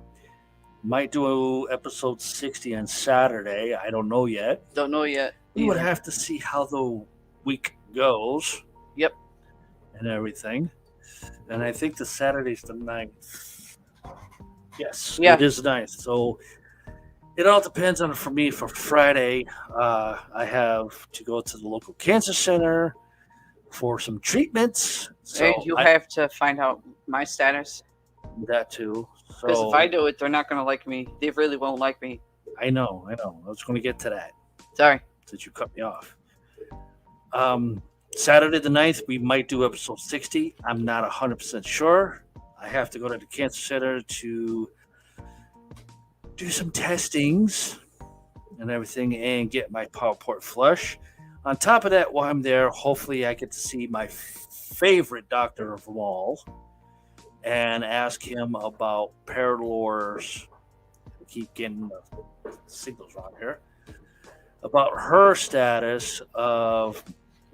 Might do episode 60 on Saturday. I don't know yet. Don't know yet. We would either. have to see how the week goes. Yep. And everything. And I think the Saturday's the 9th. Yes. Yeah. It is the 9th. So it all depends on for me for Friday. I have to go to the local cancer center for some treatments. So And you have to find out my status. that too. Because So if I do it, they're not going to like me. They really won't like me. I know. I was going to get to that Sorry. since you cut me off. Saturday the 9th, we might do episode 60. I'm not 100% sure. I have to go to the cancer center to do some testings and everything and get my PowerPort flush. On top of that, while I'm there, hopefully I get to see my favorite doctor of them all and ask him about Paralor's. I keep getting the signals wrong here. About her status of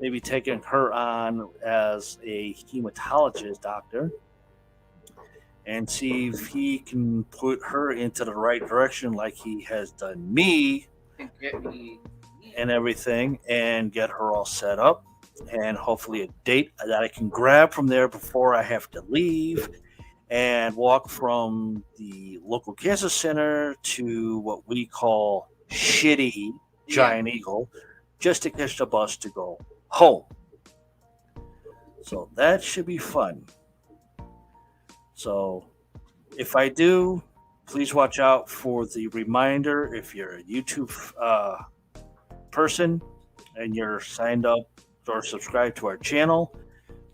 maybe taking her on as a hematologist doctor and see if he can put her into the right direction like he has done me Get me. and everything and get her all set up and hopefully a date that I can grab from there before I have to leave and walk from the local cancer center to what we call shitty Giant Eagle just to catch the bus to go home. So that should be fun. So if I do, please watch out for the reminder. If you're a YouTube person and you're signed up or subscribed to our channel,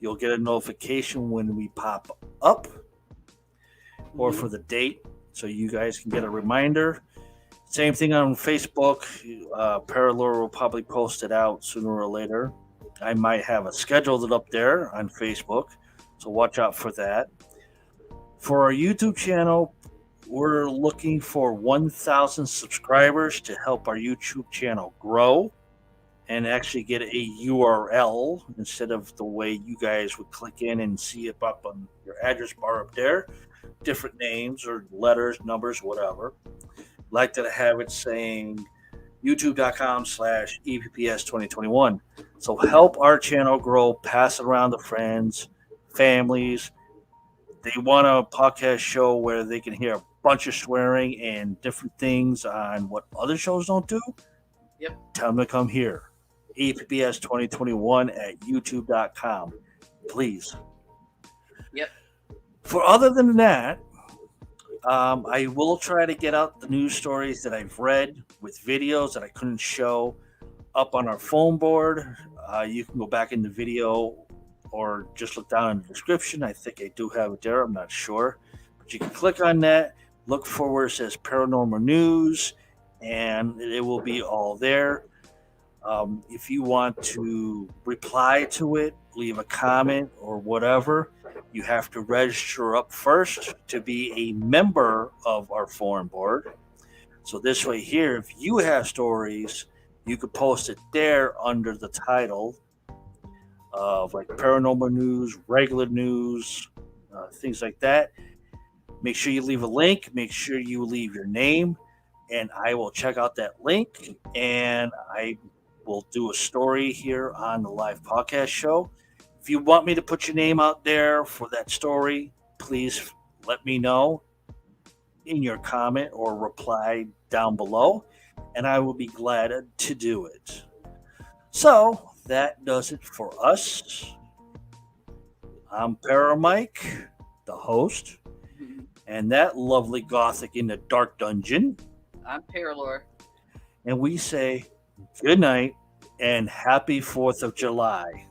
you'll get a notification when we pop up or for the date, so you guys can get a reminder. Same thing on Facebook. Paralore will probably post it out sooner or later. I might have it scheduled up there on Facebook, so watch out for that. For our YouTube channel, we're looking for 1,000 subscribers to help our YouTube channel grow and actually get a URL instead of the way you guys would click in and see it up on your address bar up there. Different names or letters, numbers, whatever. Like to have it saying youtube.com/EPPS2021. So help our channel grow, pass it around to friends, families. They want a podcast show where they can hear a bunch of swearing and different things on what other shows don't do. Yep. Tell them to come here. EPPS2021 at youtube.com. Please. Yep. For other than that, I will try to get out the news stories that I've read with videos that I couldn't show up on our phone board. You can go back in the video or just look down in the description. I think I do have it there. I'm not sure. But you can click on that, look for where it says paranormal news, and it will be all there. If you want to reply to it, leave a comment or whatever, you have to register up first to be a member of our forum board. So this way here, if you have stories, you could post it there under the title of like paranormal news, regular news, things like that. Make sure you leave a link. Make sure you leave your name, and I will check out that link, and I will do a story here on the live podcast show. If you want me to put your name out there for that story, please let me know in your comment or reply down below, and I will be glad to do it. So that does it for us. I'm Paramike, the host, and that lovely Gothic in the Dark Dungeon. I'm Paralore. And we say good night and happy 4th of July.